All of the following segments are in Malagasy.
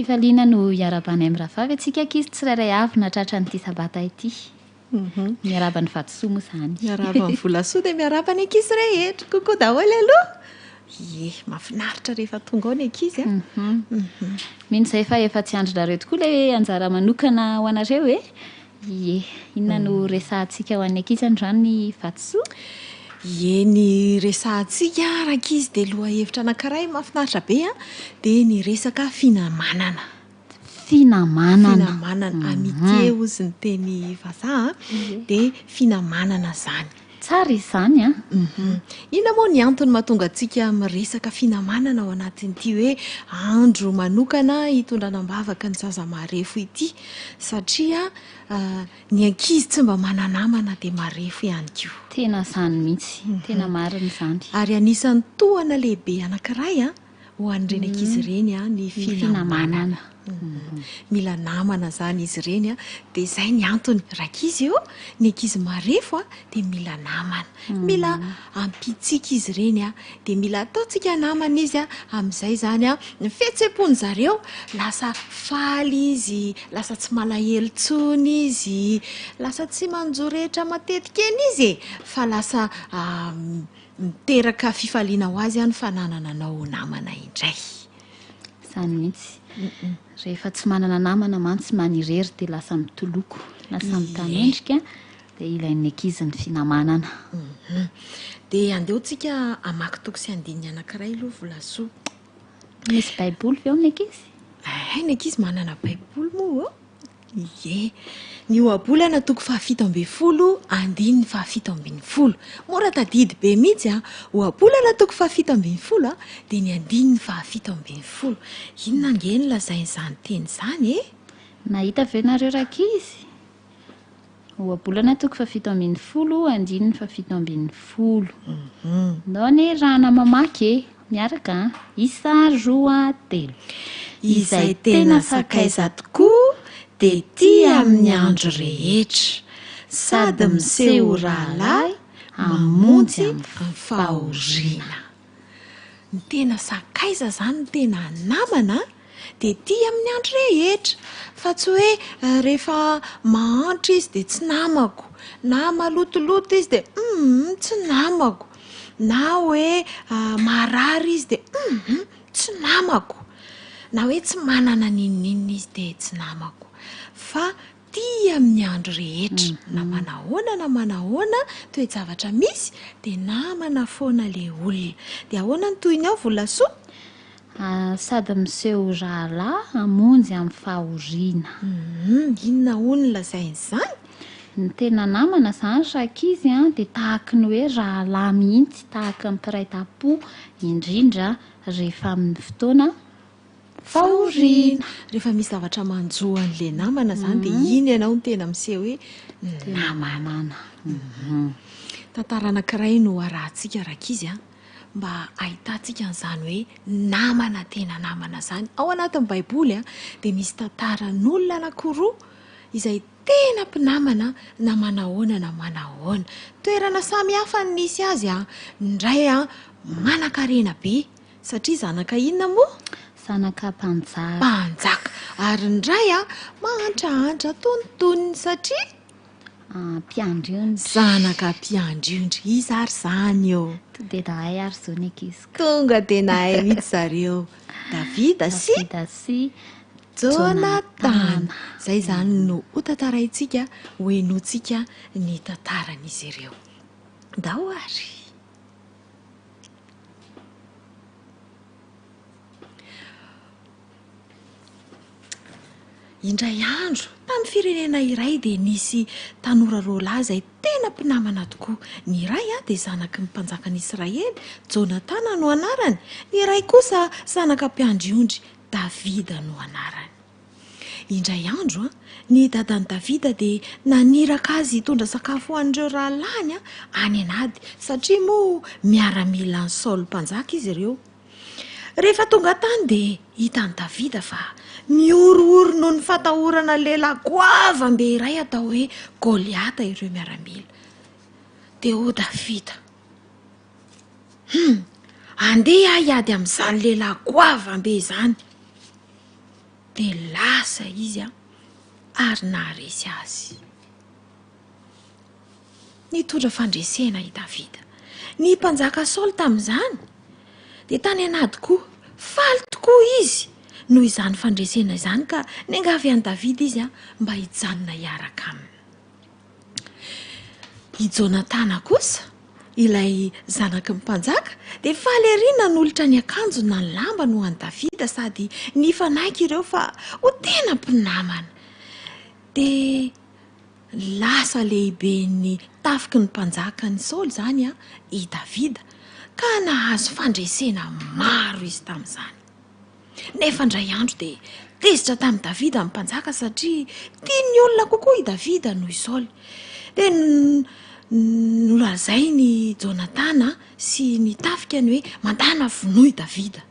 Fifaliana no iarabany amin'ny rahavavy antsika ankizy tsirairay avy natratra n'ity sabata ity. Miarabany vatosoa moa izany. Miarabany volasoa dia miarabany ankizy rehetra kokoa daholo aloha. Mahafinaritra rehefa tonga ao ny ankizy a. Mino izay efa tsy andronareo tokoa ilay anjara manokana ho anareo e. Inona no resahantsika ho an'ny ankizy androany ny vatosoa? Ny resahantsika rankizy dia loha hevitra anankiray mahafinaritra be a, dia ny resaka finamanana. Finamanana, amitié ozy ny teny vazaha, dia finamanana izany. Tsara izany a. Inona moa ny antony mahatonga antsika miresaka finamanana ao anatin'ity hoe andro manokana hitondranam-bavaka ny zaza marefo ity, satria ny ankizy tsy mba mana-namana dia marefo ihany koa. Tena izany mihitsy, tena marina izany. Ary anisan'ny tohana lehibe anankiray ho an'ireny ankizy ireny ny finamanana. Mila namana izany izy ireny dia izay ny antony rankizy io ny ankizy marefo dia mila namana, mila ampitsika izy ireny dia mila ataontsika namana izy amin'izay izany ny fihetseham-pony zareo lasa faly izy, lasa tsy malahelo intsony izy, lasa tsy manjoretra matetika eny izy fa lasa miteraka fifaliana ho azy ny fananana anao namana indray. Izany mihitsy. Rehefa tsy manana namana mantsy manirery dia lasa mitoloko, lasa mitanendrika dia ilain'ny ankizy ny finamanana. Dia andeontsika hamaky toko sy andininy anankiray aloha volasoa. Misy baiboly ve ao ny ankizy? Ny ankizy manana baiboly moa. Ny ohabolana toko 7:10, andininy 7:10. Mora tadidy be mihitsy ohabolana toko 7:10 dia ny andininy 7:10. Inona nge ny lazain'izany teny izany Nahita ve nareo rankizy? Ohabolana toko 7:10, andininy 7:10. Ndao anie rahana mamaky miaraka isa, roa, telo. Izay tena sakaiza tokoa dia tia amin'ny andro rehetra, sady miseho rahalahy hamonjy amin'ny fahoriana. Ny tena sakaiza izany, ny tena namana dia tia amin'ny andro rehetra, fa tsy hoe rehefa mahantra izy dia tsy namako, na malotoloto izy dia tsy namako, na hoe marary izy dia tsy namako, na hoe tsy manana ninninina izy dia tsy namako, fa tia amin'ny andro rehetra, na manahoana toe-javatra misy dia namana foana le olona. Dia ahoana ny tohiny ao volasoa? Sady miseho rahalahy hamonjy amin'ny fahoriana. Inona hono lazain'izany? Ny tena namana izany rankizy dia tahaka ny hoe rahalahy mihitsy, tahaka ny mpiray tam-po, indrindra rehefa amin'ny fotoana fahoriana. Rehefa misy zavatra manjoa an'ilay namana izany dia iny ianao ny tena miseho hoe namana. Tantara anankiray no arahantsika rankizy mba ahitantsika an'izany hoe namana tena namana izany. Ao anatin'ny baiboly dia misy tantaran'olona anankiroa izay tena mpinamana na manahoana na manahoana. Toerana samihafa ny nisy azy ny iray manan-karena be satria zanaka inona moa? Zanaka mpanjaka. Ary ny iray mahantrahantra tontoniny satria mpiandriondry. Zanaka mpiandriondry. Izy ary izany eo. Dia nahay ary izao ny ankizy. Tonga dia nahay mihitsy zareo. Davida sy Jonathan. Izay izany no hotantaraintsika hoenoantsika ny tantaran'izy ireo. Ndao ary. Indray andro tamin'ny firenena iray dia nisy tanora roalahy izay tena mpinamana tokoa. Ny iray dia zanaky ny mpanjakan'Israely, Jonathan no anarany. Ny iray kosa zanaka mpiandriondry, Davida no anarany. Indray andro ny dadan'i Davida dia naniraka azy hitondra sakafo ho an'ireo rahalahiny any anady satria moa miaramila ny Saoly mpanjaka izy ireo. Rehefa tonga tany dia hitan'i Davida fa miorooro noho ny fatahorana lehilahy goavam-be iray atao hoe Goliata ireo miaramila. Dia o Davida, andeha hiady amin'izany lehilahy goavam-be izany. dia lasa izy ary naharesy azy. Nitondra fandresena i Davida. Ny mpanjaka Saoly tamin'izany dia tany anady koa, faly tokoa izy noho izany fandresena izany, ka niangavy an'i Davida izy mba hijanona hiaraka aminy. I Jonatana kosa, ilay zanaky ny mpanjaka, dia faly eriana n'olotra ny akanjo na ny lamba no an'i Davida, sady nifanaiky ireo fa ho tena mpinamana. Dia lasa lehibe ny tafiky ny mpanjaka ny Saoly zany i Davida, ka nahazo fandresena maro izy tamin'izany. Nefa ndray andro dia tezitra tamin'i Davida amin'ny mpanjaka, satria tiany olona kokoa i Davida noho i Saoly. Dia nolazai ny Jonatana sy ny tafikany hoe mandana vonoa i Davida.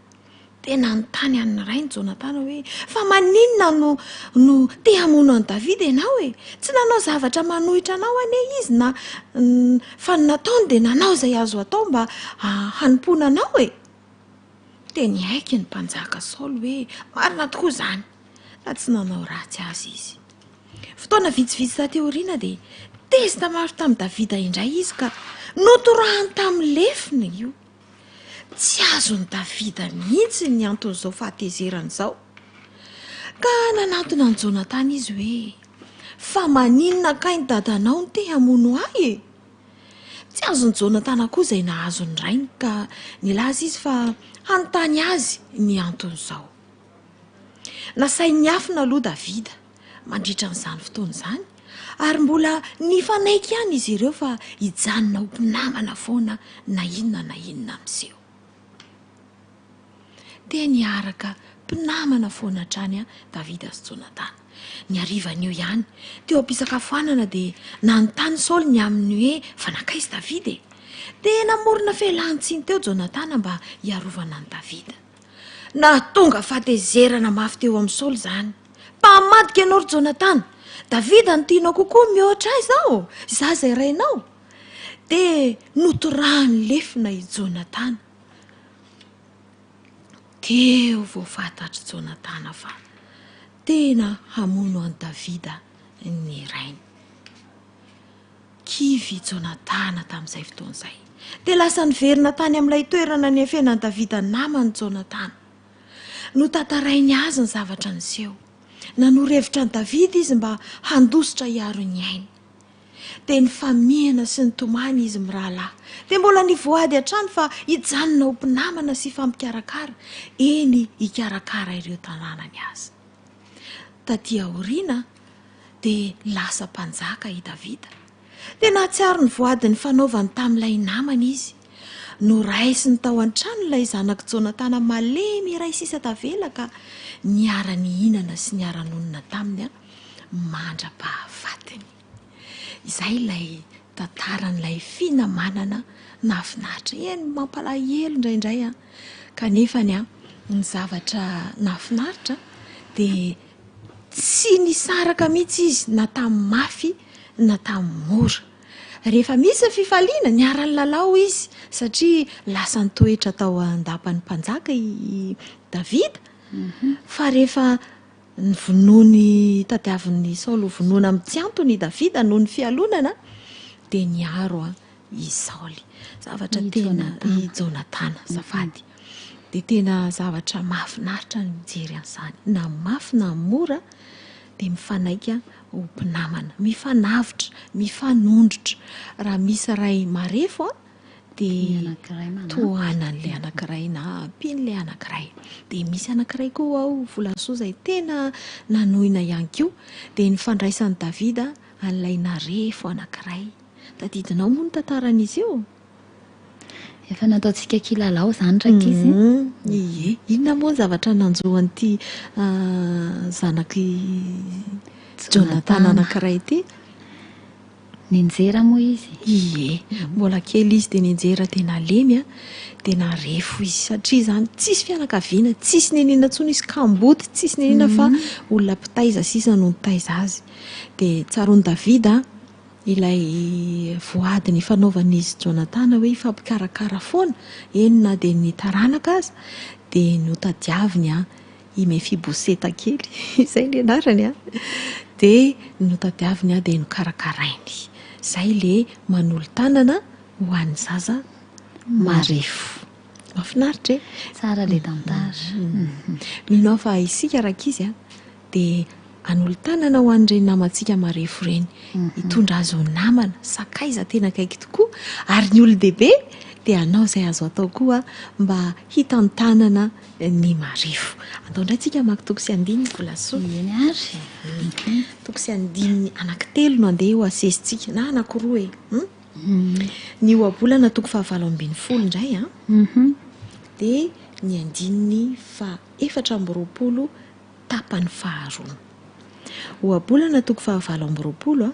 Dia nanontany amin'ny ray ny Jonatana hoe fa maninona no te hamono an'i Davida ianao e? Tsy nanao zavatra manohitra anao ane izy, na fa nataony dia nanao izay azo atao mba hanimpona anao e. Dia niaiky ny mpanjaka Saoly hoe marina tokoa izany, fa tsy nanao ratsy azy izy. Fotoana vitsivitsy tateoriana dia tezitra maro tamin'i Davida indray izy, ka notorahany tamin'ny lefiny io. Tsy azony Davida mihitsy ny anton'izao fahatezerana izao, ka nanantona ny Jonatana izy hoe fa maninona kay ny dadanao no te hamono ahy e? Tsy azony Jonatana koa izay nahazo ny rainy, ka nilaza izy fa hanontany azy ny anton'izao. Nasainy afina aloha Davida mandritra n'izany fotoana izany, ary mbola nifanaiky ihany izy ireo fa hijanona ho mpinamana foana na inona miseho. Dia niaraka mpinamana foana hatrany Davida sy Jonatana. Ny harivan'io ihany, teo am-pisakafoanana dia nanontany Saoly ny aminy hoe fa nakaizy Davida e? Dia namorona fialan-tsiny teo Jonatana mba hiarovana ny Davida. Nahatonga fahatezerana mafy teo amin'ny Saoly izany. Mpamadika ianao ry Jonatana, Davida no tianao kokoa mihoatra ahy izao, izaho izay rainao. Dia notorahany lefina i Jonatana. Teo vao fantatry Jonatana fa tena hamono an'i Davida ny rainy. Kivy Jonatana tamin'izay fotoana izay. Dia lasa niverina tany amin'ilay toerana ny afenan'i Davida namany Jonatana. Notantarainy azy ny zavatra niseho. Nanoro-hevitra ny Davida izy mba handositra hiaro ny ainy. Dia nifamihana sy nitomany izy mirahalahy. Dia mbola nivoady hatrany fa hijanona ho mpinamana sy fampikarakara. Eny hikarakara ireo tanànany azy. Taty aoriana dia lasa mpanjaka i Davida. Dia nahatsiaro ny voadiny fanaovany tamin'ilay namany izy. Noraisiny tao an-trano ilay zanaky Jonatana malemy iray sisa tavela, ka niara-nihinana sy niara-nonina taminy mandra-pahafatiny. Izay ilay tantaran'ilay finamanana nahafinaritra. Eny mampalahelo indraindray kanefany ny zavatra nahafinaritra dia tsy nisaraka mihitsy izy, na tamin'ny mafy na tamin'ny mora. Rehefa misy fifaliana niara-ny lalao izy, satria lasa nitoetra tao andapany mpanjaka i Davida. Fa rehefa ny vonoany tadiavin'ny Saoly vonoana amin'ny tsy antony i Davida noho ny fialonana, dia niaro i Saoly. Zavatra tena i Jonatana zafady. Dia tena zavatra mahafinaritra ny mijery an'izany. Na mafy na mora dia mifanaika ho mpinamana, mifanavitra, mifanondrotra. Raha misy ray marefo dia tohanan'ilay anankiray na ampian'ilay anankiray. Dia misy anankiray koa ao volasoa izay tena nanohina ihany koa, dia nifandraisan'i Davida an'ilay narefo anankiray. Tadidinao moa ny tantaran'izy io? Efa nataontsika kilalao izany rakizy. Ie, inona moa ny zavatra nanjohan'ity zanaky Jonatana anankiray ity? Ninjera moa izy. Ie, mbola kely izy dia ninjera dia nalemy dia narefo izy, satria zany tsisy fianakaviana, tsisy nenina intsony izy kamboty, tsisy nenina fa olona mpitaiza sisa no nitaiza azy. Dia tsaroan'i Davida ilay voadiny fanaovan'izy Jonatana hoe fampikarakara foana, eny na dia ny taranaka aza, dia notadiaviny i Mefiboseta kely izay le anarany a dia notadiaviny a dia nokarakarainy izay le manolo tanana ho an'ny zaza marefo mahafinaritra tsara le tantara minao fa isika raka izy a dia anolo tanana ho an'ireny namantsika marefo ireny hitondra azo ho namana sakaiza tena akaiky tokoa ary ny olo-dehibe dia anao izay azo atao koa mba hitantanana ny marefo atao indray tsika maki toko sy andininy volasoa eny ary toko sy andininy anankitelo no andeha ho asesitsika na anankiroa ny oabolana toko 7:20 indray a dia ny andininy fa 4:20 tapany faharoa oabolana toko 7:20 a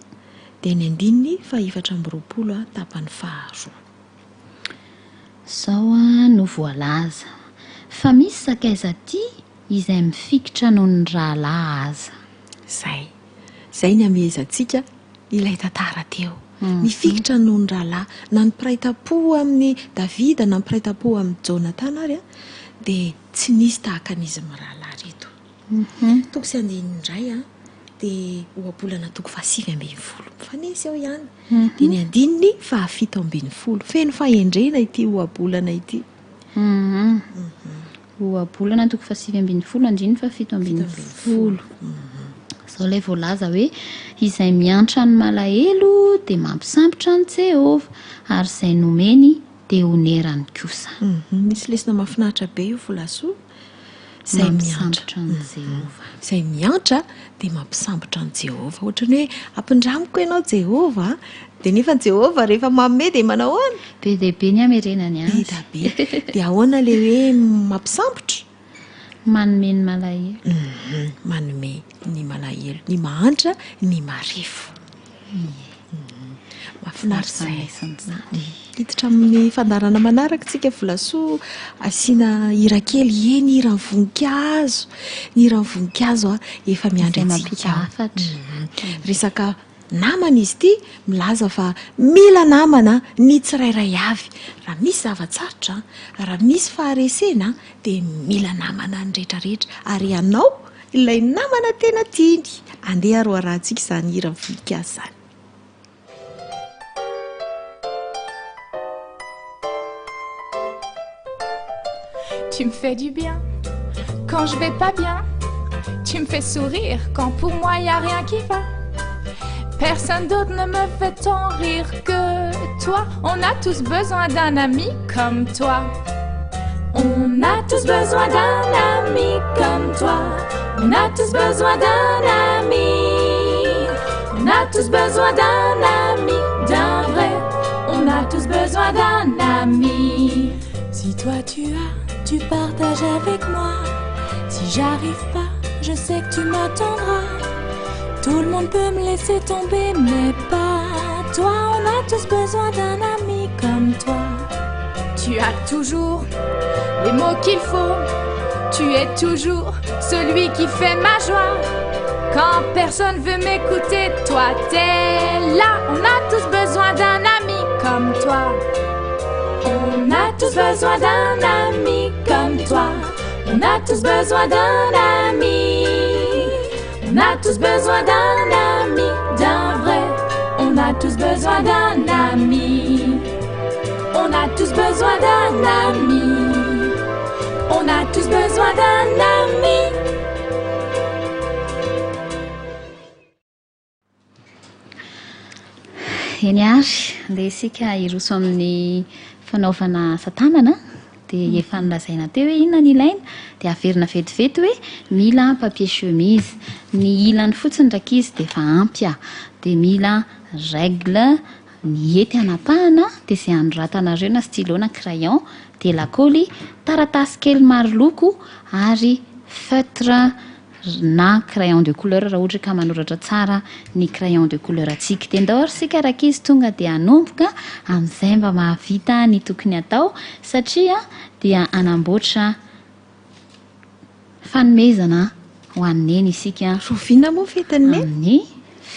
dia ny andininy fa 4:20 a tapany faharoa zao a no voalaza fa misy sakaiza ty izay mifikitra noho ny rahalahy aza zay ny amezantsika ilay tantara teo mifikitra noho ny rahalahy na ny piraitapo amin'ny Davida na ny piraitapo amin'ny Jonatana ary a dia tsy nisy tahaka an'izy mirahalahy reto toko sy andininy indray a dia oabolana toko 7:20 mifanesy eo ihany dia ny andininy fa 7:20 feno fahendrena ity oabolana ity oabolana toko 7:20 andininy fa 7:20 zao ilay voalaza hoe izay miantra ny malahelo dia mampisambotra ny Jehova ary izay nomeny dia honerany kosa misy lesina mahafinaritra be io volasoa izay mampisambotra ny Jehova izay miantra dia mampisambotra ny Jehova ohatrany hoe ampindramiko ianao Jehova dia nefa ny Jehova rehefa manome dia manao ahoana be dehibe ny amerenany azy be dia ahoana le hoe mampisambotra manome ny malahelo manome ny malahelo ny mahantra ny marefo mahafinaritra hiditra amin'ny fandarana manaraka tsika volasoa asiana hira kely eny hira ny hira voninkazo a efa miandry antsika resaka namana izy ity milaza fa mila namana ny tsirairay avy raha misy zavatsarotra raha misy faharesena dia mila namana ny rehetrarehetra ary ianao ilay namana tena tiany andeha aroarahantsika izany hira voninkazo izany Tu me fais du bien quand je vais pas bien. Tu me fais sourire quand pour moi y a rien qui va. Personne d'autre ne me fait tant rire que toi. On a tous besoin d'un ami comme toi. On a tous besoin d'un ami comme toi. On a tous besoin d'un ami. On a tous besoin d'un ami, d'un vrai. On a tous besoin d'un ami. Si toi tu partages avec moi. Si j'arrive pas, je sais que tu m'attendras. Tout le monde peut me laisser tomber, mais pas toi. On a tous besoin d'un ami comme toi. Tu as toujours les mots qu'il faut. Tu es toujours celui qui fait ma joie. Quand personne veut m'écouter, toi t'es là. On a tous besoin d'un ami comme toi. On a tous besoin d'un ami comme toi. On a tous besoin d'un ami. On a tous besoin d'un ami, d'un vrai. On a tous besoin d'un ami. On a tous besoin d'un ami. On a tous besoin d'un ami. Eny ary ilay isika iroso amin'ny fanaovana asa-tanana dia efa nilazaina teo hoe inona ny ilaina dia averina vetivety hoe mila papier chemise ny ilany fotsiny ndraiky izy dia efa ampy dia mila règle ny hety anapahana dia izay anoratanareo na stylo na crayon dia lakoly taratasy kely maro loko ary feutre na crayon de couleur raha ohatra ka manoratra tsara ny crayon de couleur atsika dia ndao ary sika raka izy tonga dia hanomboka amin'izay mba mahavita ny tokony atao satria dia anamboatra fanomezana ho anneny isika roviana moa fetany amin'ny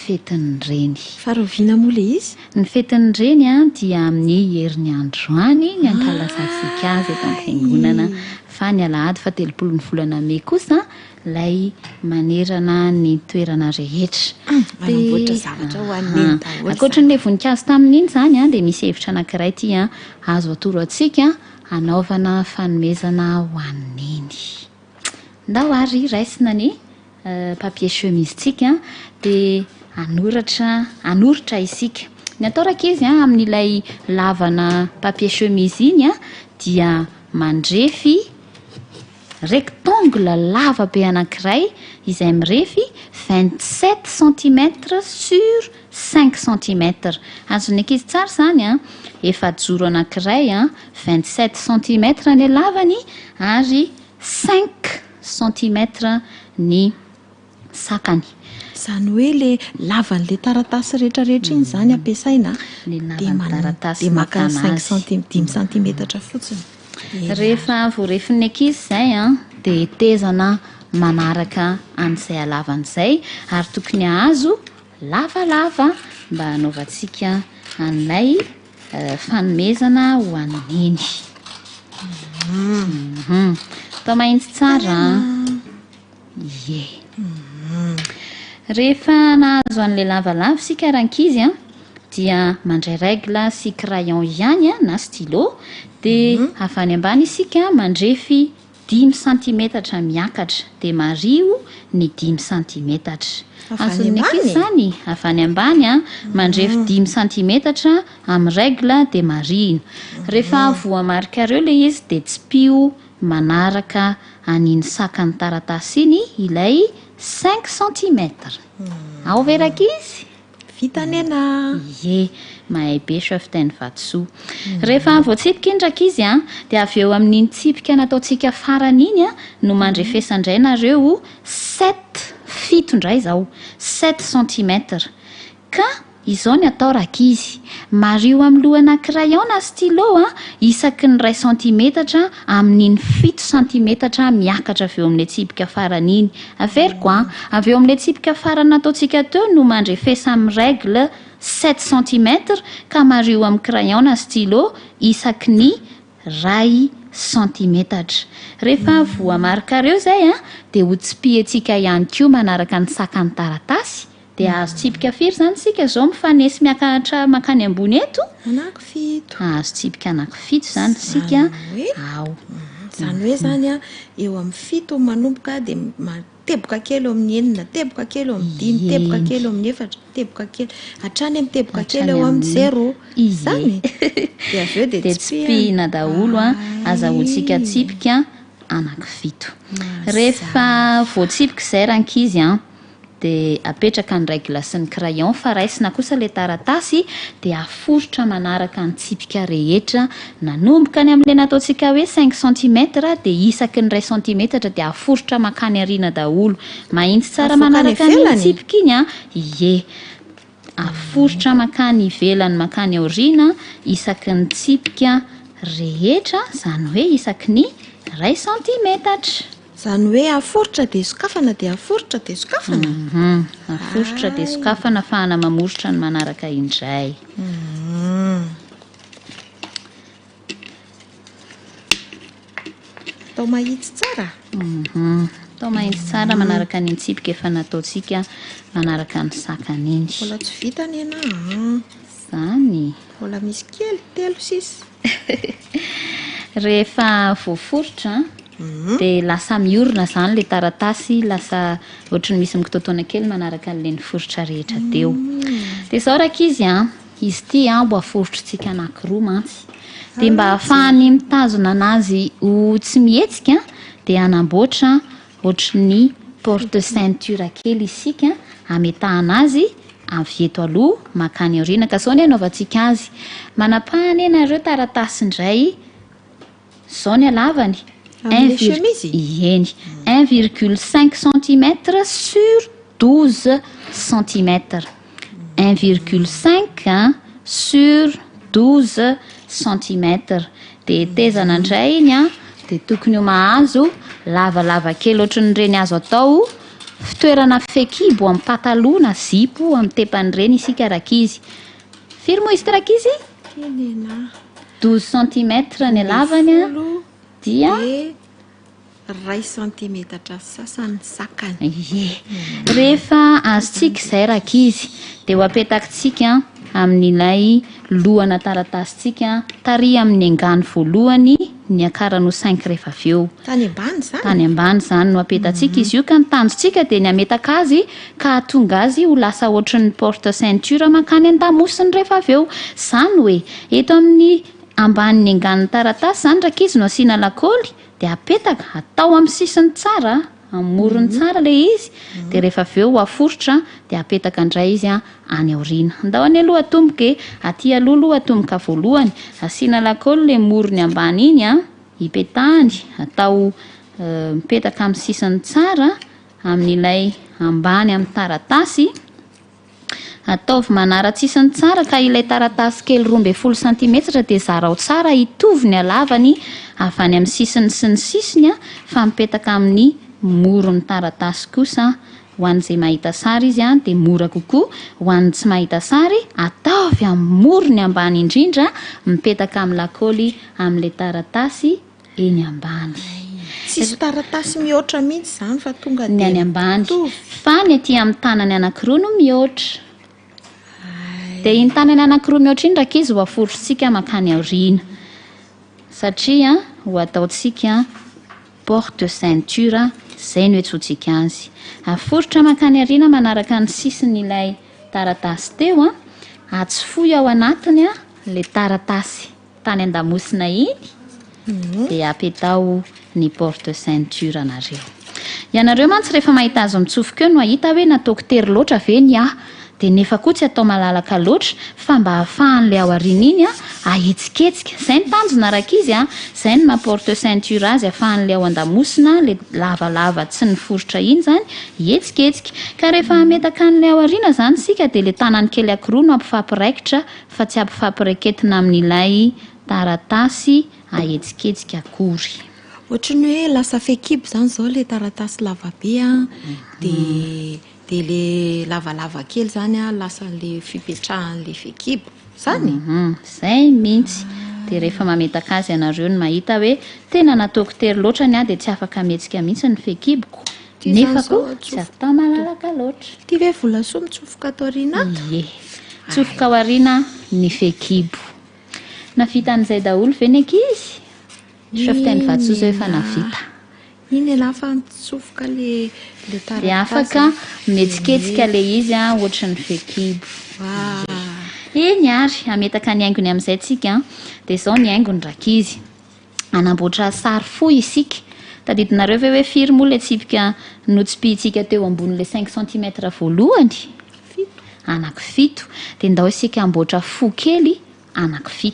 fetin'ireny. Farovina moa le izy? Ny fetin'ireny a dia amin'ny herinandro any ny ankalasantsika azy eto amin'ny fiangonana fa ny alahady fa 30 ny volana May kosa ilay manerana ny toerana rehetra. Manamboatra zavatra ho an'ny daholo. Ankoatran'ilay voninkazo tamin'iny izany a dia misy hevitra anankiray ity a azo atoro antsika anaovana fanomezana ho an'iny. Ndao ary raisina ny papier chemisetsika dia anoritra isika. Ny atao rakizy amin'ilay lavana papier chemise iny dia mandrefy rectangle lava be anankiray izay mirefy 27 cm sur 5 cm. Azony ankizy tsara izany efajoro anankiray 27 cm ny lavany ary 5 cm ny sakany. Izany hoe le lavan'le taratasy rehetrarehetra iny izany ampiasaina dia maka 5 cm fotsiny. Rehefa voarefin'ny ankizy izay dia tezana manaraka an'izay halavan'izay ary tokony ahazo lavalava mba hanaovantsika an'ilay fanomezana ho an'iny. Atao mahitsy tsara. Rehefa nahazo an'ilay lavalava sika rahankizy dia mandray règle sy crayon ihany na stylo dia avy any ambany isika mandrefy 5 cm miakatra dia mario ny 5 cm. Azony ankizy izany avy any ambany mandrefy 5 cm amin'ny règle dia marino. Rehefa voamarika ireo ilay izy dia tsy pio manaraka an'iny sakan'ny taratasy iny ilay 5 cm. Ao ve rakizy? Vitanena. Mahay be fiteny vatosoa. Rehefa voatsipika iny rakizy dia avy eo amin'iny tsipika nataontsika farany iny no mandrefesandray nareo 7 indray izao 7 cm. Ka izao ny atao rakizy mario amin'ny lohana crayon na stylo isaky ny 2 cm amin'iny 7 cm miakatra avy eo amin'ilay tsipika farany iny. Averiko avy eo amin'ilay tsipika farany nataontsika teo no mandrefesa amin'ny règle 7 cm ka mario amin'ny crayon na stylo isaky ny 2 cm. Rehefa voamarika ireo izay dia hotsipiantsika ihany koa manaraka ny sakan'ny taratasy dia azo tsipika firy izany sika zao mifanesy miakatra makany ambony eto? Anaky 7. Azo tsipika anaky 7 izany sika ao. Izany hoe izany eo amin'ny 7 manomboka dia teboka kely eo amin'ny 9, teboka kely eo amin'ny 5, teboka kely eo amin'ny 4, teboka kely hatrany amin'ny teboka kely eo amin'ny 0. Izany dia avy eo dia tsipihina daholo azahoantsika tsipika anaky 7. Rehefa voatsipika izay rankizy dia apetraka ny règle sy ny crayon fa raisina kosa ilay taratasy dia aforotra manaraka ny tsipika rehetra nanomboka ny amin'ilay nataontsika hoe 5 cm dia isaky ny 2 cm dia aforotra makany ariana daholo. Mahitsy tsara manaraka ny tsipika iny aforotra makany ivelany makany aoriana isaky ny tsipika rehetra izany hoe isaky ny 2 cm. Izany hoe aforotra dia sokafana dia aforotra dia sokafana. Aforotra dia sokafana ahafahana mamorotra ny manaraka indray. Atao mahitsy tsara. Atao mahitsy tsara manaraka ny tsipika efa nataontsika manaraka ny sakany iny. Mbola tsy vitany iana. Izany. Mbola misy kely 3-6. Rehefa voaforotra dia lasa miorina izany ilay taratasy, lasa ohatran'ny misy mikitotoana kely manaraka an'ilay niforotra rehetra teo. Dia izao rakizy izy ity mbo aforitrantsika anankiroa mantsy. Dia mba ahafahany mitazona anazy ho tsy mihetsika dia anamboatra ohatran'ny porte ceinture kely isika ametahana azy avy eto aloha makany aoriana. Ka izao ny anaovantsika azy manapahany ianareo taratasy indray izao ny halavany 1,5 cm sur 12 cm. 1,5 sur 12 cm. Dia tezana indray iny dia tokony ho mahazo lavalava kely ohatran'ireny azo atao fitoerana fekibo amin'ny pataloha na zipo amin'ny tepan'ireny isika rakizy. Firy moa izy rakizy? 12 cm ny lavany dia 2 cm sasany sakany. Rehefa azontsika izay rakizy dia ho apetakitsika amin'ilay lohana taratasitsika tary amin'ny angano voalohany ny akarano 5 rehefa avy eo. Tany ambany zany no apetatsika izy io ka ny tanjontsika dia ny ametaka azy ka tonga azy ho lasa ohatran'ny porte ceinture makany an-damosiny rehefa avy eo. Zany hoe eto amin'ny ambanin'ny anganon'ny taratasy zany rakizy no asiana lakôly dia apetaka atao amin'ny sisiny tsara, amorony tsara ilay izy dia rehefa avy eo aforotra dia apetaka indray izy any aoriana. Andao any aloha atomboka aty aloha atomboka voalohany asiana lakôly ilay morony ambany iny ipetahany atao mipetaka amin'ny sisiny tsara amin'ilay ambany amin'ny taratasy. Ataovy manara-tsisiny tsara ka ilay taratasy kely 12 cm dia zarao tsara hitovy ny halavany avy any amin'ny sisiny sy ny sisiny fa mipetaka amin'ny morony taratasy kosa. Ho an'izay mahita sary izy dia mora kokoa, ho an'ny tsy mahita sary ataovy amin'ny morony ambany indrindra mipetaka amin'ny lakôly amin'ilay taratasy eny ambany. Tsisy taratasy mihoatra mihitsy zany fa tonga ny any ambany fa ny aty amin'ny tanany anankiroa no mihoatra. Dia iny tanany anankiroa mihoatra iny rakizy ho aforositsika makany aoriana satria ho ataotsika porte ceinture, izay no etsotsika azy. Aforotra makany aoriana manaraka ny sisiny ilay taratasy teo atsofoy ao anatiny ilay taratasy tany an-damosina iny dia apetao ny porte ceinture anareo. Ianareo mantsy rehefa mahita azo mitsofoka eo no ahita hoe nataoko tery loatra ve ny dia nefa koa tsy atao malalaka loatra fa mba hahafahan'ilay ao aoriana iny ahetsiketsika. Izay ny tanjona rakizy izay ny maha-porte ceinture azy hahafahan'ilay ao an-damosina ilay lavalava tsy ny forotra iny zany hihetsiketsika. Ka rehefa hametaka an'ilay ao aoriana zany sika dia ilay tanany kely ankiroa no ampifampiraikitra fa tsy ampifampiraiketina amin'ilay taratasy ahetsiketsika akory. Ohatrany hoe lasa fekibo zany zao ilay taratasy lavabe dia le lavalava kely zany lasa le fipetrahan'le fekibo zany. Izay mihitsy. Dia rehefa mametaka azy ianareo no mahita hoe tena nataoko tery loatra ny dia tsy afaka mihetsika mihitsy ny fekiboko nefa koa tsy atao malalaka loatra. Ty hoe vola soa mitsofoka ato aoriana ato? Tsofoka ao aoriana ny fekibo. Navita an'izay daholo ve ny ankizy? Fa fitainy vatsoza efa navita. Iny lafa mitsofoka le taratasy dia afaka mihetsiketsika ilay izy ohatran'ny fekibo. Eny ary ametaka ny haingony amin'izay tsika dia izao ny haingony rakizy. Anamboatra sary fo isika. Tadidinareo ve hoe firy moa ilay tsipika notsipihintsika teo ambonin'ilay 5 cm voalohany? 7. Dia ndao isika amboatra fo kely 7.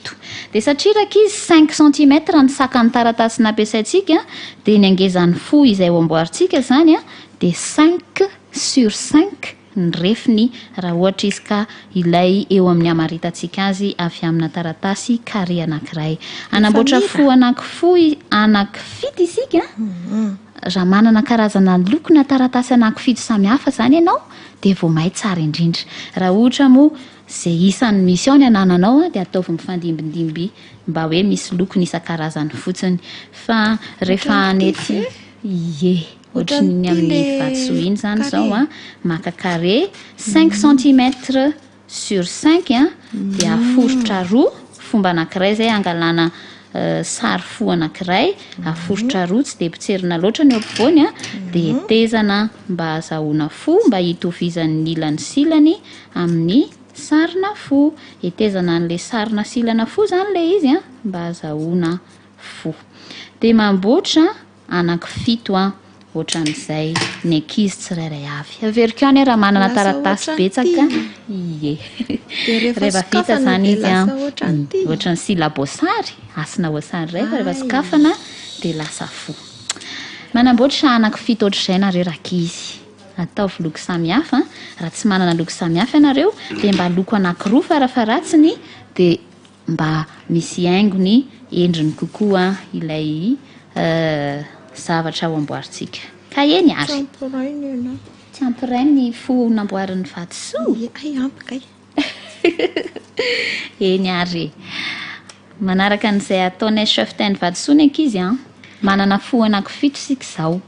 Dia satria rakizy 5 cm ny sakan'ny taratasy nampiasaintsika dia ny angezan'ny fo izay ho amboarintsika zany dia 5/5 ny refiny raha ohatra izy ka ilay eo amin'ny hamaritantsika azy avy amina taratasy carré anankiray. Anamboatra fo anankifito isika raha manana karazana lokona taratasy anankifito samihafa zany ianao dia vao mahay tsara indrindra. Raha ohatra moa izay isan'ny misy ao ny anananao dia ataovy mifandimbindimby mba hoe misy lokony isan-karazany fotsiny. Fa rehefa anety ohatrany amin'ny vatsoa iny zany zao maka carré 5 cm/5 dia aforotra roa fomba anankiray izay angalana sary fo anankiray aforotra roa tsy dia potserina loatra ny eo ampovoany dia hetezana mba azahoana fo mba hitovizan'ny ilany silany amin'ny sarina fo. Hetezana an'ilay sarina silana fo zany ilay izy mba azahoana fo. Dia mamboatra anankifito ohatran'izay ny ankizy tsirairay avy. Averiko any raha manana taratasy betsaka. Rehefa vita zany izy ohatran'ny silabosary asina voasary iray fa rehefa sokafana dia lasa fo. Manamboatra anankifito ohatr'izay nareo rakizy. Ataovy loko samihafa. Raha tsy manana loko samihafa ianareo dia mba loko anankiroa farafaratsiny dia mba misy haingony endriny kokoa ilay zavatra ao amboarintsika. Ka eny ary. tsy ampiray ny fo namboarin'ny vatosoa. Ay ampikay. Eny ary manaraka an'izay ataonay chef teny vatosoa ny ankizy manana fo anankifito sika izao.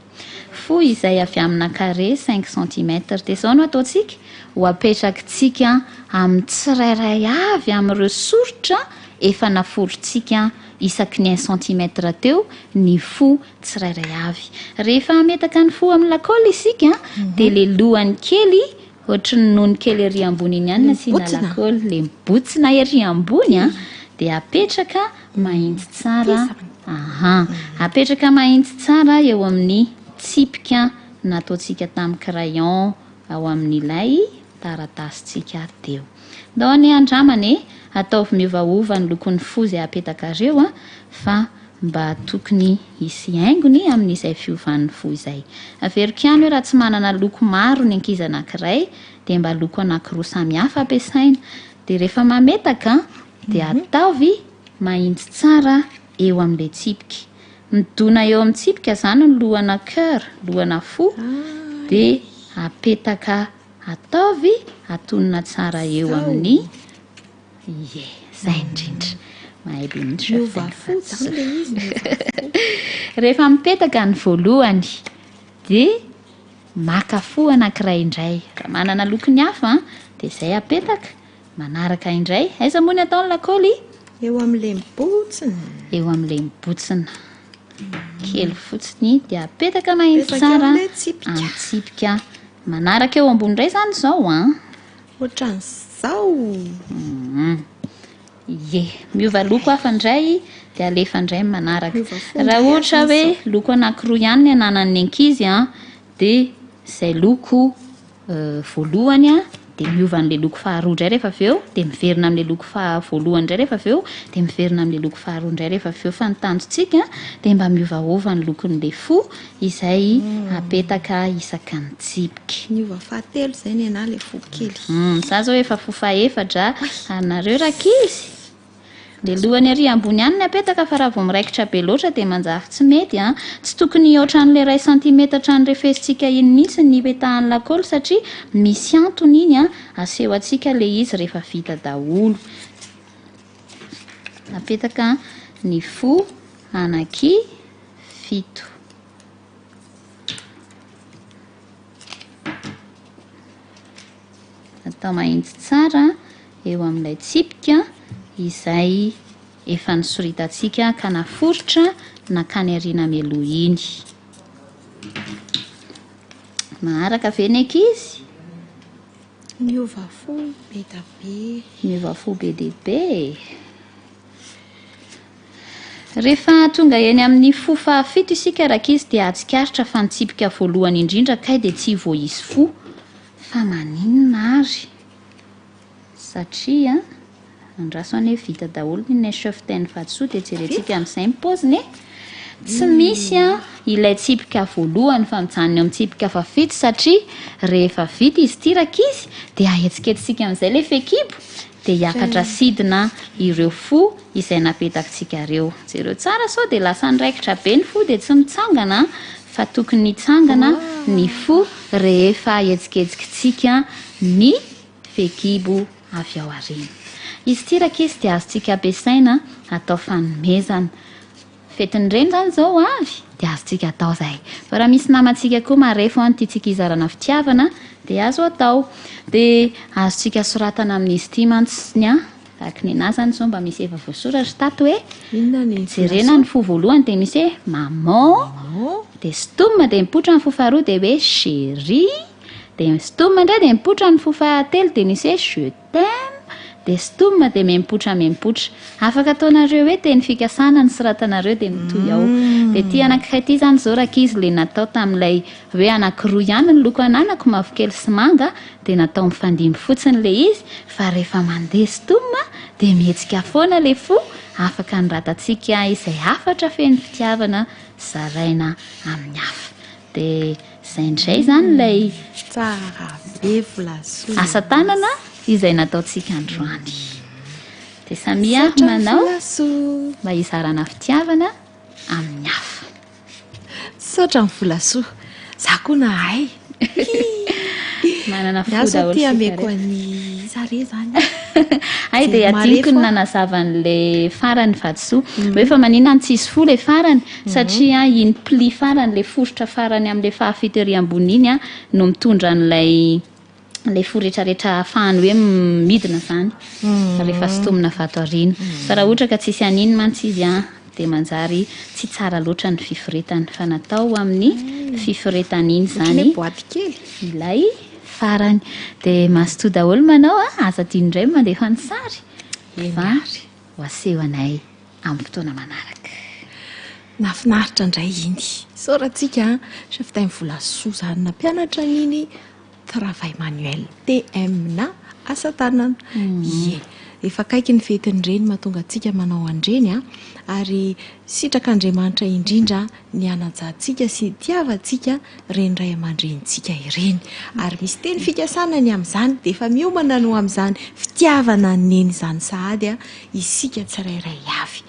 Fo izay avy amina carré 5 cm dia izao no ataontsika ho apetrakintsika amin'ny tsirairay avy amin'ireo soritra efa naforontsika isaky ny 1 cm teo ny fo tsirairay avy. Rehefa ametaka ny fo amin'ny lakaoly isika dia le lohany kely ohatry ny nono kely ery ambony iny ihany nasiana lakaoly, le mibotsina ery ambony dia apetraka mahitsy tsara. Apetraka mahitsy tsara eo amin'ny tsipika nataontsika tamin'ny crayon ao amin'ilay taratasitsika teo. Ndao ny andramany ataovy miovaova ny lokon'ny fo izay apetaka ireo fa mba tokony hisy haingony amin'izay fiovan'ny fo izay. Averiko ihany hoe raha tsy manana loko maro ny ankizy anankiray dia mba loko anankiroa samihafa ampiasaina. Dia rehefa mametaka dia ataovy mahitsy tsara eo amin'ilay tsipika. Midona eo amin'ny tsipika izany ny lohana cœur, lohana fo, dia apetaka ataovy atonina tsara eo amin'ny izay indrindra. Mahay be ny chef rehefa mipetaka ny voalohany dia maka fo anankiray indray. Raha manana lokony hafa dia izay apetaka manaraka indray. Aiza moa ny ataon'ny lakaoly? Eo amin'ilay mibotsina. Eo amin'ilay mibotsina kely fotsiny dia apetaka mahitsy tsara amin'ny tsipika manaraka eo ambony indray izany izao ohatran'izao. Miova loko hafa indray dia alefa indray manaraka. Raha ohatra hoe loko anankiroa ihany ny ananan'ny ankizy dia izay loko voalohany dia miova amin'ilay loko faharoa indray rehefa avy eo, dia miverina amin'ilay loko voalohany indray rehefa avy eo, dia miverina amin'ilay loko faharoa indray rehefa avy eo. Fa ny tanjontsika dia mba miovaova ny lokon'ilay fo izay apetaka isaky ny tsipika. Miova fahatelo izay ny ana ilay fo kely. Za zao efa fo faefatra anareo rakizy. Dia lohany ary ambony ihany ny apetaka fa raha vao miraikitra be loatra dia manjary tsy mety tsy tokony ohatran'ilay 1 cm ny refesitsika iny mihitsy ny ipetahan'ny lakaoly satria misy antony iny aseho antsika ilay izy rehefa vita daholo. Apetaka ny fo anaky 7. Atao mahitsy tsara eo amin'ilay tsipika izay efa nisoritantsika ka naforotra nakany ariana mialoha iny. Maharaka ve ny ankizy? Miova fo be da be. Miova fo be dia be. Rehefa tonga eny amin'ny fo fahafito isika rakizy dia atsikaritra fa nitsipika voalohany indrindra kay dia tsy voaisy fo fa maninona ary satria andraso ane vita daholo ny chef teny vatosoa dia jerentsika amin'izay mipoziny tsy misy ilay tsipika voalohany fa mijanona eo amin'ny tsipika fahafito satria rehefa vita izy ity rakizy dia ahetsiketsika amin'izay ilay fekibo dia hiakatra sidina ireo fo izay napetakintsika ireo. Jereo tsara sao dia lasa niraikitra be ny fo dia tsy mitsangana fa tokony hitsangana ny fo rehefa ahetsiketsika ny fekibo avy ao aoriana. Izy ity rakizy dia azontsika ampiasaina atao fanomezana. Fetin'ireny izany izao avy dia azontsika atao izay. Fa raha misy namantsika koa marefo tiantsika hizarana fitiavana dia azo atao. Dia azontsika soratana amin'izy ity mantsiny araka ny anazany izao mba misy efa voasoratra tato hoe jerena ny fo voalohany dia misy hoe maman, dia stomma dia mipoitra ny fo faharoa dia hoe chérie, dia stomma indray dia mipoitra ny fo fahatelo dia misy hoe je t'aime, dia stomma dia mempotra. Afaka ataonareo hoe teny fikasana ny soratanareo dia mitoy ao. Dia ity anankiray ity izany izao rakizy ilay natao tamin'ilay hoe anankiroa ihany ny loko ananako mavokely sy manga dia natao mifandimby fotsiny ilay izy fa rehefa mandeha stomma dia mihetsika foana ilay fo afaka niratantsika izay afatra feno fitiavana zaraina amin'ny hafa. Dia izay indray izany ilay tsara be volasoa asa tanana izay nataontsika androany. Dia samia manao mba hizarana fitiavana amin'ny hafa. Saotra ny volasoa. Za koa nahay. manana fo Asa daholo ty sika ameko rehetra. any sare zany. Ay Zay dia adinoko ny mare nanazava an'le farany vatosoa hoe fa maninona ny tsisy fo le farany satria iny pli farany le forotra farany amin'le fahafito ery ambony iny a no mitondra an'ilay le fo rehetrarehetra ahafahany hoe midina zany rehefa sotomina vato arina fa raha ohatra ka tsisy an'iny mantsy izy a dia manjary tsy tsara loatra ny fiforetany fa natao amin'ny fiforetany iny zany Ohatran'ny hoe boaty kely. ilay farany dia mazotoa daholo manao a aza tiany indray mandefa ny sary fa ho aseho anay amin'ny fotoana manaraka. Nafinaritra indray iny. Soratsika safitay vola soa zany na mpianatra an'iny travail manuel TM na asa tanana. Ie. Efa kaiky ny fetin'ireny mahatonga antsika manao an'ireny a ary sitrak'Andriamanitra indrindra ny anajantsika sy itiavantsika reny ray aman-drenitsika ireny ary misy teny fikasana ny amin'izany dia efa miomana no amin'izany fitiavana neny izany sahady a isika tsirairay avy.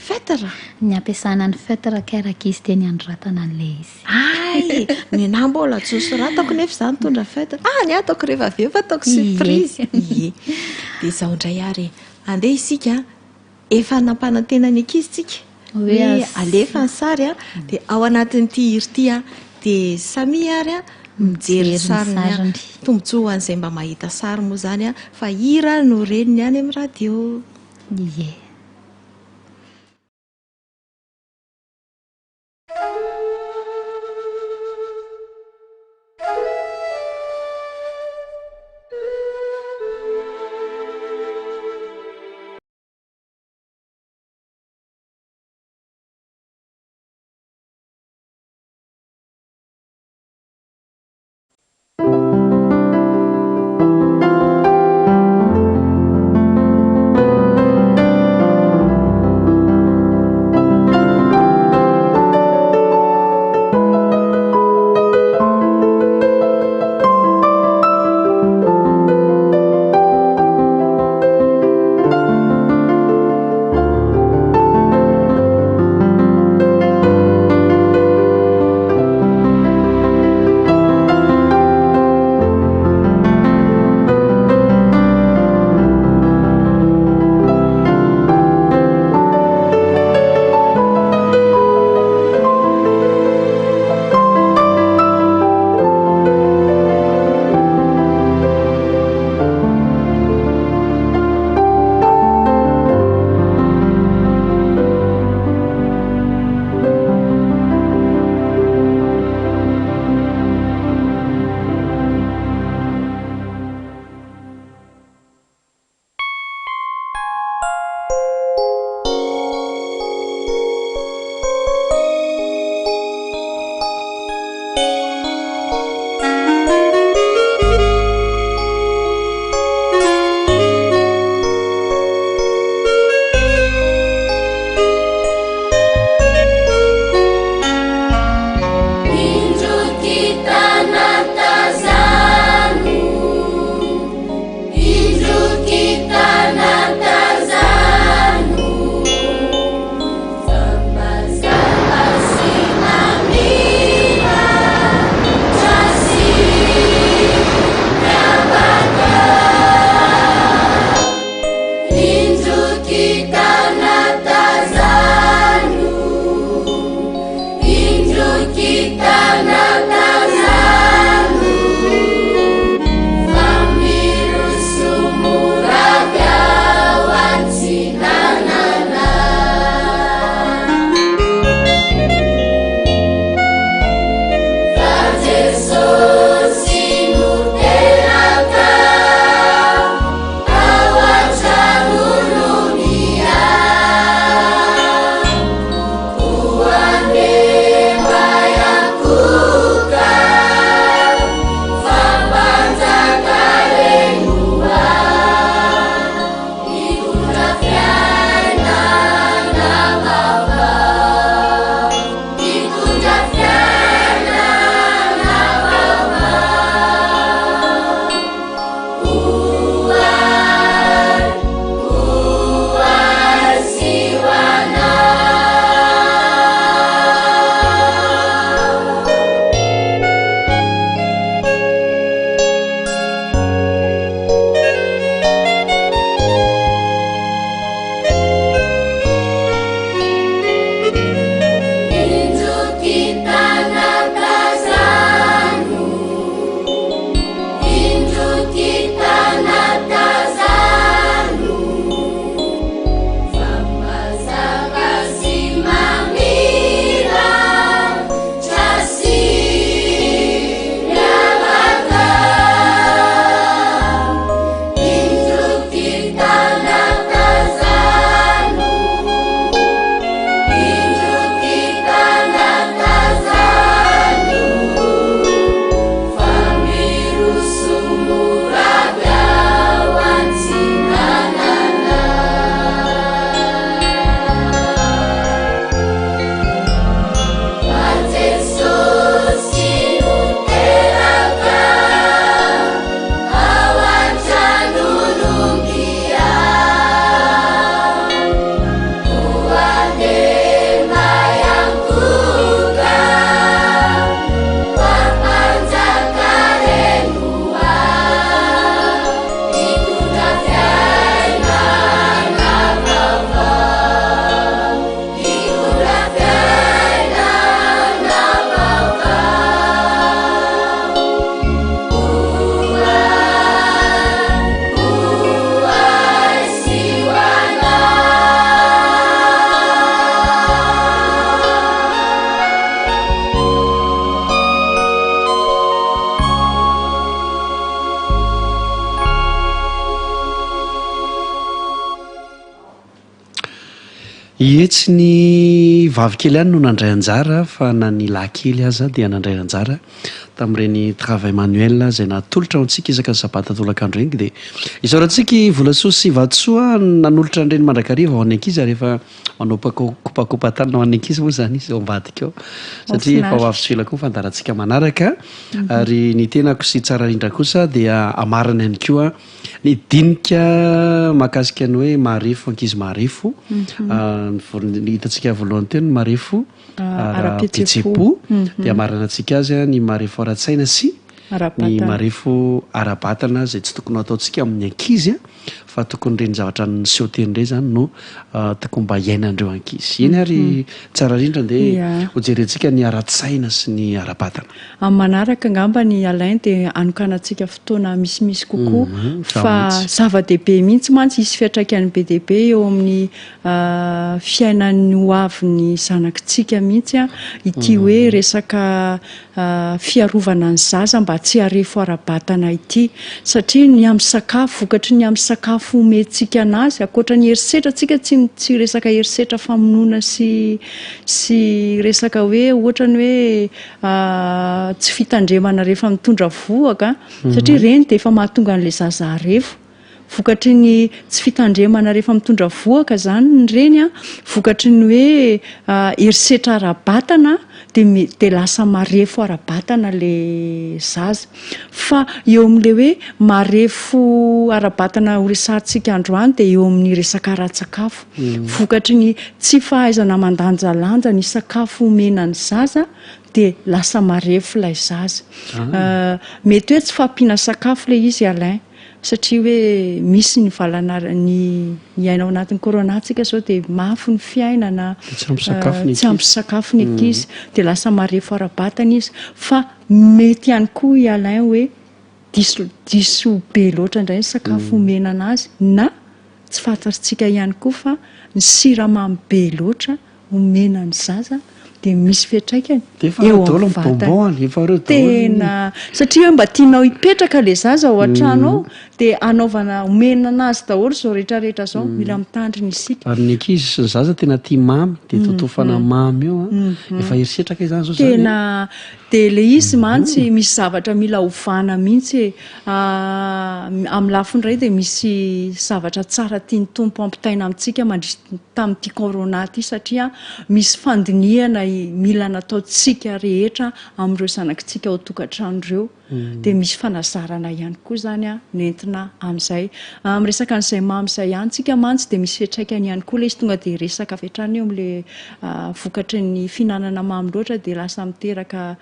Fetara. Ny ampiasana ny fetara karaka izy teny andratana an'ilay izy. Ay, ny nahy mbola tsoso ratako nefa izany tondra fetara. Ny ataoko rehefa avy eo fa ataoko surprise. Ie. Dia izao indray ary andeha isika efa nampanantena ny ankizitsika. Hoe alefa ny sary a dia ao anatin'ity hiri ity a dia samy ary a mijery sariny tombontsoa an'izay mba mahita sary moa zany a fa hira no reniny any amin'ny radio. Ie. Ihetsy ny vavikely ihany no nandray anjara fa na ny lahy-kely aza dia nandray anjara tamin'ireny travail manuel izay natolotra ao antsika isaka sabata tolakandro eny dia isaorantsika volasoa sy vatsoa nanolotra an'ireny mandrakariva ao any ankizy rehefa manao kopakopa-tany ao any ankizy moa izany izy ao ambadika ao satria efa ho avy-tsoela koa fandarantsika manaraka ary ny tenako sy tsara indra kosa dia amarana ihany koa ny dinika mahakasika ny hoe marefo ankizy marefo hitantsika voalohany teo ny marefo ara-petsepo dia amarana antsika azy ny marefo ara-tsaina sy ny marefo ara-batana izay tsy tokony ataontsika amin'ny ankizy fa tokony ireny zavatra niseho teny ireny izany no tokony mba iainandreo ankizy iny ary tsara rindra dia hojerentsika ny ara-tsaina sy ny ara-batana amin'ny manaraka angamba ny alain dia anokanantsika fotoana misimisy kokoa fa zava-dehibe mihitsy mantsy isy fiatraikany be dehibe eo amin'ny fiainan'ny hoavy ny zanakitsika mihitsy ity hoe resaka fiarovana ny zaza mba tsy harefo ara-batana ity satria ny amin'ny sakafo vokatry ny amin'ny sakafo omentsika anazy akoatra ny herisetra tsika tsy resaka herisetra famonoana sy resaka hoe ohatra ny hoe tsy fitandremana rehefa mitondra voaka satria ireny dia efa mahatonga an'ilay zaza harefo vokatry ny tsy fitandremana rehefa mitondra voaka izany nyreny vokatry ny hoe herisetra ara-batana dia lasa marefo ara-batana le zaza fa eo amin'ilay hoe marefo ara-batana ho resahantsika androany dia eo amin'ny resaka ara-tsakafo vokatry ny tsy fahaizana mandanjalanja ny sakafo omena ny zaza dia lasa marefo ilay zaza mety hoe tsy fampiana sakafo ilay izy alain satria hoe misy ny valana ny iainao anatin'ny koronantsika zao dia mafy ny fiainana tsy ampy sakafo ny ankizy dia lasa marefo ara-batana izy fa mety ihany koa i alain hoe diso be loatra indray ny sakafo omena anazy na tsy fantatsika ihany koa fa ny siramamy be loatra omena ny zaza dia misy fiatraikany eo amin'ny vatana tena satria hoe mba tianao hipetraka ilay zaza ao an-trano ao dia anaovana omena anazy daholo izao rehetrarehetra izao mila mitandrina isika ary ny ankizy sy ny zaza tena tia mamy dia totofana mamy eo efa herisetraka izany zao tena dia ilay izy mantsy misy zavatra mila ovana mihitsy amin'ny lafiny iray dia misy zavatra tsara tiany tompo ampitaina amintsika mandritra tamin'ity corona ity satria misy fandiniana mila nataontsika rehetra amin'ireo zanakitsika ao tokantrano ireo dia misy fanazarana ihany koa izany nentina amin'izay amin'ny resaka an'izay mamy izay ihany tsika mantsy dia misy fiatraikany ihany koa ilay izy tonga dia resaka avy hatrany eo amin'ilay vokatry ny finanana mamy loatra dia lasa miteraka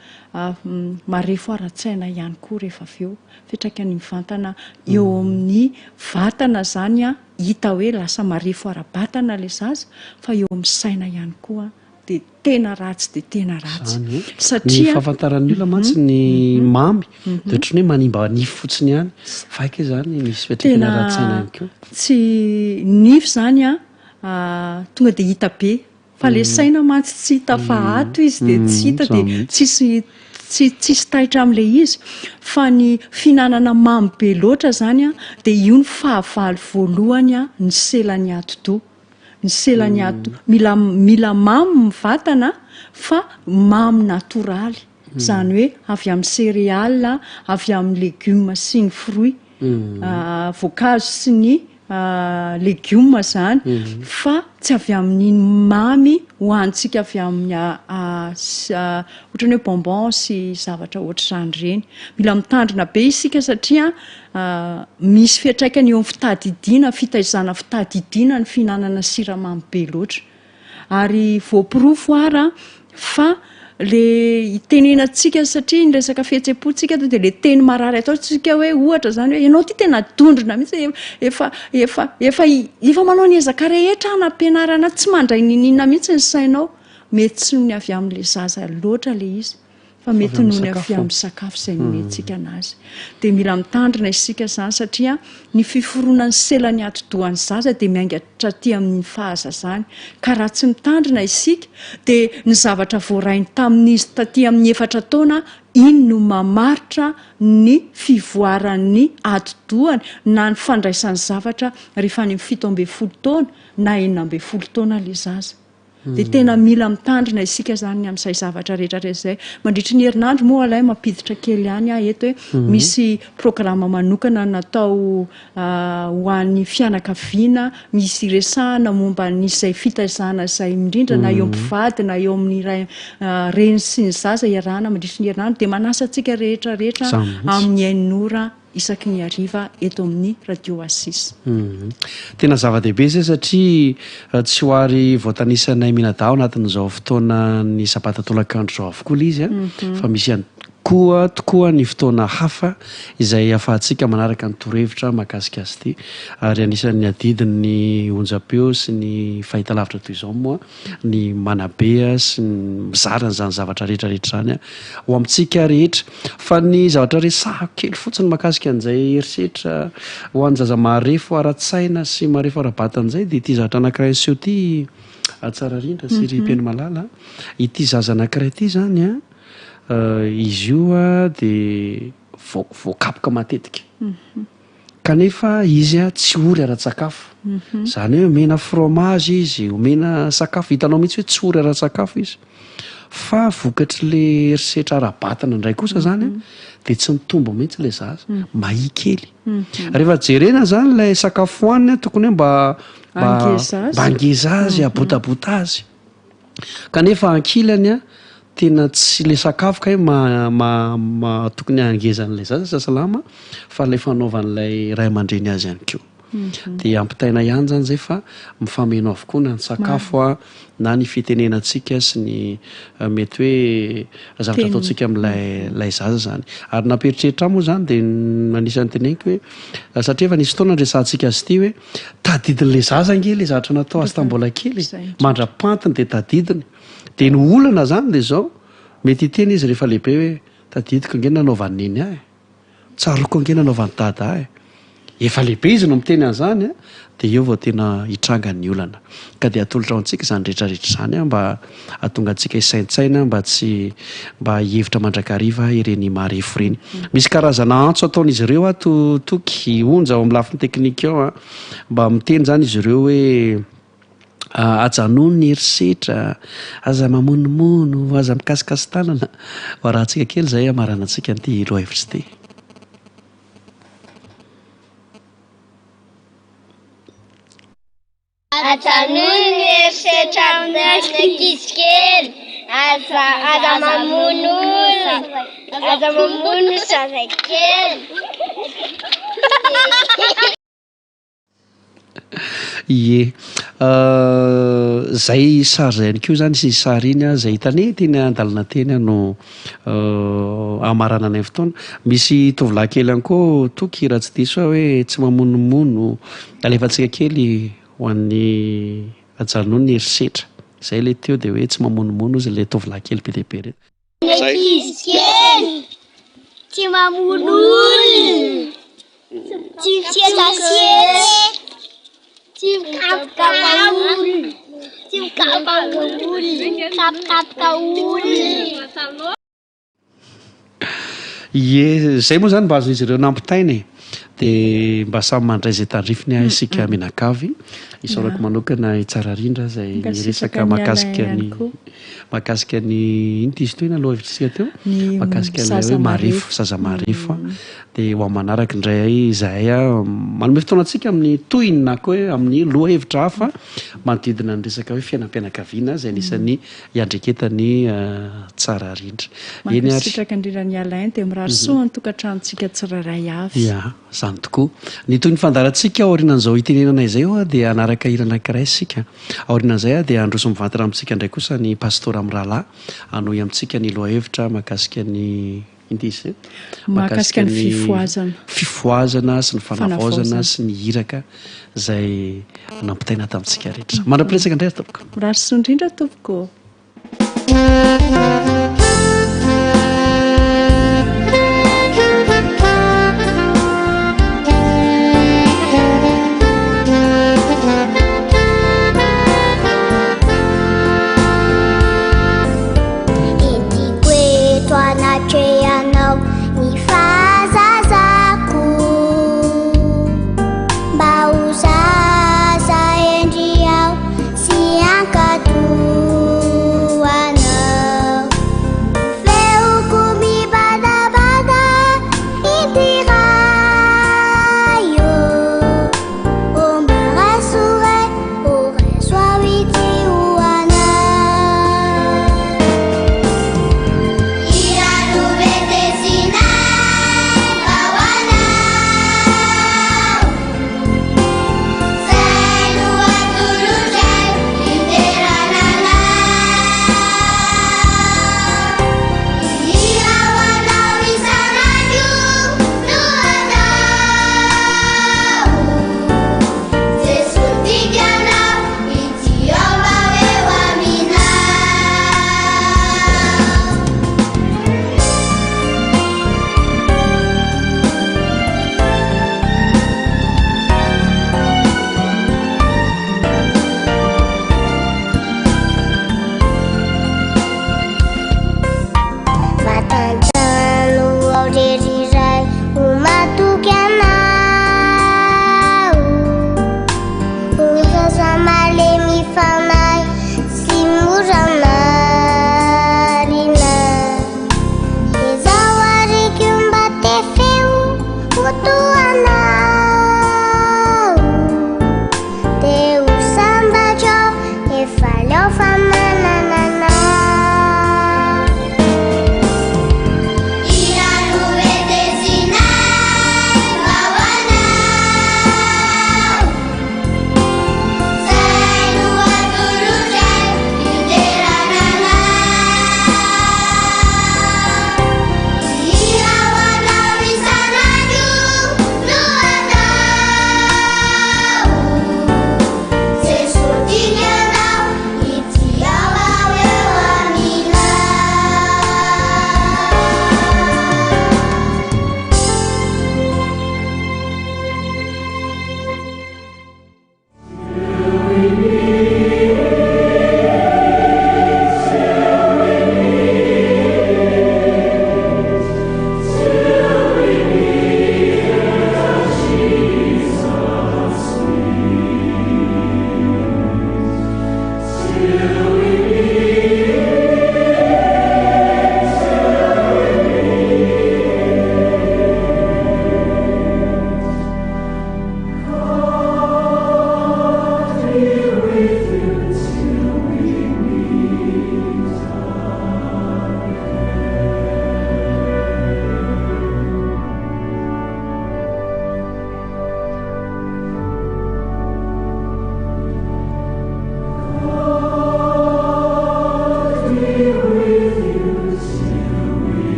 marefo ara-tsaina ihany koa rehefa avy eo fiatraikany mivantana eo amin'ny vatana izany hita hoe lasa marefo ara-batana ilay zaza fa eo amin'ny saina ihany koa dia tena ratsy dia tena ratsy satria ny fahafantaran'ny olona mantsy ny mamy dia ohatrany hoe manimba nify fotsiny ihany vaika izany misy fiatraikany ara-tsaina ihany koa tsy nify izany tonga dia hita be fa ilay saina mantsy tsy hita fahato izy dia tsy hita dia tsisy taitra amin'ilay izy fa ny finanana mamy be loatra izany dia io ny fahavalo voalohany ny selan'ny atidoha ny selan'ny ato mila mamy mivatana fa mamy natoraly izany hoe avy amin'ny céréale avy amin'ny légume sy ny fruit voankazo sy ny légume izany fa tsy avy amin'ny mamy hoantsika avy amin'ny ohatrany hoe bonbon sy zavatra ohatr'izany ireny mila mitandrina be isika satria misy fiatraikany eo amin'ny fitadidiana fitaizana fitadidiana ny finanana siramamy be loatra ary voapirofo ara fa le itenenantsika satria ny resaka fihetsem-pontsika dia le teny marary ataontsika hoe ohatra izany hoe ianao ty tena dondrina mihitsy efa manao ny ezaka rehetra hanampianarana tsy mandray ninina mihitsy ny sainao mety tsy ny avy amin'ilay zaza loatra ilay izy fa mety nohony avy amin'ny sakafo izay nomentsika anazy dia mila mitandrina isika izany satria ny fiforonan'ny selany atodohan'ny zaza dia miaingatra aty amin'ny fahazazany ka raha tsy mitandrina isika dia ny zavatra voarainy tamin'izy taty amin'ny 4 taona iny no mamaritra ny fivoaran'ny atodohany na ny fandraisan'ny zavatra rehefa ny 17 taona na 19 taona le zaza dia tena mila mitandrina isika zany amin'izay zavatra rehetrarehetra izay mandritry ny herinandro moa alay mampiditra kely ihany eto hoe misy programa manokana natao ho an'ny fianakaviana misy resahana momba n'izay fitazana izay indrindra na eo mpivady na eo amin'ny ray reny sy ny zaza iarahana mandritry ny herinandro dia manasa antsika rehetrarehetra amin'ny 9 ora isaky ny ariva eto amin'ny radio Asis. Tena zava-dehibe zay satria tsy hoary voatanisanay minadao anatin'izao fotoana ny sabata tolakandro zao avokoa ilay izy fa misy ihany koa tokoa ny fotoana hafa izay afahantsika manaraka ny torohevitra mahakasika azy ity ary anisan'ny adidin'ny onjam-peo sy ny fahitalavitra toy izao moa ny manabea sy ny mizarana zany zavatra rehetrarehetra zany ho amintsika rehetra fa ny zavatra resahako kely fotsiny mahakasika an'izay herisetra ho an'ny zaza marefo ara-tsaina sy marefo ara-batan'izay dia ity zavatra anankiray anseho ity atsara rindra sy ry-peny malala ity zaza anankiray ity zany izy io dia voakapoka matetika kanefa izy tsy ory ara-tsakafo zany hoe omena fromage izy omena sakafo hitanao mihitsy hoe tsy ory ara-tsakafo izy fa vokatry le herisetra ara-batana indray kosa zany dia tsy mitombo mihitsy ilay zaza mahi kely rehefa jerena zany ilay sakafo hoaniny tokony hoe mba angeza azy abotabota azy kanefa ankilany tena tsy le sakafo ka hoe tokony angezan'ilay zaza sasalama fa ilay fanaovan'ilay ray aman-dreny azy ihany koa dia ampitaina ihany zany zay fa mifameno avokoa na ny sakafo na ny fitenenantsika sy ny mety hoe zavatra ataontsika amin'ilay zaza zany ary namperitreritra moa zany dia anisan'ny teneniko hoe satria efa nisy fotoana resantsika azy ity hoe tadidin'ilay zaza nge le zavatra natao azy tambola kely mandra-pantiny dia tadidiny dia ny olana zany dia zao mety hiteny izy rehefa lehibe hoe tadidiko ange nanaovan'ny neny ahy tsaroko ange nanaovan'ny dada ahy efa lehibe izy no miteny an'izany dia eo vao tena hitrangany olana ka dia atolotra ao antsika izany rehetrarehetra izany mba hatonga antsika hisaintsaina mba hihevitra mandrakariva ireny marefo ireny misy karazana antso ataon'izy ireo toky onja ao amin'ny lafiny teknika ao mba miteny zany izy ireo hoe ajanono ny herisetra aza mamonomono aza mikasikasitanana ho rahantsika kely izay amarana antsika n'ity roa hevitra ity ajanono ny herisetra amin'ny ankizy kely aza mamono zazakely ie zay sary zay ihany koa zany sy sary iny zay hitany teny andalina teny no amarana anay fotoana misy tovolahy kely ihany koa toky raha tsy diso hoe tsy mamonomono alefantsika kely ho an'ny ajanono ny herisetra zay le teo dia hoe tsy mamonomono izy le tovolahy kely be dehibe reto ankizy kely tsy mamono tsy misietsasietsy tsy mikapoka olona tsy mikapoka olona mikapokapoka olona ie zay moa zany mba azon'izy ireo nampitaina dia mba samy mandray izay tandrifiny isika menakavy isaorako manokana hitsara rindra zay resaka mahakasika ny iny ty izy toy na aloha hevitrisika teo mahakasika ilay hoe marefo zaza marefo dia ho amin'ny manaraka indray izahay manome fotoana antsika amin'ny toyny na koa hoe amin'ny loha hevitra hafa manodidina ny resaka hoe fiainam-pianakaviana izay anisan'ny iandreketany tsara rindra eny ary sitraka indrindrany alainy dia mirarisoa ny tokantranontsika tsirairay avy ia zany tokoa ny toy ny fandarantsika aorinan'izao hitenenana izay eo dia anaraka hira anankiray sika aorinan'izay dia androso mivantana amintsika indray kosa ny pastora amin'ny rahalahy anohy amintsika ny loha hevitra mahakasika ny indisy mahakasika ny fifoazana sy ny fanavaozana sy ny hiraka zay nampitaina tamintsika rehetra mandra-pilesaka indray tompoko mirariso indrindra tompoko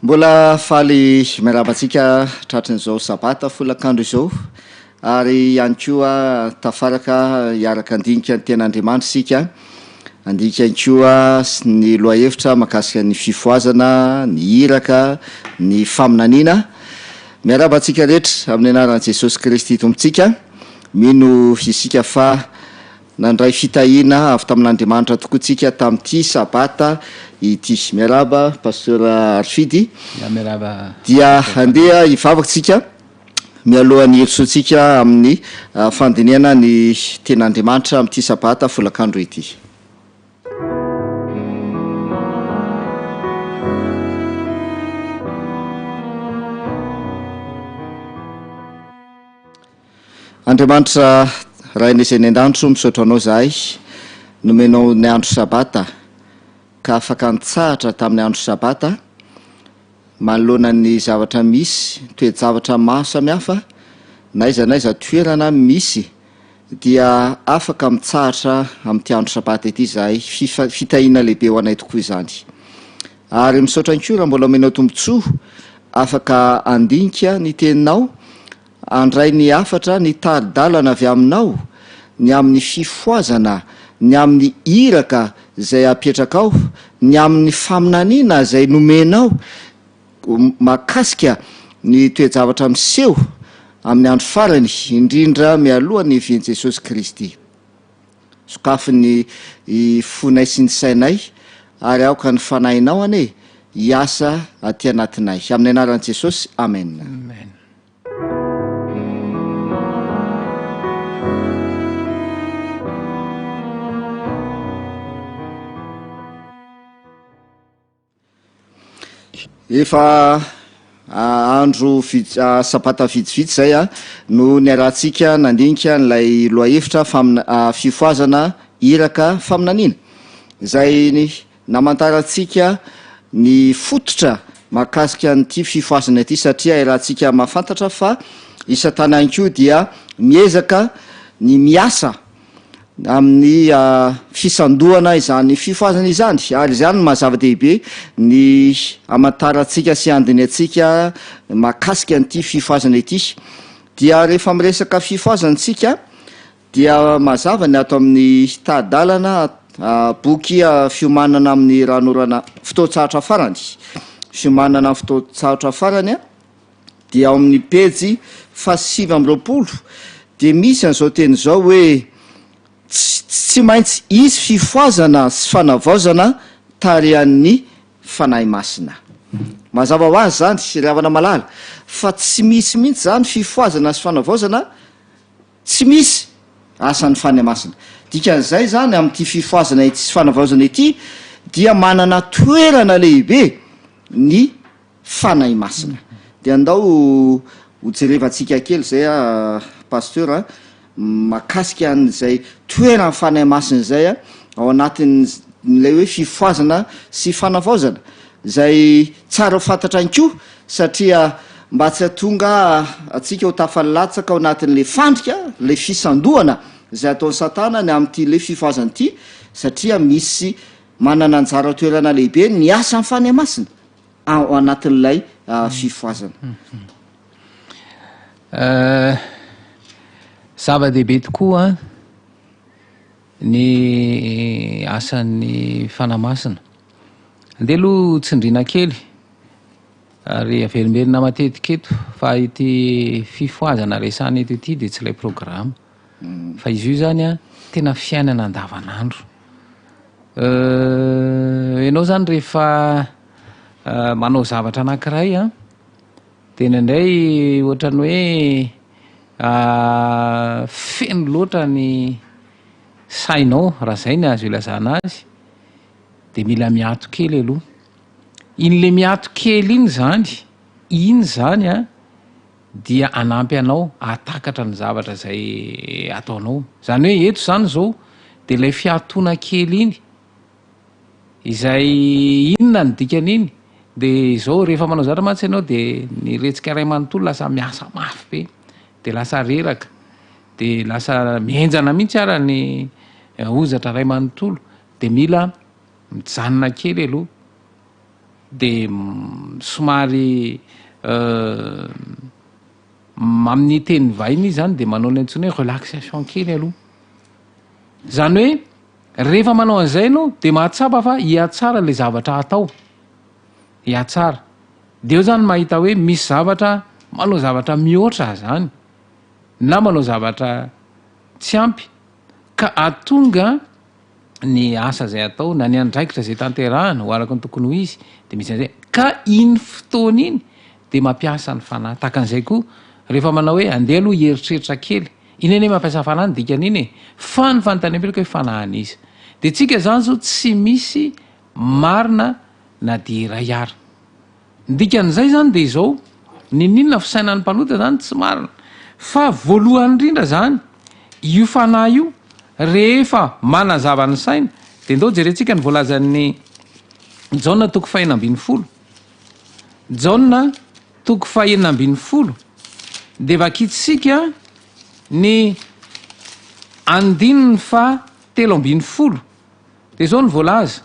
Mbola faly miarabantsika tratran'izao sabata folakandro izao ary ihany koa tafaraka hiaraka andinika ny ten'Andriamanitra sika andika ihany koa ny lohahevitra mahakasika ny fifoazana, ny iraka, ny faminaniana. Miarabantsika rehetra amin'ny anaran'i Jesosy Kristy tompontsika, mino isika fa nandray fitahiana avy tamin'Andriamanitra tokoatsika tamin'ity sabata ity. Miaraba pasteur Arfidy. Miaraba. Dia andeha hivavakantsika mialohan'ny herisoantsika amin'ny fandiniana ny ten'Andriamanitra amin'ity sabata folakandro ity. Andriamanitra rainy izay ny an-danitro misaotra anao zahay, nomenao ny andro sabata ka afaka nitsahatra tamin'ny andro sabata manoloana ny zavatra misy, toe-javatra maro samihafa na aiza toerana misy dia afaka mitsahatra amin'ity andro sabata ity zahay. Fitahiana lehibe ho anay tokoa izany. Ary misaotra ihany koa raha mbola omenao tombotsoa afaka andinika ny teninao, andray ny afatra ny tari-dalana avy aminao, ny amin'ny fifoazana, ny amin'ny iraka izay apetraka ao, ny amin'ny faminaniana izay nomenao mahakasika ny toe-javatra miseho amin'ny andro farany, indrindra mialoha ny hivian'i Jesosy Kristy. Sokafiny fonay sy ny sainay ary aoka ny fanahinao ane hiasa aty anatinay. Amin'ny anaran'i Jesosy, amen. Amen. Efa andro sabata vitsivitsy zay no niarantsika nandinika n'ilay lohahevitra fifoazana, iraka, faminaniana zay namantarantsika ny fototra mahakasika n'ity fifoazana ity, satria iarahantsika mahafantatra fa isa-tany ihany koa dia miezaka ny miasa amin'ny fisandohana izany fifoazana izany, ary izany mahazava-dehibe ny amantarantsika sy andiniantsika mahakasika n'ity fifoazana ity. Dia rehefa miresaka fifoazantsika dia mazava ny ato amin'ny tadalana boky fiomanana amin'ny ranorana fotoan-tsarotra farany, fiomanana fotoan-tsarotra farany dia ao amin'ny pejy 520 dia misy an'izao teny izao hoe tsy maintsy isy fifoazana sy fanavaozana tarihan'ny fanahy masina. Mazava ho azy zany ravana malala fa tsy misy mihitsy zany fifoazana sy fanavaozana, tsy misy asan'ny fanahy masina. Dikan'izay zany amin'ity fifoazana ity sy fanavaozana ity dia manana toerana lehibe ny fanahy masina. Dia andao hojerevantsika kely zay pasteur mahakasika an'izay toerana fanahy masina zay ao anatin'ilay hoe fifoazana sy fanavaozana zay tsara ho fantatra ihany koa, satria mba tsy hatonga atsika ho tafalatsaka ao anatin'le fandrika, le fisandohana zay ataon'ny satana ny amin'ity le fifoazana ity, satria misy manana anjara toerana lehibe ny asan'ny fanahy masina ao anatin'ilay fifoazana. Zava-dehibe tokoa ny asan'ny fanahy masina. Andeha aloha tsindriana kely ary averimerina matetika eto fa ity fifoazana resana eto ity dia tsy ilay programa fa izy io zany tena fiainana andavanandro. Ianao zany rehefa manao zavatra anankiray dia indraindray ohatrany hoe feno loatra ny sainao, raha zay ny azo ilazana azy, dia mila miato kely aloha. In'le miato kely iny zany dia anampy anao atakatra ny zavatra zay ataonao. Zany hoe eto zany zao dia ilay fiatoana kely iny izay inona ny dikan'iny dia izao rehefa manao zavatra mantsy ianao dia ny retsika ray manontolo lasa miasa mafy be, dia lasa reraka, dia lasa mienjana mihitsy ara ny ozatra ray manontolo, dia mila mijanona kely aloha de somary amin'ny teny vahiny izy zany de manao ny antsony hoe relaxation kely aloha zany hoe rehefa manao an'izay anao de mahatsapa fa hiatsara le zavatra atao hiatsara de eo zany mahita hoe misy zavatra manao zavatra mihoatra zany na manao zavatra tsy ampy ka atonga ny asa zay atao na ny andraikitra zay tanterahana ho araka ny tokony ho izy de misy an'izay ka iny fotoana iny de mampiasa ny fanahy tahaka an'izay koa rehefa manao hoe andeha aloha hieritreritra kely iny ane mampiasa fanahy ny dikan'iny e fa ny fanontaniam-pelaka hoe fanahaniza de tsika zany zao tsy misy marina na de iray ara ny dikan'izay zany de izao ninona fisainan'ny mpanota zany tsy marina fa voalohany indrindra zany io fanahy io rehefa manazava ny saina de ndao jerentsika ny voalazan'ny jaona toko fahenina ambin'ny folo jaona toko fahenina ambin'ny folo de vakitsika ny andininy fa telo ambin'ny folo de zao ny voalaza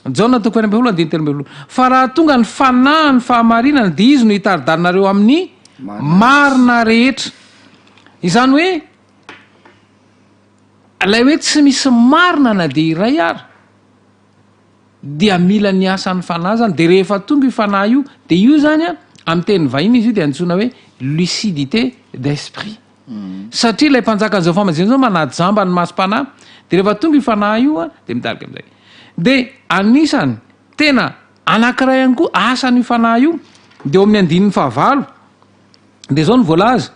jaona toko fahenina ambin'ny folo andiny telo ambin'ny folo fa raha tonga ny fanahy ny fahamarinana de izy no hitaridarinareo amin'ny marina rehetra izany hoe lay hoe tsy misy marina na de iray ara dia mila ny asan'ny fanahy zany de rehefa tonga io fanahy io de io zany a amin'ny teny vahiny izy io de antsoina hoe lucidité d'esprit satria ilay mpanjaka an'izao famajina zao manajamba ny masom-panahy de rehefa tonga io fanahy io a de mitarika am'izay de anisany tena anankiray ihany koa asan'io fanahy io de eo amin'ny andinin'ny fahavalo de zao ny voalaza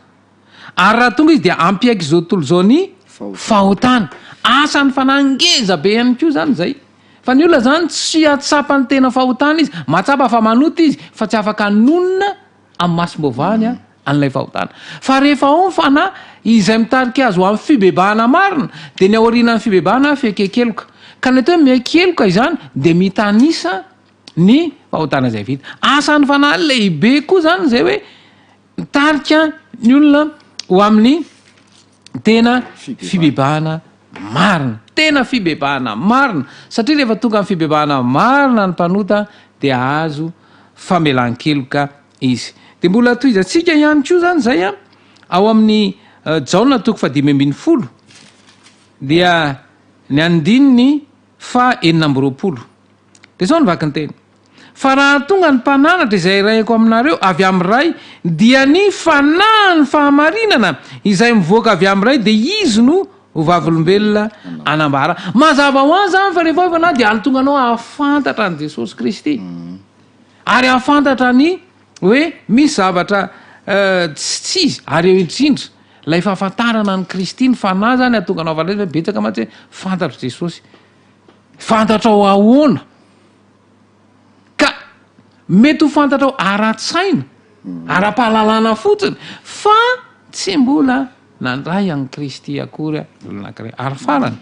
ary raha tonga izy de ampiaiky zao tontolo zao ny fahotana asan'ny fanahy ngeza be ihany koa zany zay fa ny olona zany tsy atsapany tena fahotana izy matsapa fa manota izy fa tsy afaka nonona amin'ny masom-bovany a an'ilay fahotana fa rehefa ao ny fanahy izay mitarika azy ho amin'ny fibebahana marina de ny aorianany fibebahana fiekekeloka ka ny atao hoe miekeloka izany de mitanisa ny fahotana zay vita asan'ny fanahy lehibe koa zany zay hoe mitarika ny olona ho amin'ny tena fibebahana marina tena fibebahana marina satria rehefa tonga amin'ny fibebahana marina ny mpanota de azo famelan-keloka izy de mbola toizatsika ihany koa zany zay a ao amin'ny jaona toko fa dimy ambin'ny folo dia ny andininy fa enina amby roapolo de zao ny vaky ny teny fa raha tonga ny mpananatra izay raiko aminareo avy am'ray dia ny fanahy ny fahamarinana izay mivoaka avy am'ray de izy no ho vavolombelona anambara mazava ho azy zany fa rehefa avy anahy de anitonga anao ahafantatra ny Jesosy Kristy ary ahafantatra ny hoe misy zavatra tsy izy ary eo indrindra lay fahafantarana ny Kristy ny fanahy zany atonga anao avaleza hoe betsaka matsy hoe fantatra Jesosy fantatra ao ahoana ka mety ho fantatra ao ara-tsaina ara-pahalalana fotsiny fa tsy mbola nandray an'i Kristy akory olona anankiray ary farany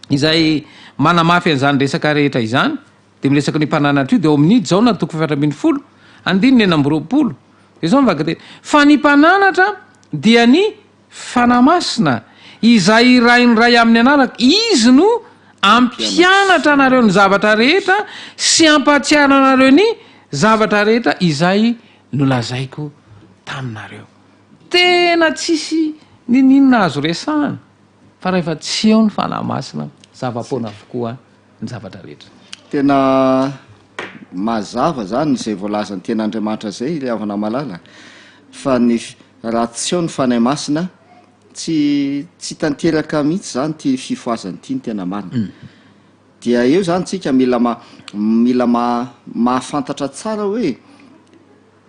izay manamafy an'izany resaka rehetra izany de miresaka ny mpananatra io de ao amin'ny jaona toko efatra ambin'ny folo andininy enina amby roapolo de zao mivaky teny fa ny mpananatra dia ny fanamasina izay rainray amin'ny anaraka izy no ampianatra anareo ny zavatra rehetra sy ampatsiara anareo ny zavatra rehetra izay nolazaiko taminareo tena tsisy ninina azo resahana fa rehefa tsy eo ny fanamasina zava-pona avokoa ny zavatra rehetra tena mazava zany zay voalazany tena Andriamanitra zay le avana malala fa ny raha tsy eo ny fanahy masina tsy tanteraka mihitsy zany ty fifoazany ty ny tena marina dia eo zany tsika mila mahafantatra tsara hoe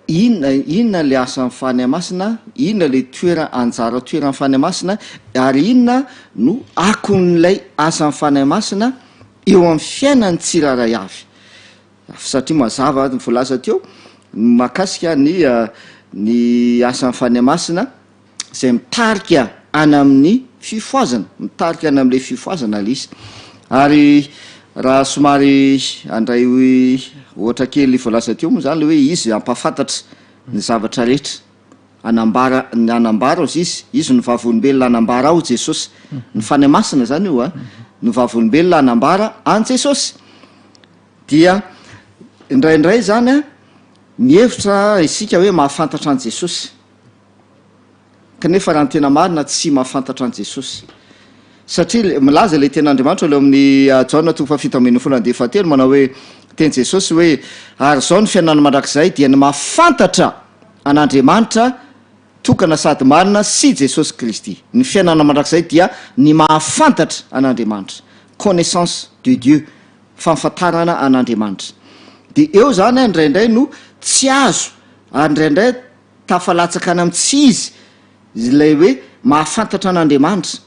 inona le asan'ny fanahy masina inona le anjara toerany fanahy masina ary inona no akon'lay asan'ny fanahy masina eo amin'ny fiainany tsiraray avy satria mazava voalaza teo makasika ny asan'ny fanahy masina zay mitarika any amin'ny fifoazana mitarika any amin'le fifoazana le izy ary raha somary andray ohatra kely voalaza teo moa zany le hoe izy ampafantatra ny zavatra rehetra anambara ozy izy ny vavolombelona anambara ao Jesosy ny fanahy masina zany io a ny vavolombelona anambara any Jesosy dia indraindray zany a mihevitra isika hoe mahafantatra an' Jesosy kanefa raha ny tena marina tsy mahafantatra an' Jesosy satria milaza le ten'Andriamanitra leo amin'ny Jaona 7:17 manao hoe teny Jesosy hoe ary zao ny fiainana mandrakizay dia ny mahafantatra an'Andriamanitra tokana sady marina sy Jesosy Kristy. Ny fiainana mandrakizay dia ny mahafantatra an'Andriamanitra, connaissance de Dieu, fahafantarana an'Andriamanitra. De eo zany indraindray no tsy azo indraindray tafalatsaka any amin'ny tsy izy ilay hoe mahafantatra an'Andriamanitra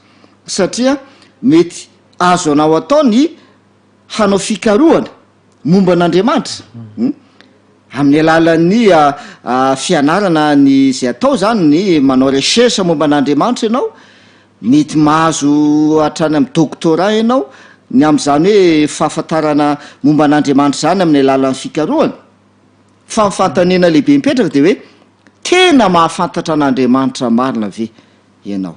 satria mety azo anao atao ny hanao fikarohana momba an'Andriamanitra amin'ny alalan'ny fianarana ny zay atao zany ny manao recherche momba an'Andriamanitra ianao, mety mahazo hatrany amin'ny doctorat ianao ny am'izany hoe fahafantarana momba an'Andriamanitra zany amin'ny alalan'ny fikarohana. Fa ny fantanena lehibe mipetraka de hoe tena mahafantatra an'Andriamanitra marina ve ianao.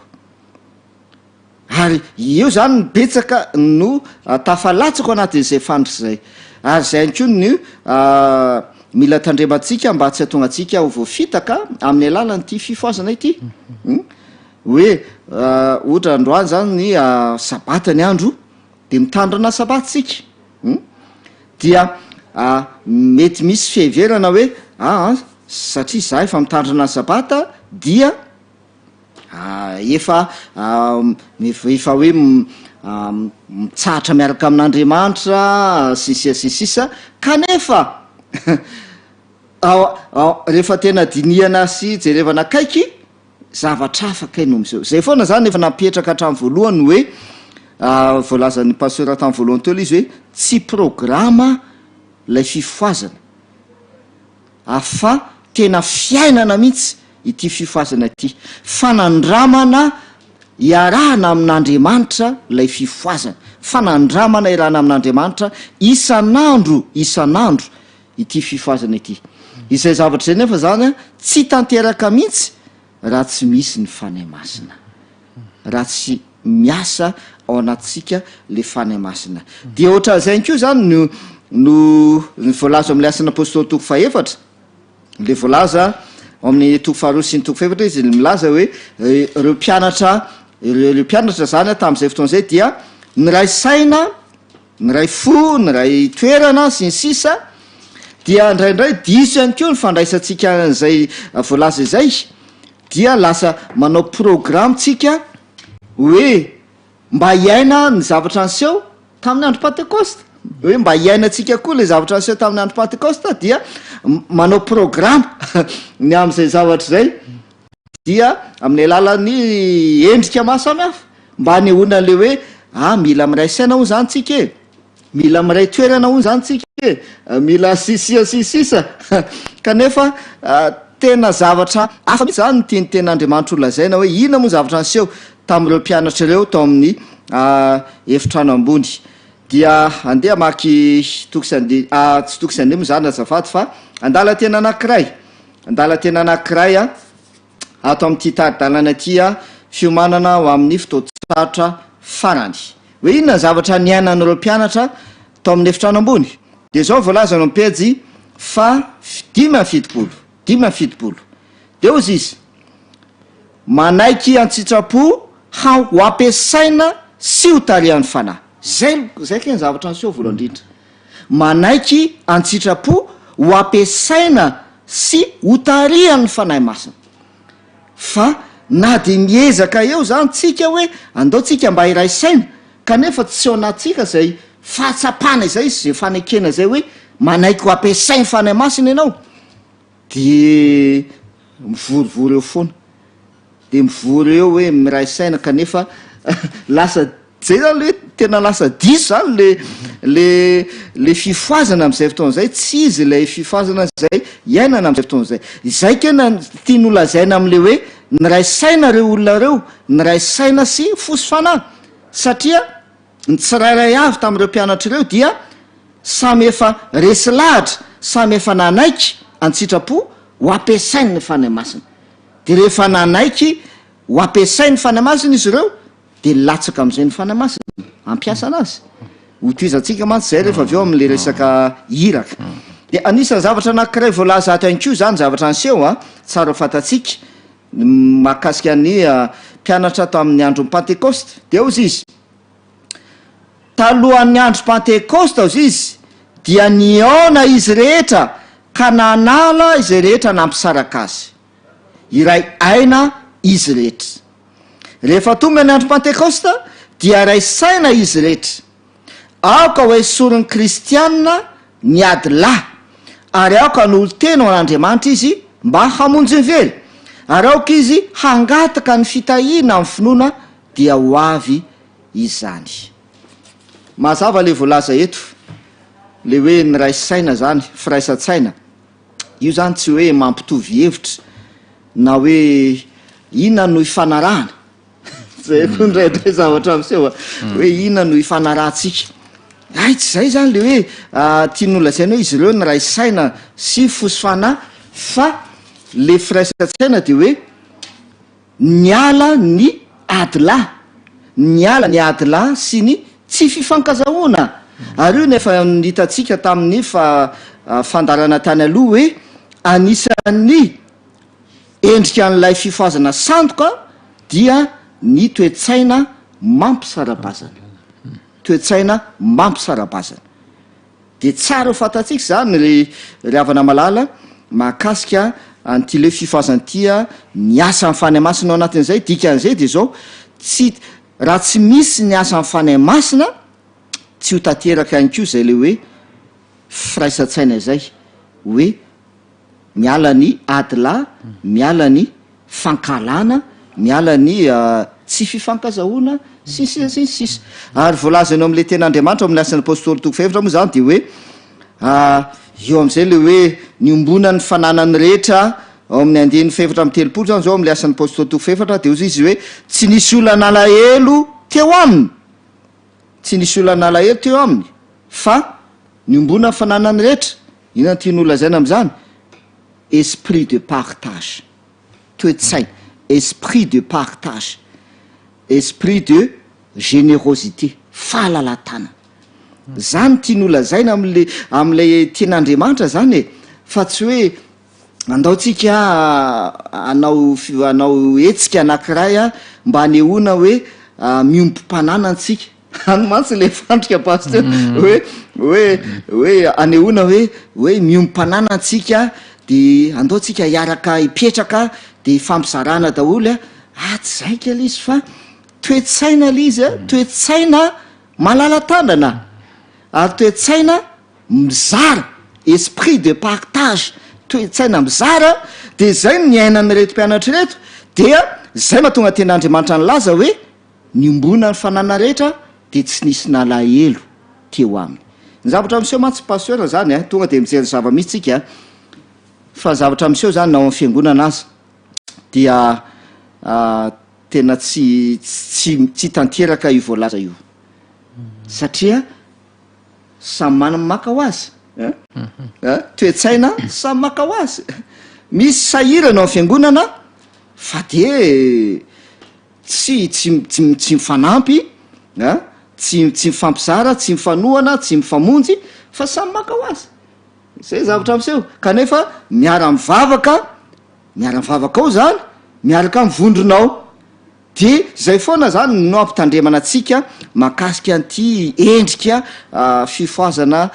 Ary io zany ny betsaka no tafalatsako anatin'izay fandrotra zay. Ary zay ihany koa ny mila tandremantsika mba tsy hatonga antsika ho voafitaka amin'ny alalan'ity fifoazana ity. Hoe ohatra androany zany ny sabata ny andro de mitandrina sabatsika. Dia mety misy fiheverana hoe satria za efa mitandrina sabata dia efa hoe mitsahatra miaraka amin'Andriamanitra sisa kanefa rehefa tena diniana sy jerevana akaiky zavatra afaka ino am'izao. Zay foana zany efa napetraka hatramin'ny voalohany hoe voalazan'ny pasteur tamin'ny voalohany teo izy hoe tsy programa lay fifoazana afa tena fiainana mihitsy ity fifoazana ity, fanandramana iarahana amin'Andriamanitra lay fifoazana, fanandramana iarahana amin'Andriamanitra isan'andro ity fifoazana ity. Izay zavatra zay nefa zany tsy tanteraka mihitsy raha tsy misy ny fanahy masina, raha tsy miasa ao anatsika le fanahy masina. De ohatra zay koa zany no voalaza amin'ny asan'ny apôstôly 2:4 le voalaza amin'ny 2:2 sy ny 2:4 izy milaza hoe ireo mpianatra zany tamin'izay fotoana zay dia ny ray saina, ny ray fo, ny ray toerana sy ny sisa dia indraindray diso ihany koa ny fandraisantsika zay voalaza izay dia lasa manao programtsika hoe mba hiaina ny zavatra anseho tamin'ny andro Pentecoste, hoe mba hiainantsika koa le zavatra anseho tamin'ny andro Pentecoste dia manao programa ny am'izay zavatra zay dia amin'ny alalan'ny endrika maro samihafa mba hanehoana le hoe mila miray saina hoy zany tsika e, mila miray toerana hoy zany tsika e, mila sisa kanefa tena zavatra hafa mihitsy zany ny ten'Andriamanitra ho lazaina hoe ina moa zavatra anseho tamin'ireo mpianatra ireo tao amin'ny efitrano ambony. Dia andeha maky tsy tokisy andemo zany azafady fa andala tena anankiray ato amin'ity taridalana ty fiomanana ho amin'ny fotoatsatra farany hoe inona zavatra niainan'ireo mpianatra tao amin'ny efitrano ambony. De zao voalaza no pejy fa 5:7 de ozy izy manaiky antsitrapo ho ampiasaina sy ho tarihan'ny fanahy. Zay ke ny zavatra anseho voalohany indrindra, manaiky antsitrapo ho ampiasaina sy ho tarihan'ny fanahy masina. Fa na de miezaka eo zany tsika hoe andaotsika mba iray saina kanefa tsy eo anatsika zay fahatsapana izay zay fanekena zay hoe manaiky ho ampiasainy fanahy masina ianao de mivorivory eo foana, de mivory eo hoe miray saina kanefa lasa zay zany le tena lasa diso zany le fifoazana am'izay fotoana zay, tsy izy lay fifoazana zay iainana am'izay fotoana zay. Izay kena tiany olazaina am'le hoe ny ray saina reo olona reo, ny ray saina sy fosy fanahy satria ny tsirairay avy tamin'ireo mpianatra ireo dia samy efa resy lahatra, samy efa nanaiky antsitrapo ho ampiasainy ny fanahy masina. De rehefa nanaiky ho ampiasainy fanahy masina izy ireo de latsaka am'izay ny fanahy masina ampiasa anazy. Ho toizantsika mantsy zay rehefa avy eo amin'le resaka iraka. de anisan'ny zavatra anankiray voalaza ato ihany ko zany zavatra anyseho a tsara fatatsika mahakasika ny mpianatra ato amin'ny andro pentecoste de ozy izy talohan'ny andro pentecoste ozy izy dia niona izy rehetra ka nanala izay rehetra nampisaraka azy iray aina izy rehetra rehefa tonga ny andro pentecoste dia ray saina izy rehetra aoka hoe sorin'ny kristianina ny ady lahy ary aoka ny olo tena ao an'andriamanitra izy mba hamonjy nyvely ary aoka izy hangataka ny fitahina amin'ny finoana dia ho avy izany mazava le voalaza eto le hoe ny ray saina zany firaisan-tsaina io zany tsy hoe mampitovy hevitra na hoe inona no ifanarahana zay ko ndraydray zavatra amseho hoe inona no ifanarahantsika ay tsy zay zany le hoe tian'olazana hoe izy ireo ny ray saina sy fosifana fa le firaisan-tsaina de hoe niala ny adylahy niala ny adylahy sy ny tsy fifankazahoana ary io nefa nitatsika tamin'ny fandarana tany aloha hoe anisan'ny endrika an'ilay fifoazana sandoka dia ny toetsaina mampisarabazana toetsaina mampisarabazana de tsara ho fatatsika zany ry havana malala mahakasika an'ty le fifoazan'tya miasa amin'ny fanay masina ao anatin'izay dikan'izay de zao tsy raha tsy misy ny asa amin'ny fanay masina tsy ho tateraka ihany ko zay le hoe firaisan-tsaina izay hoe miala ny adylahy miala ny fankalana miala ny tsy fifankazahoana sisy ary voalazanao am'le ten'andriamanitra amin'ny asan'ny apôstoly toko fahefatra moa zany de hoe eo am'izay le hoe niombona ny fananany rehetra ao amin'ny andehny fefatra amy telopolo zany zao am'le asan'ny apôstoly toko fahefatra de ozy izy hoe tsy nisy olana alahelo teo aminy tsy nisy olana alahelo teo aminy fa niombona ny fananany rehetra inona tian'olazana am'zany esprit de partage toetsaina esprit de partage esprit de générosité fahalalatana zany tian'olazaina am'le tian'andriamanitra zany e fa tsy hoe andaotsika anao etsika anankiray a mba anehoana hoe miompom-panana antsika any mantsy le fandrika pasteur hoe anehoana hoe miompom-panana antsika de andaotsika hiaraka hipetraka de fampizarana daholo tsy zay kely izy fa toetsaina le izy toetsaina malala-tandana ary toetsaina mizara esprit de partage toetsaina mizara de zay ny ainany reto mpianatra reto dia zay mahatonga ten'andriamanitra ny laza hoe niombona ny fanana rehetra de tsy nisy nalahelo teo aminy ny zavatra miseho mantsy pasteur zany tonga de mijery zava-misy tsika fa zavatra miseho zany nao amin'ny fiangonana azy dia tena tsy tanteraka io voalaza io satria samy manany maka ho azy toetsaina samy maka ho azy misy sahirana ao fiangonana fa de tsy mifanampy tsy mifampizara tsy mifanohana tsy mifamonjy fa samy maka ho azy zay zavatra amseho kanefa miara-mivavaka ao zany miaraka mivondronao de zay foana zany no ampitandremana atsika mahakasika an'ty endrika fifoazana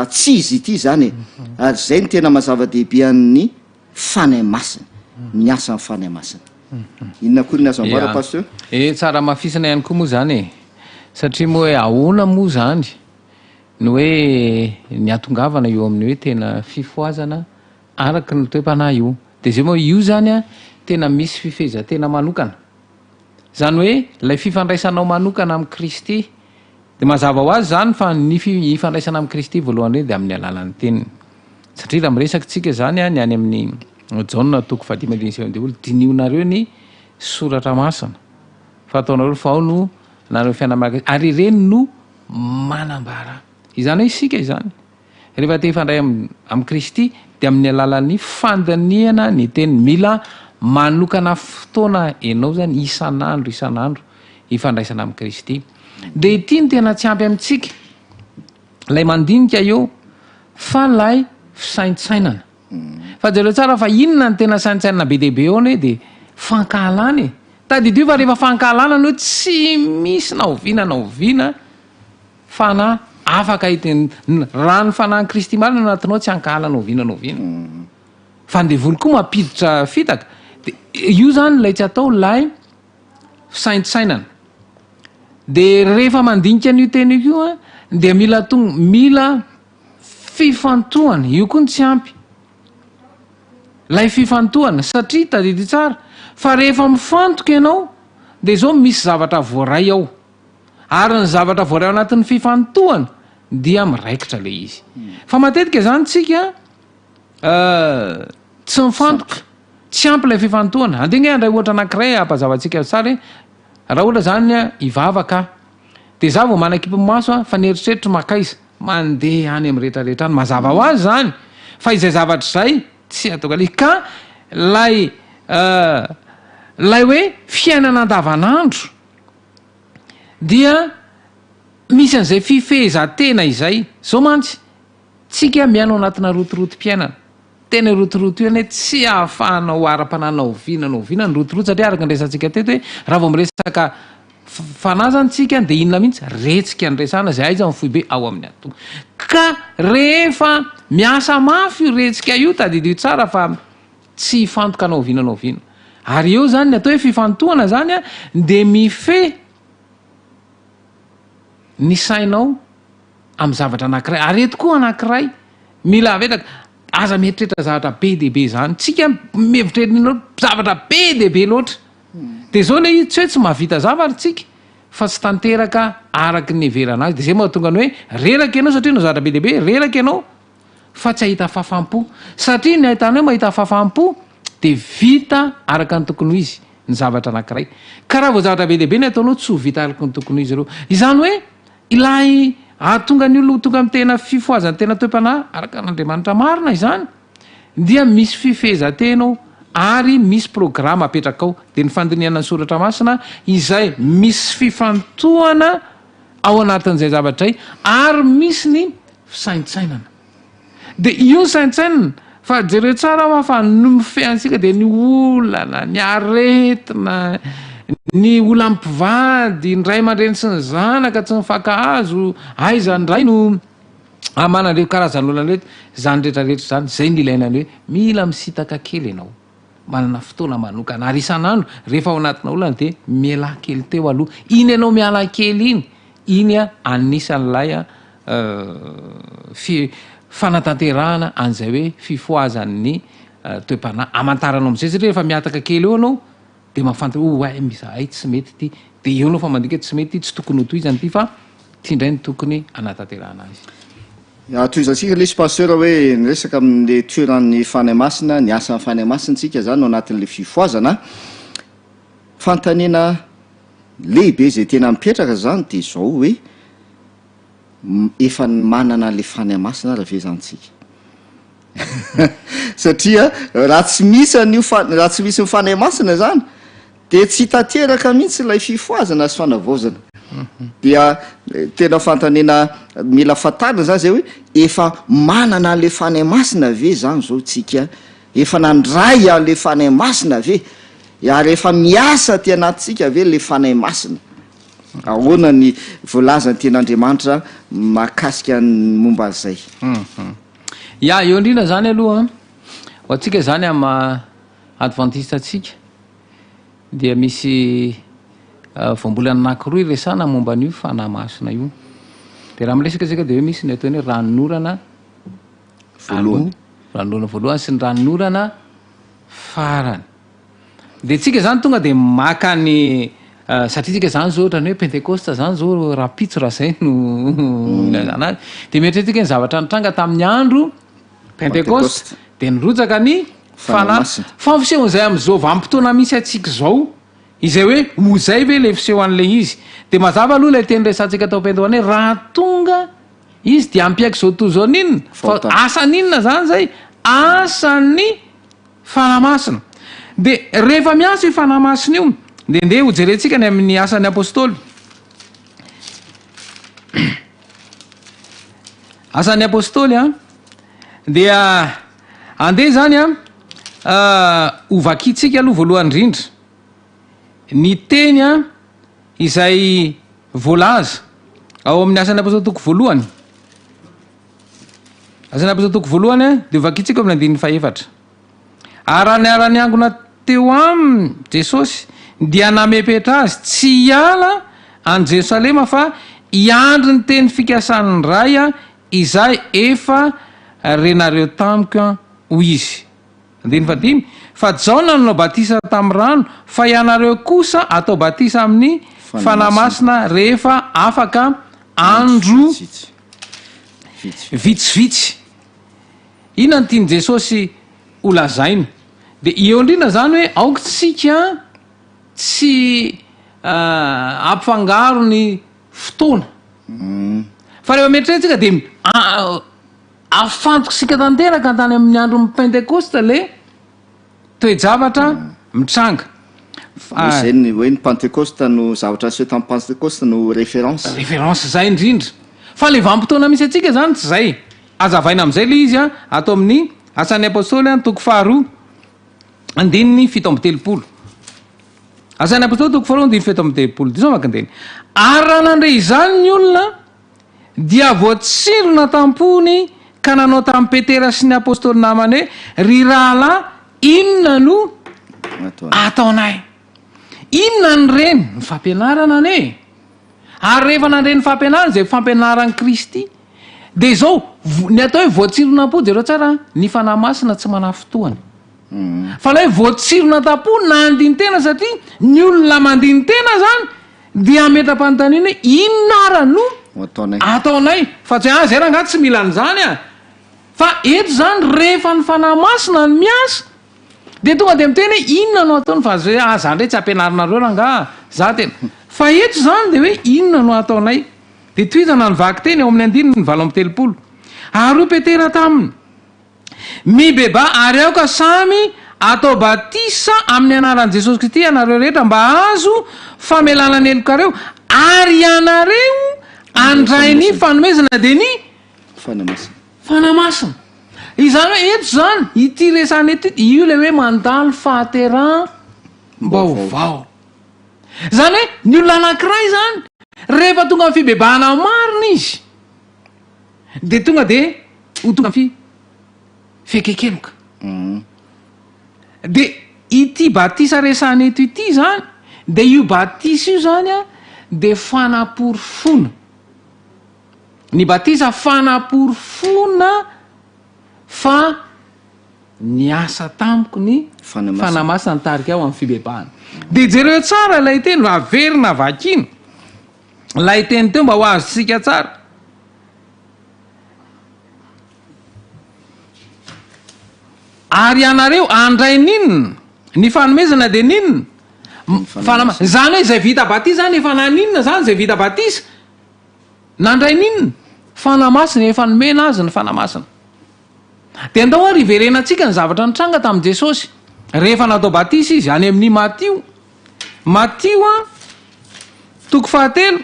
tsy izy ity zany ary zay ny tena mazava-dehibe amin'ny fanay masina miasa amin'ny fanay masina inona koa ny azo ambara pasteur tsara mafisana ihany koa moa zany e satria moa hoe ahoana moa zany no hoe niatongavana eo amin'ny hoe tena fifoazana araky ny toe-panahy io de zay moa io zany a tena misy fifezatena manokana zany hoe lay fifandraisanao manokana amin'i Kristy de mazava ho azy zany fa ny ifandraisana amin'i Kristy voalohany reny de amin'ny alalan'ny teniny satria raha miresaky tsika zany a ny any amin'ny Jaona toko 15 dinionareo ny soratra masina fa ataonareo fa ao no nareo fianamaka ary reny no manambara izany hoe isika izany rehefa te hifandray amin'i Kristy de amin'ny alalan'ny fandaniana ny teny mila manokana fotoana enao zany isan'andro ifandraisana amin'i Kristy de ity ny tena tsy ampy amintsika lay mandinika eo fa lay fisaintsainana fa jereo tsara fa inona ny tena saintsainana be dehibe eo ane de fankahalana e tadidio fa rehefa fankahalana no hoe tsy misy na oviana na oviana fana afaka rano fanahy kristy marina no anatinao tsy hankahalana oviana na oviana fa ny devoly koa mampiditra fitaka de io zany lay tsy atao lay fisaintsainana de rehefa mandinika an'io teny io a de mila fifantohana io koa ny tsy ampy lay fifantohana satria tadidy tsara fa rehefa mifantoka ianao de zao misy zavatra voaray ao ary ny zavatra voaray ao anatin'ny fifantohana dia miraikitra le izy fa matetika zany tsika tsy mifantoka tsy ampy lay fifantohana andegna andray ohatra anankiray ampazavatsika tsara hoe raha ohatra zany ivavaka de za vao manakipymaso a fa nieritreritra makaiza mandeha any am'rehetrarehetra any mazava ho azy zany fa izay zavatra zay tsy ataokale ka lay hoe fiainana andavanandro dia misy an'izay fifehezantena izay zao mantsy tsika miaino anatina rotorotom-piainana tena rotoroto io ane tsy ahafahanao ara-panana oviana ny rotoroto satria araka nresantsika teto hoe raha vao miresaka fanazany tsika de inona mihitsy retsika nyresana zay aiza mifoibe ao amin'ny ato ka rehefa miasa mafy io retsika io tadidio tsara fa tsy fantoka na oviana ary eo zany ny atao hoe fifantohana zany a de mife ny sainao amy zavatra anankiray ary eto koa anankiray mila avetraka aza mieritreritra zavatra be dehibe zany tsika mievitretinao zavatra be dehibe loatra de zao le izy tsy hoe tsy mahavita zavatra tsika fa tsy tanteraka araky ny everana azy de zay mahatonga ny hoe reraka ianao satria no zavatra be dehibe reraka ianao fa tsy ahita fafampo satria ny ahitana hoe mahita fafampo de vita araka ny tokony ho izy ny zavatra anankiray ka raha vao zavatra be dehibe ny ataonao tsy ho vita araky ny tokony ho izy ireo izany hoe ilay ahatonga ny olo tonga amy tena fifoazany tena toe-panahy araka n'andriamanitra marina izany dia misy fifehezantenao ary misy programa apetraka ao de ny fandiniana ny soratra masina izay misy fifantohana ao anatin'izay zavatray ary misy ny fisaintsainana de io saintsainana fa jereo tsara fa fa no mifehansika de ny olana ny aretina ny ola mpivady ndray aman-dreny sy ny zanaka tsy mifankahazo aiza ndray no mananreo karazan'olana reto zany rehetrarehetra zany zay ny ilainany hoe mila misitaka kely ianao manana fotoana manokana ary isan'andro rehefa ao anatina olana de miala kely teo aloha iny ianao miala kely iny a anisan'lay fanatanterahana an'izay hoe fifoazan'ny toe-panahy amantaranao am'izay satria rehefa miataka kely eo anao de mahafantatra hoe mizahay tsy mety ty de eo anao fa mandika tsy mety tsy tokony ho toy izany ty fa ty ndray ny tokony anatanterahana azy atoizantsika lesy pasteur hoe nyresaka amin'le toeran'ny fanay masina ny asan'ny fanay masintsika zany no anatin'le fifoazana fantanena lehibe zay tena mipetraka zany de zao hoe efa manana le fanay masina raha ve zantsika satria raha tsy misy an'io raha tsy misy nyfanay masina zany de tsy tanteraka mihitsy lay fifoazana sy fanavaozana dia tena fantanena mila fatarina zany zay hoe efa manana le fanay masina ve zany zao tsika efa nandray a le fanay masina ve ary efa miasa ty anatytsika ve le fanay masina ahoana ny voalazany ten'andriamanitra mahakasika ny momba azay ya eo indrindra zany aloha ho atsika zany ama adventiste atsika dia misy voambolana anankiroa iresana momba an'io fanahy masina io de raha miresaka tsika de hoe misy ny ataony hoe ranonorana ranonorana voalohany sy ny ranonorana farany de tsika zany tonga de maka ny satria tsika zany zao ohatra ny hoe pentecoste zany zao raha pitso raha zay no zanazy de mieritretsika ny zavatra nitranga tamin'ny andro pentecoste de nirotsaka ny fanahy fa fisehon'izay am'izao vanim-potoana misy atsika zao izay hoe mozay ve le fiseho an'le izy de mazava aloha lay teny resantsika tao pendoany hoe raha tonga izy de ampiaiky zao to zao ninona fa asan'inona zany zay asan'ny fanahy masina de rehefa miasa io fanahy masina io de ndeha ho jerentsika ny amin'ny asan'ny apôstôly asan'ny apôstôly a dia andeha zany ovakitsika aloha voalohany indrindra ny teny izay voalaza ao amin'ny asany apôstôly voalohany asany apôstôly voalohany dia ovakitsika amin'ny andininy faefatra ary ny arany angona teo aminy Jesosy dia namepetra azy tsy hiala any Jerosalema fa hiandry ny teny fikasany ray izay efa renareo tamiko hoy izy. Andiny fadimy fa Jaona nanao batisa tamin'ny rano fa ianareo kosa atao batisa amin'ny fanamasina rehefa afaka andro vitsivitsy. Inona ny tiany Jesosy holazainy dia eo indrindra zany hoe aokitsika tsy ampifangaro ny fotoana fa rehefa mieritreretsika dia afantokosika tanteraka tany amin'ny andron'ny Pentekosta le toe-javatra mitranga. Zay ny hoe ny Pentekosta no zavatra aseho tamin'ny Pentekosta no référence zay indrindra fa le vanim-potoana misy atsika zany tsy zay azavaina amin'izay le izy atao amin'ny asan'ny apôstôly toko faharoa andininy fito amby telopolo. Asan'ny apôstôly toko faharoa andininy fito amby telopolo dia zao makandeny ary raha nandre izany ny olona dia voatsirona tampony ka nanao tamin'ny Petera sy ny apôstôly namany hoe ry rahalahy inona no ataonay. Inona ny reny ny fampianarana ane ary rehefa nandre ny fampianarana zay fampianaran'i Kristy dia zao ny atao hoe voatsirona po jereo tsara ny fanahy masina tsy manana fotoany fa la hoe voatsirona tapo na andiny tena satria ny olona mandiny tena zany dia metra-panontaniana hoe inona ara no ataonay fa tsy zay raha ngaty tsy mila an'izany fa eto zany rehefa ny fanahy masina ny miasa dia tonga dia miteny hoe inona no ataony fa zany ndray tsy ampianarinareo raha nga za tena fa eto zany dia hoe inona no ataonay. Dia tohizana ny vaky teny ao amin'ny andininy ny valo amby telopolo ary ho Petera taminy mibeba ary aoka samy atao batisa amin'ny anaran'i Jesosy Kristy ianareo rehetra mba azo famelana ny helokareo ary ianareo andray ny fanomezana dia ny fanamasina. Izany hoe eto zany ity resany eto io le hoe mandalo fahateran baovao zany hoe ny olona anankiray zany rehefa tonga amin'ny fibebahana marina izy dia tonga dia ho tonga amin'ny fiekekeloka dia ity batisa resany eto ity zany dia io batisa io zany dia fanaporofona ny batisa fanaporofona fa ny asa tamiko ny fanamasina nytarika ao amin'ny fibebahana. Dia jereo tsara ilay teny averina vakina lay teny teo mba ho azontsika tsara. Ary ianareo andray ninona ny fanomezana dia ninona zany hoe zay vita batisa zany efa naninona zany zay vita batisa nandray ninona fanamasina efa nomena azy ny fanamasina. Dia andao hoe riverenantsika ny zavatra nitranga tamin'i Jesosy rehefa natao batisa izy any amin'ny Matio toko fahatelo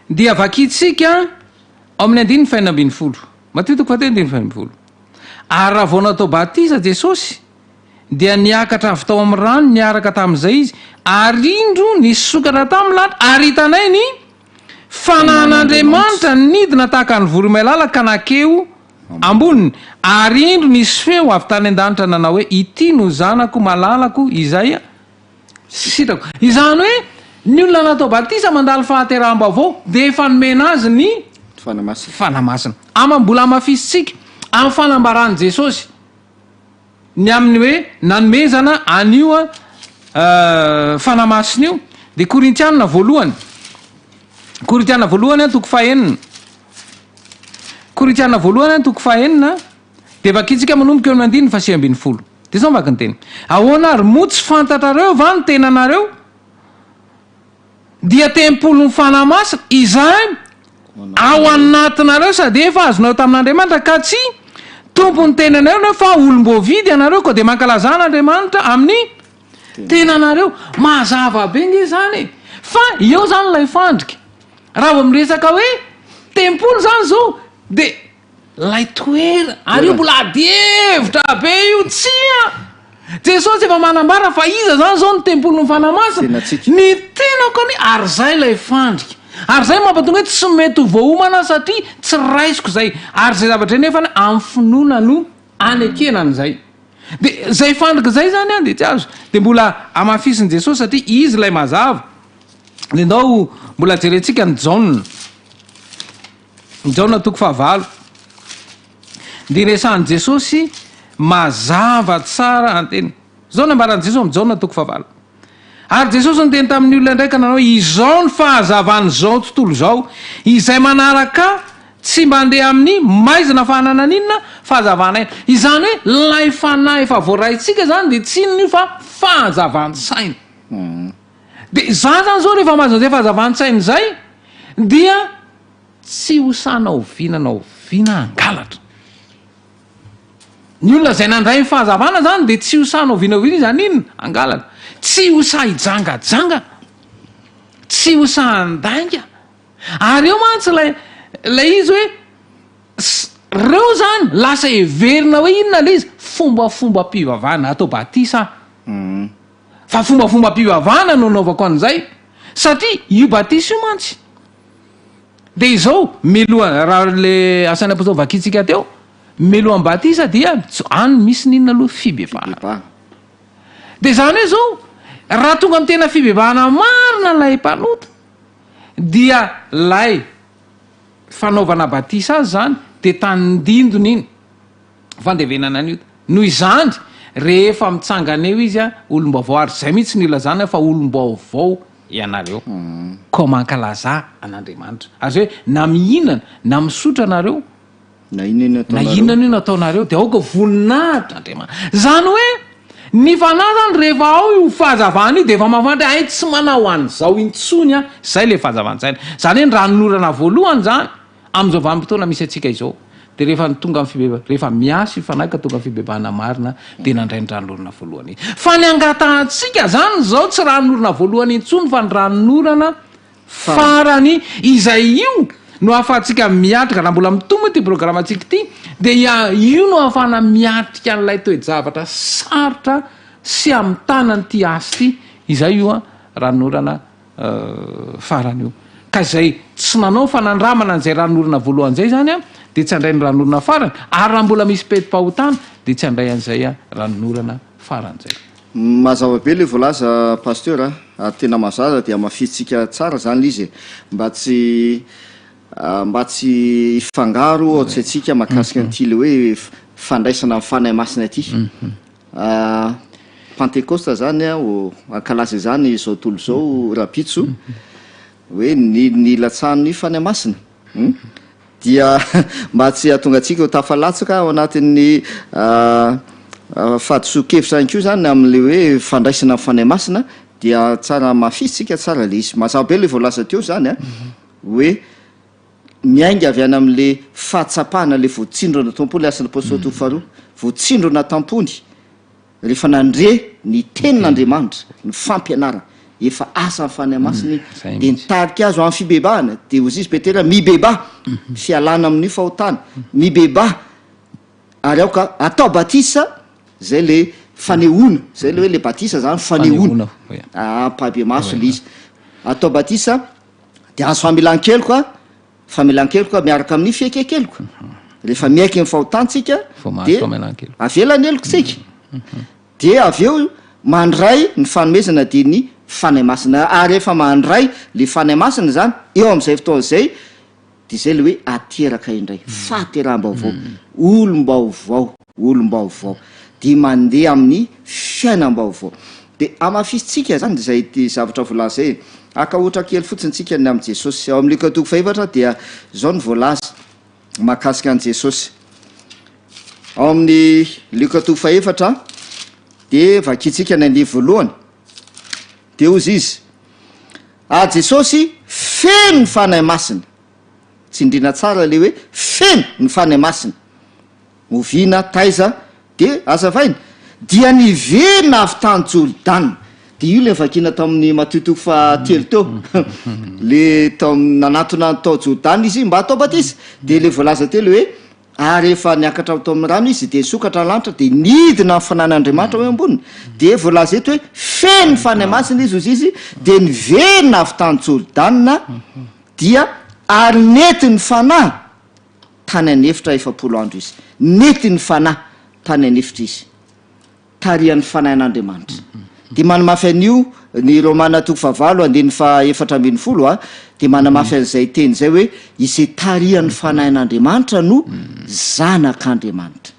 dia vakitsika ao amin'ny andininy faenina ambin'ny folo. Matio toko fahatelo andininy faenina ambin'ny folo. Ary raha vao natao batisa Jesosy dia niakatra avy tao amin'ny rano niaraka tamin'izay izy ary indro nisokatra tamin'ny lanitra ary hitanay ny fanahin'Andriamanitra nidina tahaka ny voromailala ka nakeo amboniny ary indro nisy feo avy tany an-danitra nanao hoe ity no zanako malalako izay sitrako. Izany hoe ny olona natao batisa mandalo fahateram-baovao dia efa nomena azy ny fanamasina. Ama mbola amafisitsika amin'ny fanambaran'i Jesosy ny amin'ny hoe nanomezana anio fanamasina io dia Korintianina voalohany toko fahaenina Korintianina voalohany toko fahaenina dia vakitsika manomboka eo amin'ny andininy fa 9 dia zao maka ny teny ahoana ary motsy fantatrareo va ny tenanareo dia tempolon'ny fanamasina izay ao anatinareo sady efa azonao tamin'Andriamanitra ka tsy tompony tenanareo fa olom-boavidy ianareo ko dia mankalazan'Andriamanitra amin'ny tenanareo. Mazava be nge zany fa eo zany lay fandrika raha vo miresaka hoe tempolo zany zao dia lay toera ary io mbola adievitra be io tsia jesosy efa manambara fa iza zany zao ny tempolony fanamasina ny tenako any ary zay lay fandrika ary zay mampatonga hoe tsy mety ho voaomana satria tsy raisiko zay ary zay zavatra nefa ny amin'ny finoana no anekenany zay de zay fandrika zay zany a de tsy azo de mbola amafisiny jesosy satria izy lay mazava de ndao mbola jerentsika ny jaona toko fahavalo de resany jesosy mazava tsara anteny zao nambarany jesosy am jaona toko fahavalo ary jesosy nyteny tamin'ny olona ndraiky nanao izao ny fahazavany zao tontolo zao izay manaraka tsy mandeha amin'ny maizina fahanananinona fahazavana ina izany hoe lay fanahy efa voaraitsika zany de tsy inona io fa fahazavantsaina de za zany zao rehefa mazana zay fahazavantsainy zay dia tsy hosana ovinana ovina angalatra ny olona zay nandray ny fahazavana zany de tsy hosana ovinaovina zany inona angalatra tsy hosa hijangajanga tsy hosa andainga ary eo mantsy lay izy hoe reo zany lasa heverina hoe inona le izy fombafomba-pivavana atao batisa fa fombafomba-pivavana no naovako an'izay satria io batisa io mantsy de izao meloha raha le asan'ny apôstôly vakitsika teo melohan'ny batisa dia any misy ninona aloha fibebahana de zany hoe zao raha tonga amy tena fibebahana marina lay mpanota dia lay fanaovana batisa azy zany de tanindindony iny fandevenana an'io noho izany rehefa mitsangana eo izy a olom-baovao ary zay mihitsy ny ila zany fa olom-baovao ianareo ko mankalaza an'Andriamanitra azy hoe na mihinana na misotra anareo na inona io nataonareo de aoka voninahitra Andriamanitra zany hoe ny fanahy zany rehefa ao io fahazavana io de efa mafantatra ay tsy manao an'izao intsony a zay le fahazavantsaina zany hoe ny raha nolorana voalohany zany am'izao vanim-potoana misy atsika izao de rehefa tonga rehefa miasy fanahy ka tonga ny fibebahana marina de nandray ny ranolorana voalohany fa ny angatahantsika zany zao tsy ranolorana voalohany intsony fa ny ranolorana farany izay io no ahafahantsika miatrika raha mbola mitombo ty programme atsika ty de io no ahafahana miatrika an'ilay toe-javatra sarotra sy amin'ny tanany ty asy ty izay io a ranolorana farany io ka zay tsy nanao fanandramana an'izay ranolorana voalohany zay zany a de tsy andray ny ranolorana farany ary raha mbola misy peti-pahotana de tsy andray an'izay a ranolorana farany zay mazava be le voalaza pasteur a tena mazava dia mafitsika tsara zany izy mba tsy ifangaro tsy atsika mahakasika an'ity le hoe fandraisana amin'ny fanahy masina aty pentecoste zany a ankalaza zany zao tolo zao rapitso hoe ny latsahany fanahy masina dia mba tsy atonga atsika ho tafalatsaka ao anatin'ny fahadiso-kevitra any ko zany am'le hoe fandraisana amin'ny fanahy masina dia tsara mafitsika tsara le izy mazava be le voalaza teo zany a hoe miainga avy any am'le fahatsapahana le voatsindrona tompo le asan'ny apôstôly toko faharoa voatsindrona tampony rehefa nandre ny tenin'Andriamanitra ny fampianarana efa asa ny fanahy masina de nitarika azo amin'ny fibebahana de ozy izy petera mibeba fialana amin'ny fahotana mibeba ary aoka atao batisa zay le fanehoana zay le hoe le batisa zany fanehoana pabe maso le izy atao batisa de azo famelan-keloka famelan-keloka miaraka amin'ny fiekekeloka rehefa miaiky ny fahotantsika de avelany elokosika de avy eo mandray ny fanomezana de ny fanahy masina ary efa mandray le fanahy masina zany eo am'izay fotoana zay de zay le hoe ateraka indray fahateraham-baovao olom-baovao de mandeha amin'ny fiainam-baovao de amafisitsika zany de zay ty zavatra voalaza zay aka ohatra kely fotsiny tsika ny am' Jesosy ao amin'ny Luka toko faefatra dia zao ny voalaza mahakasika an' Jesosy ao amin'ny Luka toko faefatra de vakitsika ny andivo voalohany de ozy izy Jesosy feno ny fanahy masina tsy indrina tsara le hoe feno ny fanahy masina moviana taiza de azavaina dia niverina avy tany Jordana de io le vakina tao amin'ny matotoko fahatelo teo le tao nanatona tao Jordana izy mba atao batisa de le voalaza teo le hoe ary efa niakatra tao amin'ny rano izy de sokatra lanitra de nidina ny fanan'andriamanitra hoe amboniny de volaza eto hoe feno fanay masina izy ozy izy de niverina avy tany Jôrdanina dia ary nety ny fanahy tany anefitra 7 andro izy nety ny fanahy tany anefitra izy tarian'ny fanahin'andriamanitra de manamafy an'io ny Romana 9:4 de manamafy an'izay teny zay hoe izay tarian'ny fanahin'andriamanitra no zanak'andriamanitra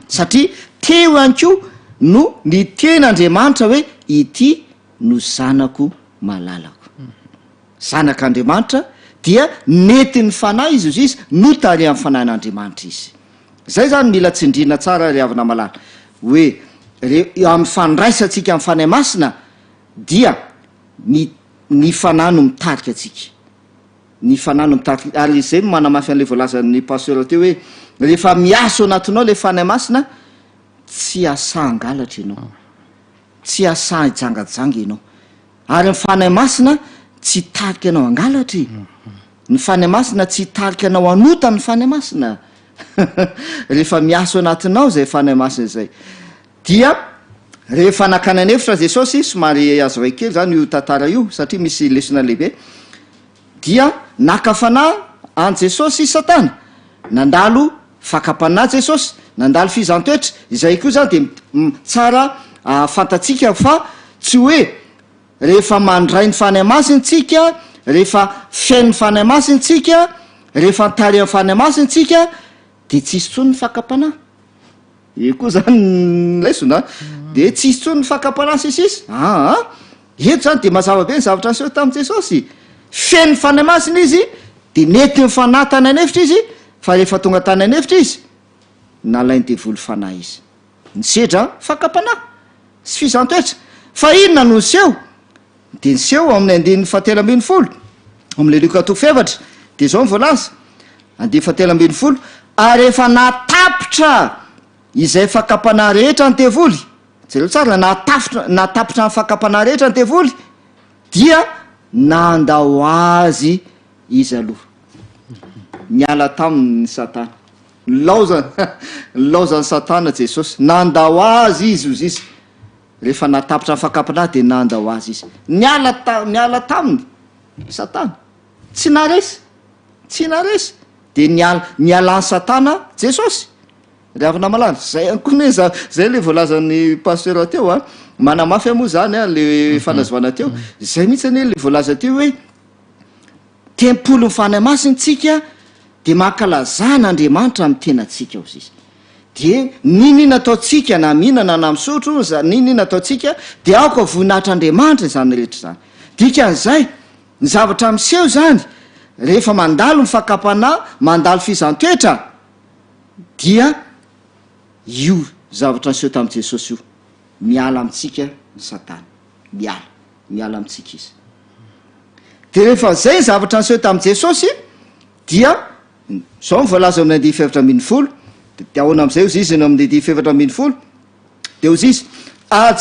satria teo ihany koa no ny ten'andriamanitra hoe ity no zanako malalako zanak'andriamanitra dia nety ny fanahy izy izy no tarian'ny fanahin'andriamanitra izy zay zany mila tsindrina tsara ry havana malala hoe amin'ny fandraisantsika amin'ny fanahy masina dia ny fanahy no mitarika atsika ny fanahy no mitarika ary izay manamafy an'le voalazan'ny pasteur teo hoe rehefa miaso anatinao le fanahy masina tsy asa angalatra ianao tsy asa ijangajanga ianao ary ny fanahy masina tsy tarika anao angalatra ny fanahy masina tsy tarika anao anota ny fanahy masina rehefa miaso anatinao zay fanahy masina zay dia rehefa nakany anefitra Jesosy somary azo vai kely zany io tantara io satria misy lesona lehibe dia nakafanahy an Jesosy Satana nandalo fakapanahy Jesosy nandalo fizantoetra izay koa zany de tsara fantatsika fa tsy hoe rehefa mandray ny fanahy masintsika rehefa fiain'ny fanahy masintsika rehefa tarian'ny fanahy masintsika de tsisy tsony ny fakapanahy koa zany lesona de tsisy tsony ny fakapanahy sisisy eto zany de mazava be ny zavatra aseho tamin'ny Jesosy fiain'ny fanahy masina izy de nety ny fanahy tany anefitra izy fa rehefa tonga tany anefitra izy nalainy devoly fanahy izy nisedra fakapanahy sy fizantoetra fa inona no niseho de niseho amin'ny 1:17 amin'le Luka 7 de zao mivolaza 1:17 ary rehefa natapitra izay fakapanahy rehetra ny devoly jereo tsara natapitra ny fakapanahy rehetra ny devoly dia nandao azy izy aloha niala tamin'ny Satana laozany Satana Jesosy nandao azy izy ozy izy rehefa natapitra ny fakapanahy de nandao azy izy niala taminy Satana tsy naresy de nialan'ny Satana Jesosy ry havana malala zay akoa zay le voalazan'ny pasteur teo manamafy moa zany le fanazavana teo zay mihitsy ane le voalaza teo hoe tempolo ny fanahy masintsika de mankalazan'Andriamanitra amin'ny tenatsika ozy izy de ninina ataotsika na mihinana na misotro ninina ataotsika de aoka voninahitry'Andriamanitra zany rehetra zany dikan'izay ny zavatra miseho zany rehefa mandalo ny fakapanahy mandalo fizantoetra dia io zavatra niseho tamin'i Jesosy io miala amitsika ny Satana miala amitsika izy de rehefa zay zavatra niseho tamin'i Jesosy dia zao mivolaza amin'ny 1:17 de ahoana am'izay ozy izy no amin'ny 1:17 de ozy izy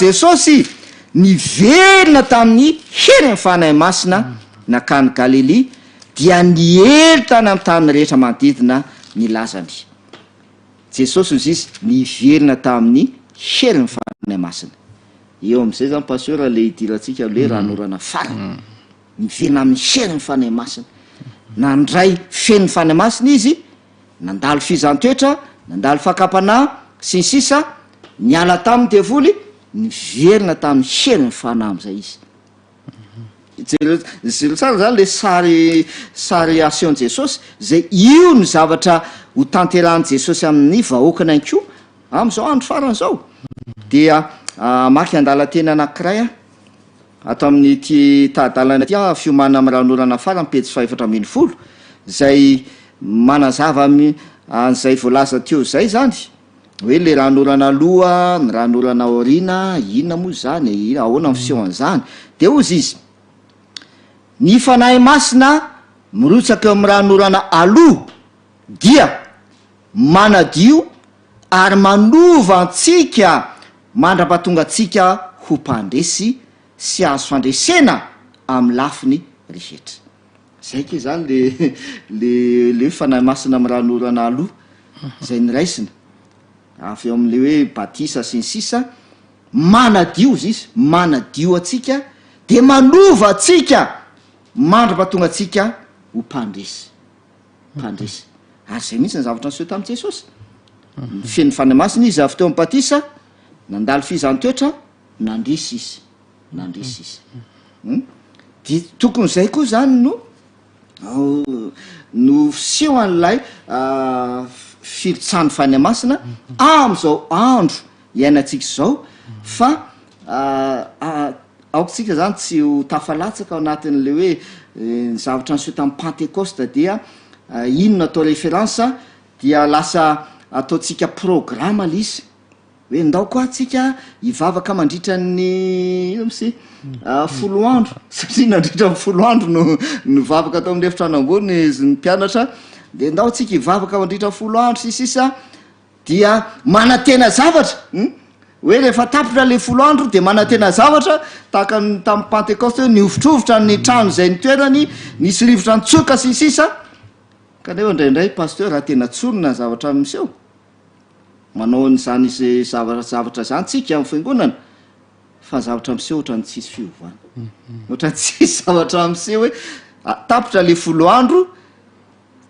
Jesosy niverina tamin'ny heriny fanahy masina nakany Galily dia niely tany amin'ny tany rehetra manodidina ny lazany Jesosy ozy izy niverina tamin'ny heriny fanahy masina eo am'izay zany pasteur le idiratsika le rahanorana farany niverina amin'ny heriny fanahy masina nandray fen'ny fanahy masina izy nandalo fizantoetra nandalo fakapanahy sy ny sisa niala tamin'ny devoly niverina tamin'ny heriny fanahy am'izay izy zero tsara zany le sary aseon Jesosy zay io ny zavatra ho tanterahan'i Jesosy amin'ny vahoakany any koa am'izao andro farany zao dia maky andala teny anankiray ato amin'ny ty tadalana ty fiomana amin'ny rahanorana farany pejy 410 zay manazava an'izay voalaza teo zay zany hoe le rahanorana aloha ny rahanorana aorina inona moa zany ahoana ny fisehoan'izany de ozy izy ny fanahy masina mirotsaka eo amin'ny rahanorana aloha dia manadio ary manova antsika mandra-pahatonga atsika ho mpandresy sy azo fandresena amin'ny lafiny rehetra zay ke zany le fanahy masina amin'ny rahanorana aloha zay nyraisina avy eo am'le hoe batisa sy ny sisa manadio zy izy manadio atsika de manova atsika mandra-patonga atsika ho mpandresy ary zay mihitsy ny zavatra nyseho tamin'i jesosy feny fany masina izy avy teo amin'ny batisa nandalo fizantoetra nandresy izy de tokony zay koa zany no fiseho an'lay firotsany fany masina am'izao andro iainantsika zao fa aokotsika zany tsy ho tafalatsaka ao anatin'le hoe ny zavatra nyseho tamin'ny pentecoste dia inona atao référence dia lasa ataotsika programa le izy hoe ndao koa tsika hivavaka mandritra ny ino misy folo andro satria nandritra ny folo andro no vavaka atao amin'ny efitra anambony ny mpianatra de ndao tsika hivavaka mandritra folo andro sisisa dia manatena zavatra hoe rehefa tapitra le folo andro de manatena zavatra tahaka tamin'ny pentecoste hoe niovitrovitra ny trano zay ny toerany nisy rivotra nitsoka sisisa kanefa indraindray pasteur raha tena tsorona ny zavatra miseho manao n'zany izy zavatra zany tsika amin'ny fiangonana fa zavatra miseho ohatrany tsisy fiovana ohatrany tsisy zavatra miseho hoe tapitra le folo andro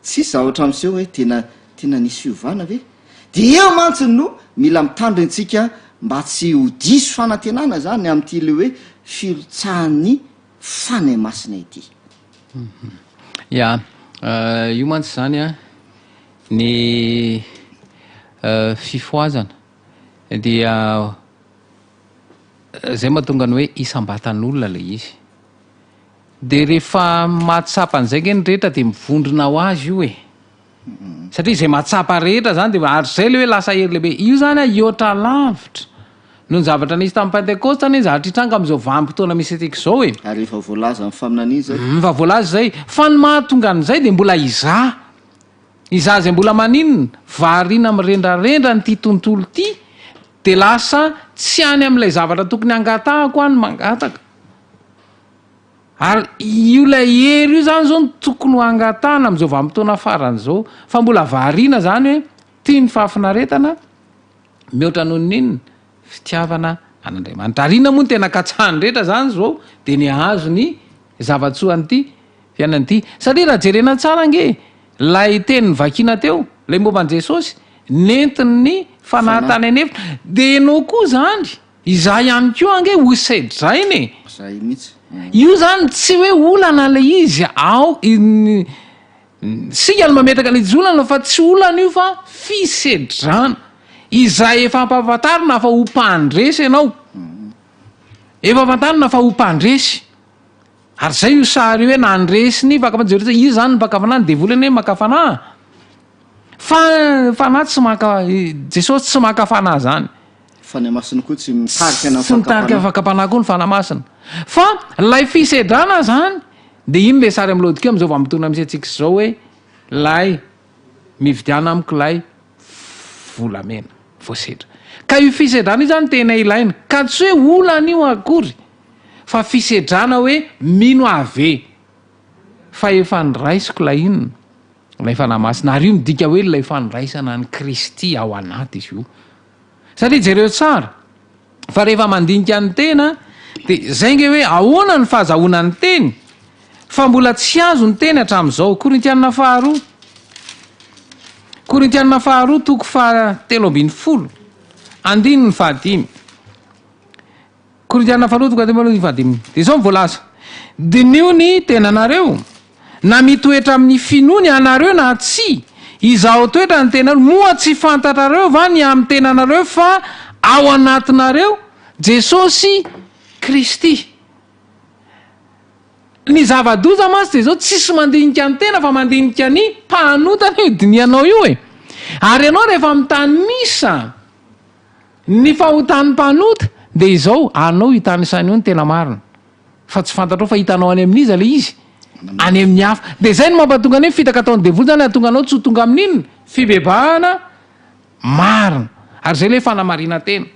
tsisy zavatra miseho hoe tena nisy fiovana ve de eo mantsy no mila mitandry antsika mba tsy ho diso fanantenana zany am'ty le hoe firotsahan'ny fany masina ity ya io mantsy zany a ny fifoazana dia zay mahatonga ny hoe isam-batan'olona le izy de rehefa mahatsapa an'izay nge ny rehetra de mivondrona ho azy io satria zay mahatsapa rehetra zany de ary zay le hoe lasa hery lehibe io zany a iotra lavitra no ny zavatra nisy tamin'ny pentecoste ny zavatra hitranga am'izao vanim-potoana misy etika zao ary efa voalaza amin'ny faminany zay fa voalaza zay fa ny mahatonga an'izay de mbola iza zay mbola maninona variana mirendrarendra nyty tontolo ty de lasa tsy any am'ilay zavatra tokony angatahako any mangataka ary io lay hery io zany zao ny tokony ho angatahana am'izao vanim-potoana farany zao fa mbola variana zany hoe tia ny fahafinaretana mihoatra noho ninona fitiavana an'Andriamanitra ary ina moa ny tena katsahany rehetra zany zao de ny azo ny zavatsoan'ity fiainan'ity satria raha jerena tsara nge lay teny vakina teo lay momban' Jesosy nentiny ny fanahatany anefitra de enao koa zany iza ihany koa ange ho sedrainy zay mihitsy io zany tsy hoe olana le izy ao sika no mametraka le izy olana fa tsy olana io fa fisedrana izay efa ampahafantarina fa ho mpandresy ianao efa afantarina fa ho mpandresy ary zay io sary hoe nandresiny vakafanjereta io zany mpakafanany de volany hoe makafana fa fanahy tsy maka Jesosy tsy makafana zany fanahy masina koa tsy mitarika tsy mitarika fakapana koa ny fanahy masina fa lay fisedrana zany de iny le sary am'lodika am'izao vampitona misy atsika zao hoe lay mividiana amiko lay volamena voasedra ka io fisedrana io zany tena ilaina ka tsy hoe olana io akory fa fisedrana hoe mino ave fa efa niraisiko lay inona lay fanahy masina ary io midika hoe lay faniraisana ny Kristy ao anaty izy io satria jereo tsara fa rehefa mandinika ny tena de zay nge hoe ahoana ny fahazahoana ny teny fa mbola tsy azo ny teny hatramin'izao Korintianina faharoa toko 7:10 andininy fahadimy Korintianina faharoa toko 7:10 de zao mivolaza de nio ny tenanareo na mitoetra amin'ny finony anareo na tsy izaho toetra ny tenareo moa tsy fantatrareo va ny amin'ny tenanareo fa ao anatinareo Jesosy Kristy ny zava-doza masy de zao tsisy mandinika ny tena fa mandinika ny mpanotana io dinianao io ary ianao rehefa mitany misa ny fahotany mpanota de izao anao hitanisainy io ny tena marina fa tsy fantatrao fa hitanao any amin'iza le izy any amin'ny hafa de zay no mampatonga ny fitaka ataony devoly zany atonga anao tsy ho tonga amin'inona fibebahana marina ary zay le fanamarina tena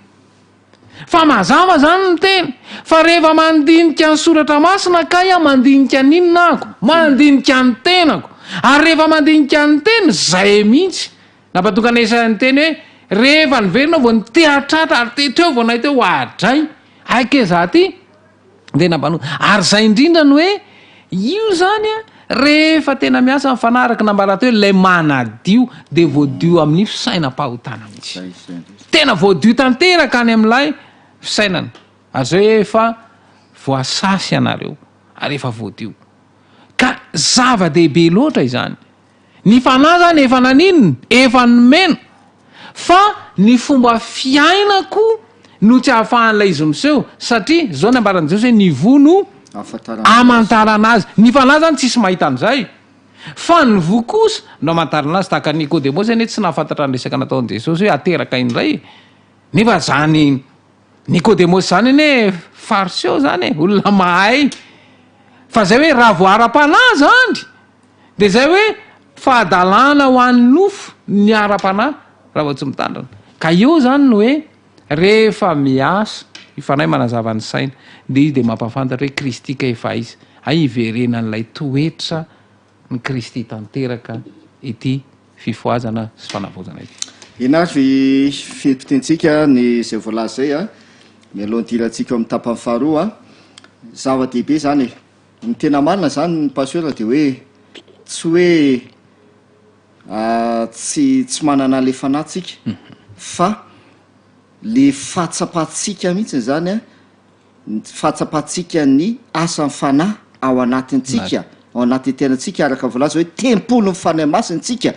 fa mazava zany ny tena fa rehefa mandinika ny soratra masina ka ia mandinika ninona ako mandinika ny tenako ary rehefa mandinika ny tena zay mihitsy nampatonga naisan'ny teny hoe rehefa niverina vo nitehatratra ary teteo vo nahiteo adray aike za ty de nampano ary zay indrindra ny hoe io zany a rehefa tena miasa mifanaraka nambara teo lay manadio de voadio amin'ny fisainam-pahotana mihitsy tena voadio tanteraka any amin'ilay fisainana azao efa voasasy anareo ary efa voadio ka zava-dehibe loatra izany ny fanahy zany efa naninona efa nomena fa ny fomba fiainako no tsy hahafahan'ilay izy miseho satria zao ny ambaran' Jesosy hoe ny vono amantarana azy ny fanahy zany tsisy mahita an'izay fa ny vo kosa no amantarana azy tahaka Nikodemo zany hoe tsy nahafantatra ny resaka nataon'i Jesosy hoe ateraka indray nefa zany Nikodemo zany hoe fariseo zany olona mahay fa zay hoe raha voara-panahy zany de zay hoe fahadalana ho an'ny nofo ny ara-panahy raha vao tsy mitandrana ka eo zany no hoe rehefa miasa ifanahy manazava ny saina de izy de mampafantatra hoe kristika efa izy ay iverena n'ilay toetra ny kristy tanteraka ity fifoazana sy fanavozana ity inavy fipitentsika ny zay voalaza zay a mialohan'ny diratsika amin'ny tapany faharoa a zava-dehibe zany ny tena marina zany ny pasoera de hoe tsy hoe tsy manana le fanahytsika fa le fahatsapatsika mihitsy zany a fahatsapatsika ny asany fanahy ao anatintsika ao anatin'ny tenatsika araka voalaza hoe tempolo ny fanahy masintsika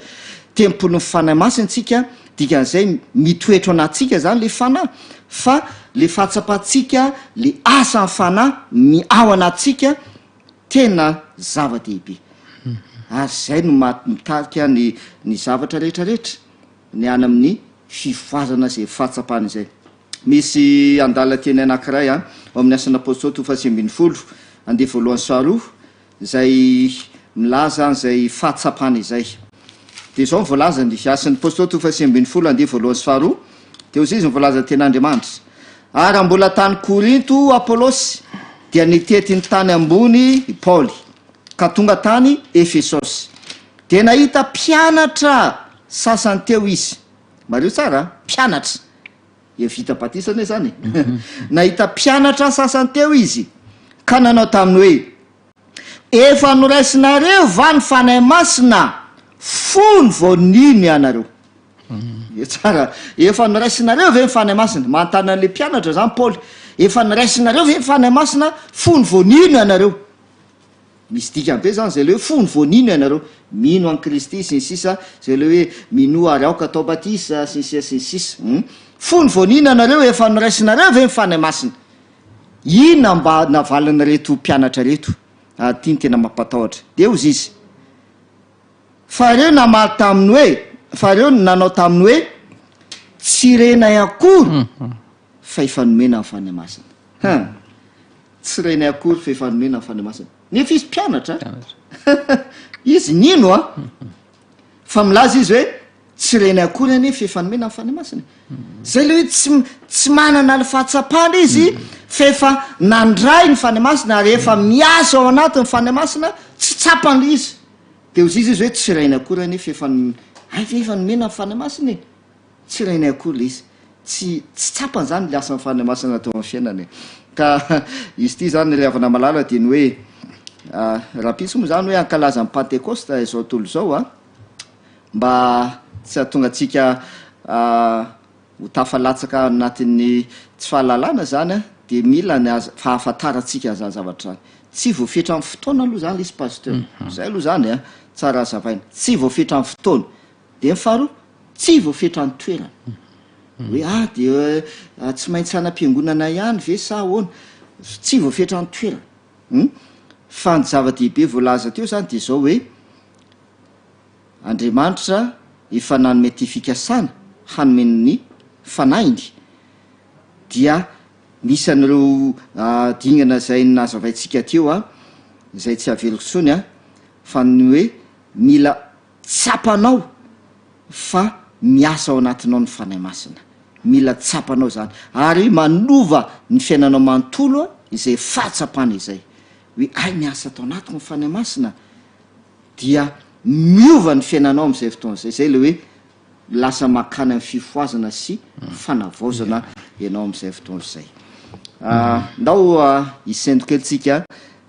tempolo ny fanahy masintsika dikan'izay mitoetro anatsika zany le fanahy fa le fahatsapatsika le asany fanahy ao anatsika tena zava-dehibe ary zay no mitarika ny zavatra rehetrarehetra ny any amin'ny fivoazana zay fahatsapana izay misy andala teny anankiray a ao amin'ny asan'ny apôstôly 2:12 andeha voalohany faharoa zay milaza an'izay fahatsapana izay de zao nyvoalaza ny asan'ny apôstôly 2:12 andeha voalohany faharoa teo zay izy nyvoalaza ten'Andriamanitra ary mbola tany Korinto Apôlôsy dia nitetiny tany ambony Paoly ka tonga tany Efesosy de nahita mpianatra sasany teo izy mareo tsara mpianatra vita batisana hoe zany nahita mpianatra sasany teo izy ka nanao taminy hoe efa noraisinareo va ny fanahy masina fony vonino ianareo tsara efa noraisinareo ve ny fanahy masina manontany an'le mpianatra zany Paoly efa noraisinareo ve ny fanahy masina fony vonino ianareo misy dikambe zany zay le hoe fony vonino ianareo mino an Kristy sy ny sisa zay le hoe mino ary aoka atao batisa sy ny sisa fony vonino ianareo efa noraisinareo ve ny fanahy masina inona mba navalina reto mpianatra reto tiany tena mampatahotra de ozy izy fa reo namaly taminy hoe fa reo nanao taminy hoe tsy renay akory fa efa nomena ny fanahy masina tsy renay akory fa efa nomena ny fanahy masina nefa izy mpianatra izy nino a fa milaza izy hoe tsy renay akory anefa efa nomena ny fanahy masina zay le hoe tsy manana le fahatsapana izy fa efa nandray ny fanahy masina ary efa miasa ao anatin'ny fanahy masina tsy tsapany izy de ozy izy hoe tsy renay akory anefa efa nomena ny fanahy masina tsy renay akory le izy tsy tsapany zany le asan'ny fanahy masina atao amin'ny fiainany ka izy ty zany ry havana malala de ny hoe raha pisy moa zany hoe ankalaza ny Pentecoste zao tontolo zao a mba tsy ahatonga atsika ho tafalatsaka anatin'ny tsy fahalalana zany a de mila ny fahafantaratsika za zavatra tsy voafetra amin'ny fotoana aloha zany le izy pasteur zay aloha zany a tsara azavaina tsy voafetra amin'ny fotoana de ny faharoa tsy voafetra ny toerana hoe de tsy maintsy anam-piangonana ihany ve sa ahoana tsy voafetra ny toerana fa ny zava-dehibe voalaza teo zany de zao hoe Andriamanitra efa nanome ty fikasana hanomen'ny fanahiny dia misy an'ireo dingana zay nazavaintsika teo a zay tsy averiko tsony a fa ny hoe mila tsapanao fa miasa ao anatinao ny fanahy masina mila tsapanao zany ary manova ny fiainanao manontolo a izay fahatsapana izay hoe ay miasa atao anaty ny fanahy masina dia miova ny fiainanao am'izay fotoana zay le hoe lasa makany amin'ny fifoazana sy fanavaozana ianao amin'izay fotoana izay. Ndao isendokelytsika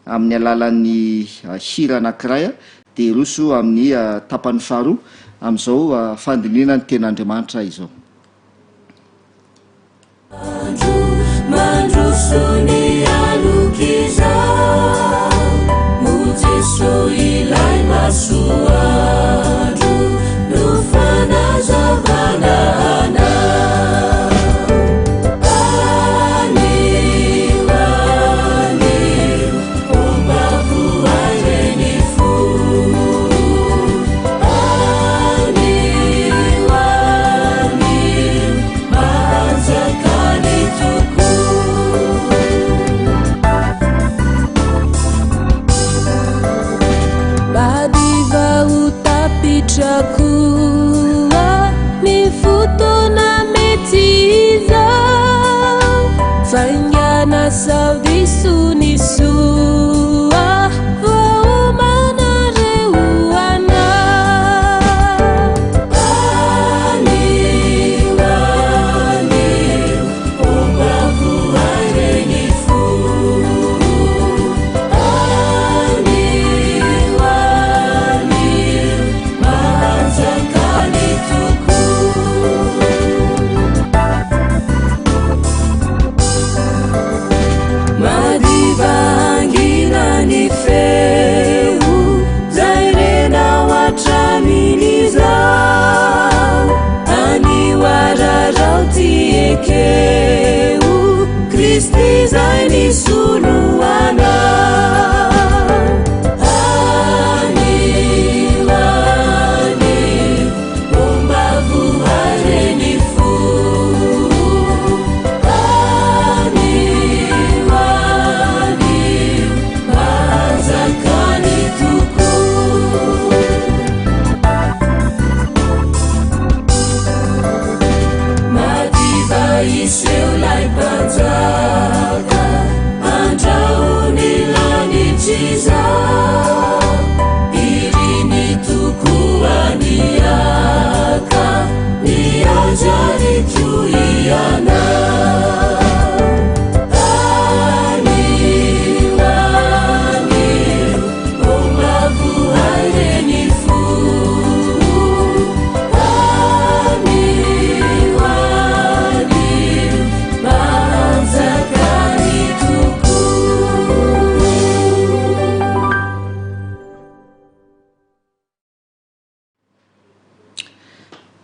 amin'ny alalan'ny hira anankiray dia iroso amin'ny tapany faharoa amin'izao fandinina ny ten'Andriamanitra izao. Mandrosony alokiza Mojeso ilay masoandro no fanazavanana Anio omba voaireny fo Anio mahanjakany Chakua ni futona metiza Fanyana saudi sunisua Vaumana reuana Ani Obavu aireni fu Madivangina ni feu Zairena watraminiza Ani wararauti ekeu Kristi zaini sunuana Seu lai panjaka Andrauni lani chiza Irini tukuaniaka Niajari tuiana Aniwani Omavu aireni fu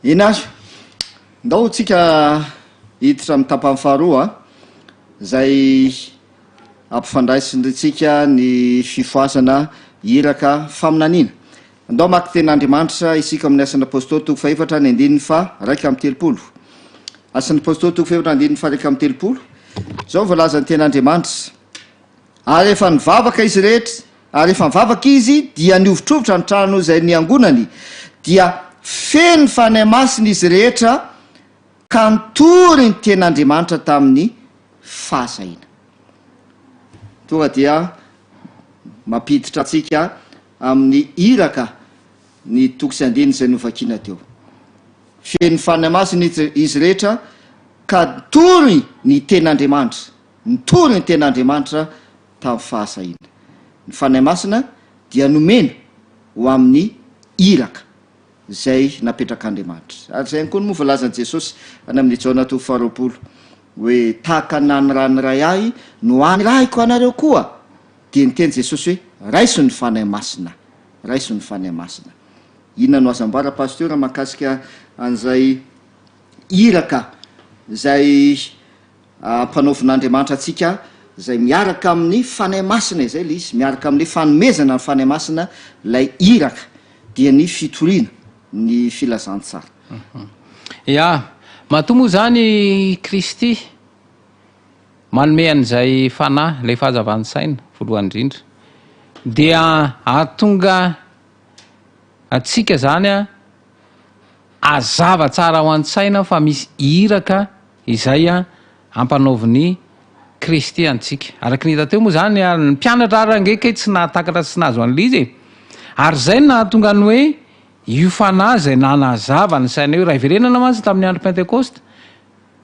Inazy ndao tsika hiditra amin'ny tapany faharoa zay ampifandraisitsika ny fifoasana iraka faminanina. Ndao maky ten'Andriamanitra isika amin'ny asan'ny apôstôly toko faefatra ny andininy fa raika amin'ny telopolo. Asan'ny apôstôly toko faefatra andininy fa raika amin'ny telopolo. Zao voalaza ny ten'Andriamanitra. Ary efa nivavaka izy rehetra, ary efa nivavaka izy dia niovitrovotra ny trano izay niangonany dia feno fanahy masina izy rehetra ka nitory ny ten'Andriamanitra tamin'ny fahasaina. Tonga dia mampiditra atsika amin'ny iraka ny toko sy andininy izay novakiana teo. Feno fanahy masina izy rehetra ka nitory ny ten'Andriamanitra, nitory ny ten'Andriamanitra tamin'ny fahasaina. Ny fanahy masina dia nomena ho amin'ny iraka zay napetrak'Andriamanitra. Ary zay koa no moa voalazan'i Jesosy any amin'ny Jaona toko faharoapolo hoe tahaka nany ranoray ahy no any rahiko anareo koa. Dia niteny Jesosy hoe raiso ny fanahy masina, raiso ny fanahy masina. Inona no azambara pasteur mahakasika an'izay iraka zay mpanaovin'Andriamanitra atsika zay miaraka amin'ny fanahy masina izay le izy, miaraka amin'ny fanomezana ny fanahy masina lay iraka dia ny fitoriana ny filazantsara. Ya, matomo zany Kristy manome an'izay fanahy lay fahazavany saina voalohany indrindra dia ahatonga atsika zany azava tsara ho an-tsaina fa misy iraka izay ampanaoviny Kristy antsika. Araky ny hita teo moa zany ny mpianatra arangeka tsy nahatakatra sy nahazo an'ilay izy ary zay nahatonga ny hoe io fanahy zay nanazava ny saina hoe raha iverenana mantsy tamin'ny andro pentekosta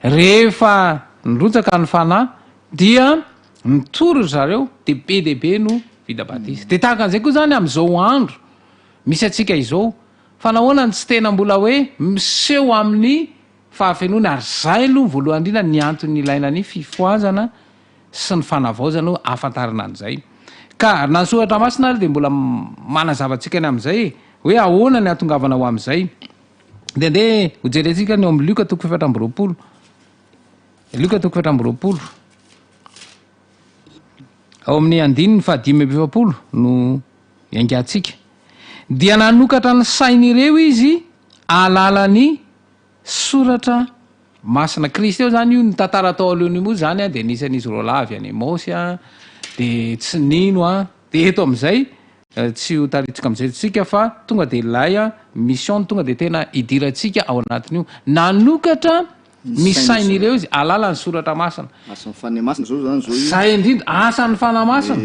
rehefa nirotsaka ny fanahy dia nitoro zareo de be dehibe no vida batisa de tahaka an'izay koa zany am'izao andro misy atsika izao fa nahoana ny tsy tena mbola hoe miseho amin'ny fahafenony ary zay aloha voalohany indrindra ny antony ilaina ny fifoazana sy ny fanavaozana ho afantarana an'izay ka nasohatra masina ary de mbola manazavatsika ny am'izay hoe ahoana ny atongavana ho am'izay de ndeha hojerentsika ny eo amin'ny Luka 7:20 Luka 7:20 ao amin'ny andininy 5:20 no iangatsika dia nanokatra ny sain'ireo izy alalany soratra masina Kristy eo zany io ny tantara tao alohan'io moa zany a de nisan'izy roa lavy any Emosy a de tsy nino a de eto am'izay tsy ho taritsika am'izay tsika fa tonga de lay a mission tonga de tena idirantsika ao anatin'io nanokatra ny sain'ireo izy alala ny soratra masina asan'ny fanamasina zao zany zao zay indrindra asan'ny fanamasina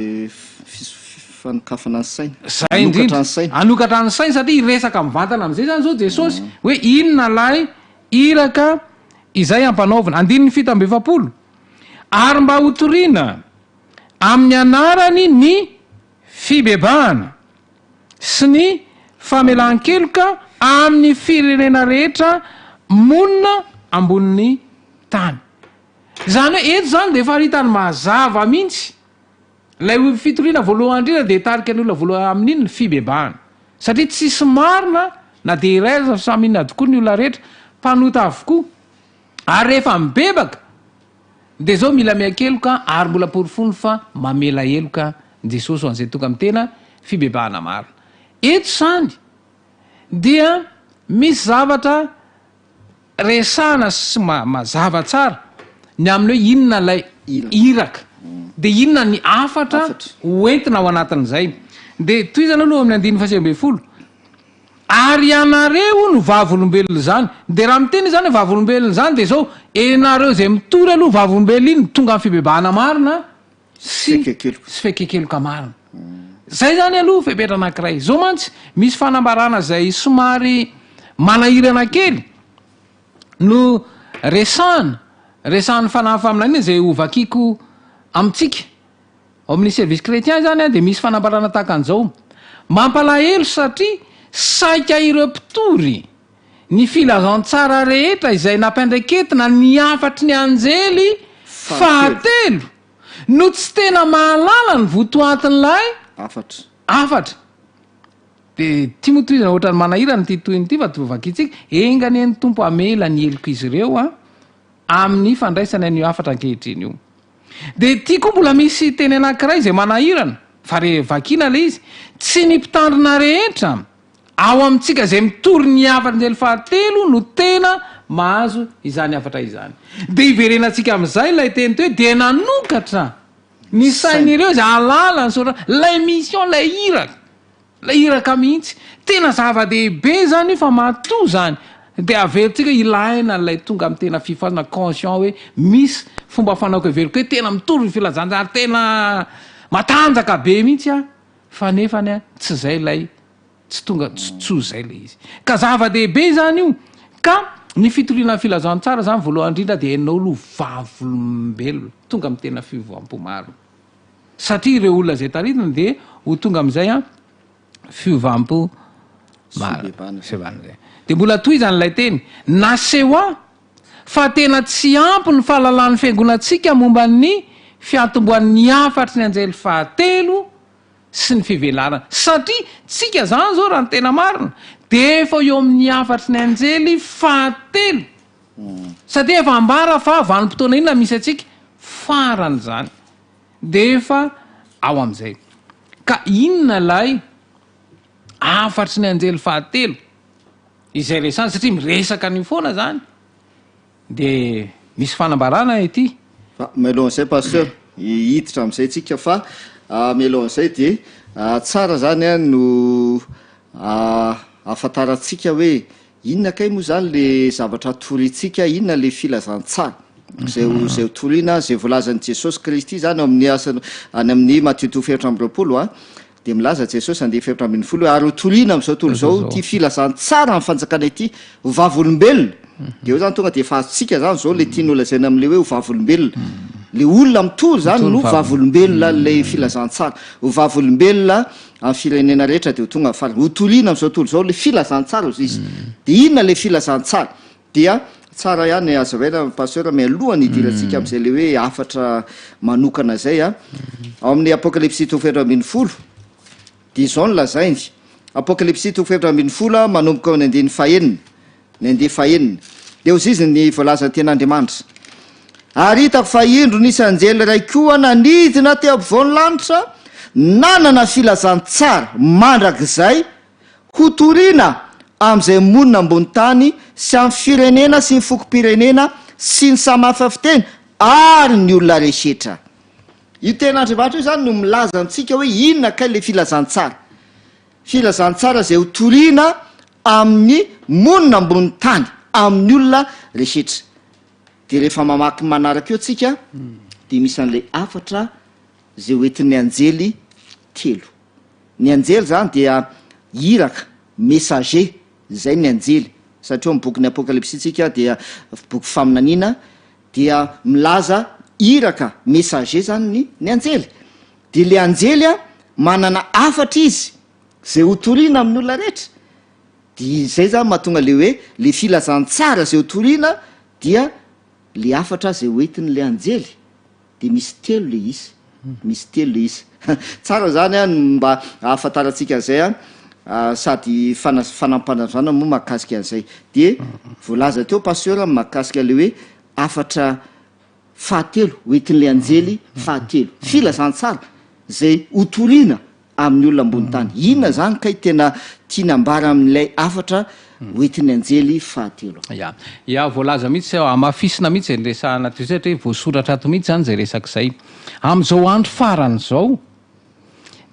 fanikafana ny saina zay indrindra anokatra ny saina satria iresaka mivantana am'izay zany zao Jesosy hoe inona lay iraka izay ampanaovina andininy 7:20 ary mba hotoriana amin'ny anarany ny fibebahana sy ny famelan-keloka amin'ny firenena rehetra monina ambonin'ny tany zany hoe eto zany de efa hitany mazava mihitsy lay fitoriana voalohany indrindra de tarika ny olona voalohany amin'iny ny fibebahana satria tsisy marina na de iray samy inona tokoa ny olona rehetra mpanota avokoa ary rehefa mibebaka de zao mila miakeloka ary mbola porofony fa mamela eloka Jesosy ho an'izay tonga amin'ny tena fibebahana marina eto zany dia misy zavatra resana sy mazava tsara ny amin'ny hoe inona lay iraka de inona ny afatra hoentina ao anatin'izay de toy zany aloha amin'ny 9:20 ary ianareo no vavolombelona zany de raha miteny zany vavolombelona zany de zao enareo zay mitory aloha vavolombelona iny tonga amin'ny fibebahana marina sy fekekeloka marina zay zany aloha fepetra anankiray zao mantsy misy fanambarana zay somary manahirana kely no resan'ny fanahy faminany zay ovakiko amitsika ao amin'ny service chrétien zany a de misy fanambarana tahaka an'izao mampalahelo satria saika ireo mpitory ny filazantsara rehetra izay nampiandraiketina ny afatry ny anjely fahatelo no tsy tena mahalala ny votoatin'lay afatra de ty motoizana ohatrany manahirany ty toyny ty fa tovakitsika engany ny tompo amela ny eloko izy ireo a amin'ny fandraisana an'io afatra ankehitriny io de ty koa mbola misy teny anankiray zay manahirana fa re vakina le izy tsy ny mpitandrina rehetra ao amitsika zay mitory ny afatra njely fahatelo no tena mahazo izany afatra izany de iverenatsika am'izay lay teny to hoe de nanokatra ny sain'ireo zay alala ny soratra lay mission lay iraka mihitsy tena zava-dehibe zany fa matoa zany de averitsika ilaina lay tonga amin'ny tena fifazana conscient hoe misy fomba fanaoko everiko hoe tena mitory ny filazanjary tena matanjaka be mihitsy a fa nefany a tsy zay lay tsy tonga tso zay le izy ka zava-dehibe zany io ka ny fitoriana ny filazantsara zany voalohany indrindra de enao lo vavolombelona tonga amin'ny tena fivoam-po maro satria ireo olona zay taritina de ho tonga amin'izay a fiovampo maro zay de mbola toy zany lay teny naseho a fa tena tsy ampy ny fahalalan'ny fiangonatsika momba ny fiatomboan'ny afatry ny anjely fahatelo sy ny fivelarana satria tsika zany zao raha ny tena marina de efa eo amin'ny afatry ny anjely fahatelo satria efa ambara fa vanim-potoana inona misy atsika farany zany de efa ao am'izay ka inona lay afatry ny anjely fahatelo izay resany satria miresaka ny foana zany de misy fanambarana ety fa mialohan'izay pasteur hiditra am'izay tsika fa mialohan'izay de tsara zany a no afantaratsika hoe inona kay moa zany le zavatra toritsika inona le filazantsara zay toriana zay volazan'i Jesosy Kristy zany amin'ny asany any amin'ny Matthieu 7:20 de milaza Jesosy andeha efatra ambin'ny folo ary ho tolina am'izao tontolo zao ty filazantsara amin'ny fanjakana ity vavolombelona de eo zany tonga de fahazotsika zany zao le tian'olona zaina am'le hoe ho vavolombelona le olona mitoly zany no vavolombelona le filazantsara ho vavolombelona amin'ny firenena rehetra de ho tonga faly ho tolina am'izao tontolo zao le filazantsara izy de inona le filazantsara dia tsara ihany azahoana pasteur mialohany idirantsika am'izay le hoe afatra manokana zay ao amin'ny apocalypse 7:10 de izao no lazainy apocalypse 7:10 manomboka ny andeny fahenina ny andeha fahenina de ozy izy ny voalazany ten'Andriamanitra ary hitako fa indro nisy anjely ray koa nanidina teo ampovoan'ny lanitra nanana filazantsara mandrakizay ho toriana am'izay monina ambony tany sy amin'ny firenena sy ny fokom-pirenena sy ny samahafa fiteny ary ny olona rehetra io ten'Andriamanitra io zany no milaza antsika hoe inona kay le filazantsara zay ho toriana amin'ny monina ambony tany amin'ny olona rehetra de rehefa mamaky manaraka eo tsika de misy an'le afatra zay hoentin'ny anjely telo ny anjely zany dia iraka messager zay ny anjely satria amin'ny boky ny apocalypse tsika dia boky faminaniana dia milaza iraka messager zany ny anjely de le anjely manana afatra izy zay ho toriana amin'ny olona rehetra de zay zany mahatonga le hoe le filazantsara zay ho toriana dia le afatra zay hoentin'le anjely de misy telo le izy misy telo le izy tsara zany mba ahafantaratsika an'izay sady fanampanazana moa mahakasika an'izay de voalaza teo pasteur mahakasika le hoe afatra fahatelo hoentin'le anjely fahatelo filazantsara zay ho toriana amin'ny olona ambony tany inona zany kay tena tiana ambara amin'ilay afatra hoentin'ny anjely fahatelo ya voalaza mihitsy amafisina mihitsy zay resahana ty zay hoe voasoratra ato mihitsy zany zay resak'izay am'izao andro farany zao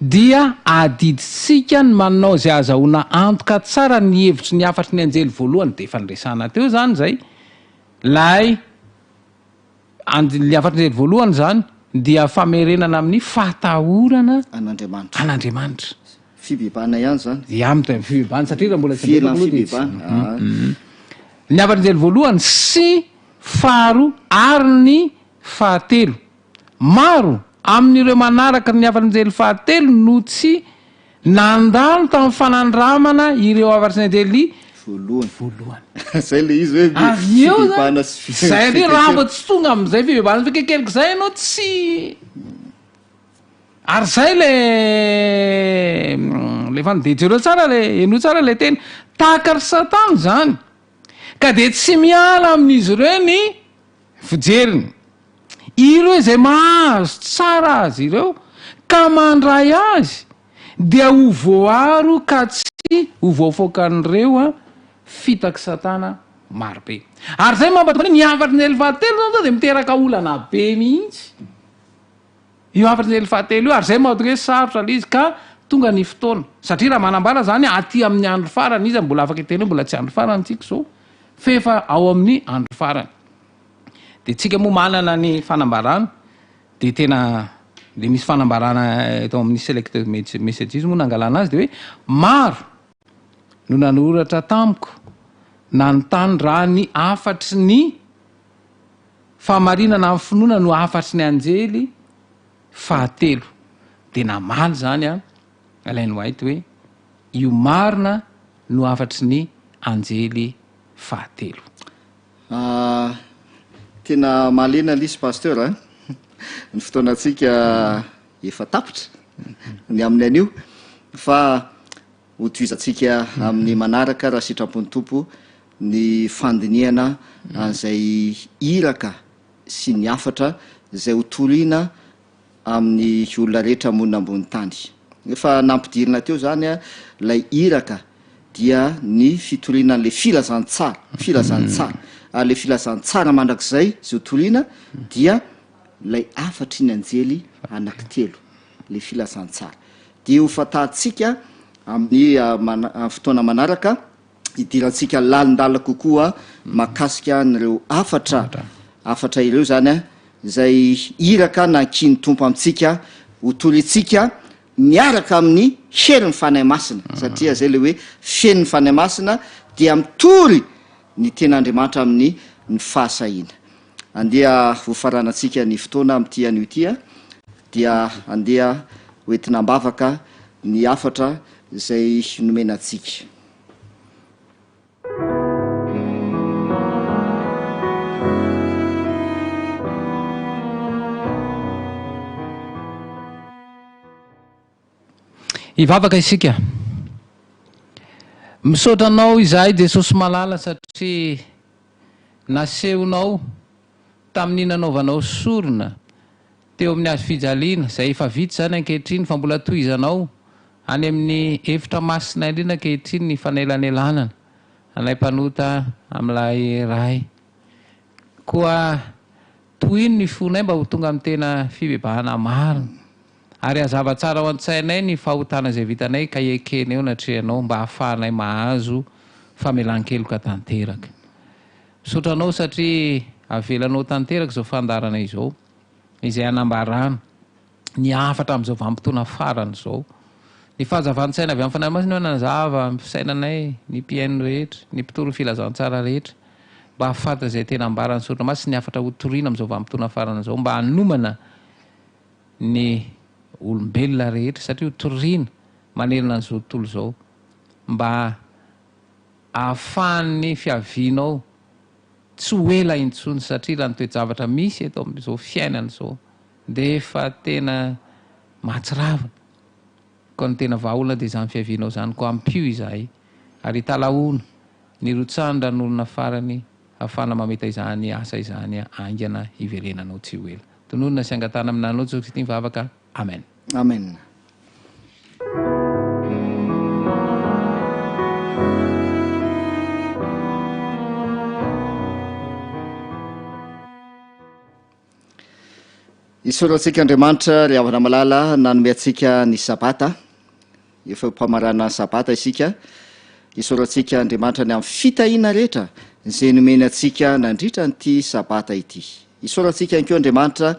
dia adiditsika ny manao zay azahoana antoka tsara ny hevitry ny afatry ny anjely voalohany de efa nyresahana teo zany zay lay le afatry ny anjely voalohany zany dia famerenana amin'ny fahatahorana an'Andriamanitra fibebana ihany zany amin'ny fibebana satria raha mbola tsy ny afatry ny anjely voalohany sy faharo ary ny fahatelo maro amin'ireo manaraka ny afatry ny anjely fahatelo no tsy nandalo tamin'ny fanandramana ireo afatry ny anjely voalohany zay le izy hoe fibebana zay le raha mbo tsy tonga am'izay fibebana fa kekeliko zay ianao tsy ary zay le fandejereo tsara le eno tsara le teny tahaka ry Satana zany ka de tsy miala amin'izy ireo ny fijeriny ireo izay mahazo tsara azy ireo ka mandray azy dia ho voaro ka tsy ho voafoakan'ireo fitaky Satana marobe ary zay mampatonga ny afatry ny fahatelo zany de miteraka olana be mihitsy io afatry ny fahatelo io ary zay mahatonga hoe sarotra le izy ka tonga ny fotoana satria raha manambara zany aty amin'ny andro farany izy mbola afaka iteny hoe mbola tsy andro farany tsika zao fa efa ao amin'ny andro farany de tsika moa manana ny fanambarana de tena le misy fanambarana eto amin'ny select messages moa nangalana azy de hoe maro no nanoratra tamiko na ny tany raha ny afatry ny famarinana amin'ny finoana no afatry ny anjely fahatelo de namaly zany Ellen White hoe io marina no afatry ny anjely fahatelo tena malena lisy pasteur ny fotoanatsika efa tapitra ny amin'ny anio fa hotoizatsika amin'ny manaraka raha sitrapon'ny tompo ny fandiniana an'izay iraka sy ny afatra zay ho toriana amin'ny olona rehetra monina ambony tany efa nampidirina teo zany lay iraka dia ny fitoriana an'le filazantsara ary le filazantsara mandrakizay zay ho toriana dia lay afatry ny anjely anankitelo le filazantsara de ho fatatsika amin'ny fotoana manaraka idirantsika lalindala kokoa makasika n'ireo afatra ireo zany zay iraka nankiny tompo amitsika ho toritsika miaraka amin'ny hery ny fanahy masina satria zay le hoe feny ny fanahy masina dia mitory ny ten'andriamanitra amin'ny ny fahasahiana. Andeha hofaranantsika ny fotoana amin'ty an'io tya dia andeha hoentina mbavaka ny afatra zay nomenantsika. Ivavaka isika misaotranao izahay Jesosy malala satria nasehonao tamin'inanaovanao sorona teo amin'ny azo fijaliana zay efa vita zany ankehitriny fa mbola tohizanao any amin'ny efitra masina indrindra ankehitriny ny fanelanelanana anay mpanota amin'ilay ray koa tohino ny fonay mba ho tonga amin'ny tena fibebahana marina ary azava tsara ao an-tsainay ny fahotana zay vitanay ka ekeny eo natrehanao mba hahafahanay mahazo famelan-keloka tanteraka. Sotranao satria avelanao tanteraka zao fandarana izao izay anambarana ny afatra amin'izao vanim-potoana farany zao. Ny fahazavan-tsaina avy amin'ny fanahy masina hoe nanazava fisainanay ny mpiaino rehetra ny mpitoro filazantsara rehetra mba hafata zay tena ambarany sotra masy ny afatra hotoriana amin'izao vanim-potoana farany zao mba hanomana ny olombelona rehetra satria hotoriana manerana an'izao tontolo zao mba ahafahan'ny fiavianao tsy ho ela intsony satria raha ny toejavatra misy eto amin'izao fiainana zao de efa tena mahatsiravina koa ny tena vahaolona de zany fiavianao zany koa ampio izahay ary talaona ny rotsandra n'olona farany ahafana mameta izany asa izany aingana iverenanao tsy ho ela. Tononona sy angatana aminanao Jesosy ty mivavaka. Amen. Amen. Isorantsika Andriamanitra ry havana malala nanome atsika ny sabata efa mpamarana ny sabata isika. Isorantsika Andriamanitra ny amin'ny fitahiana rehetra zay nomeny atsika nandritra nyty sabata ity. Isorantsika ihany koa Andriamanitra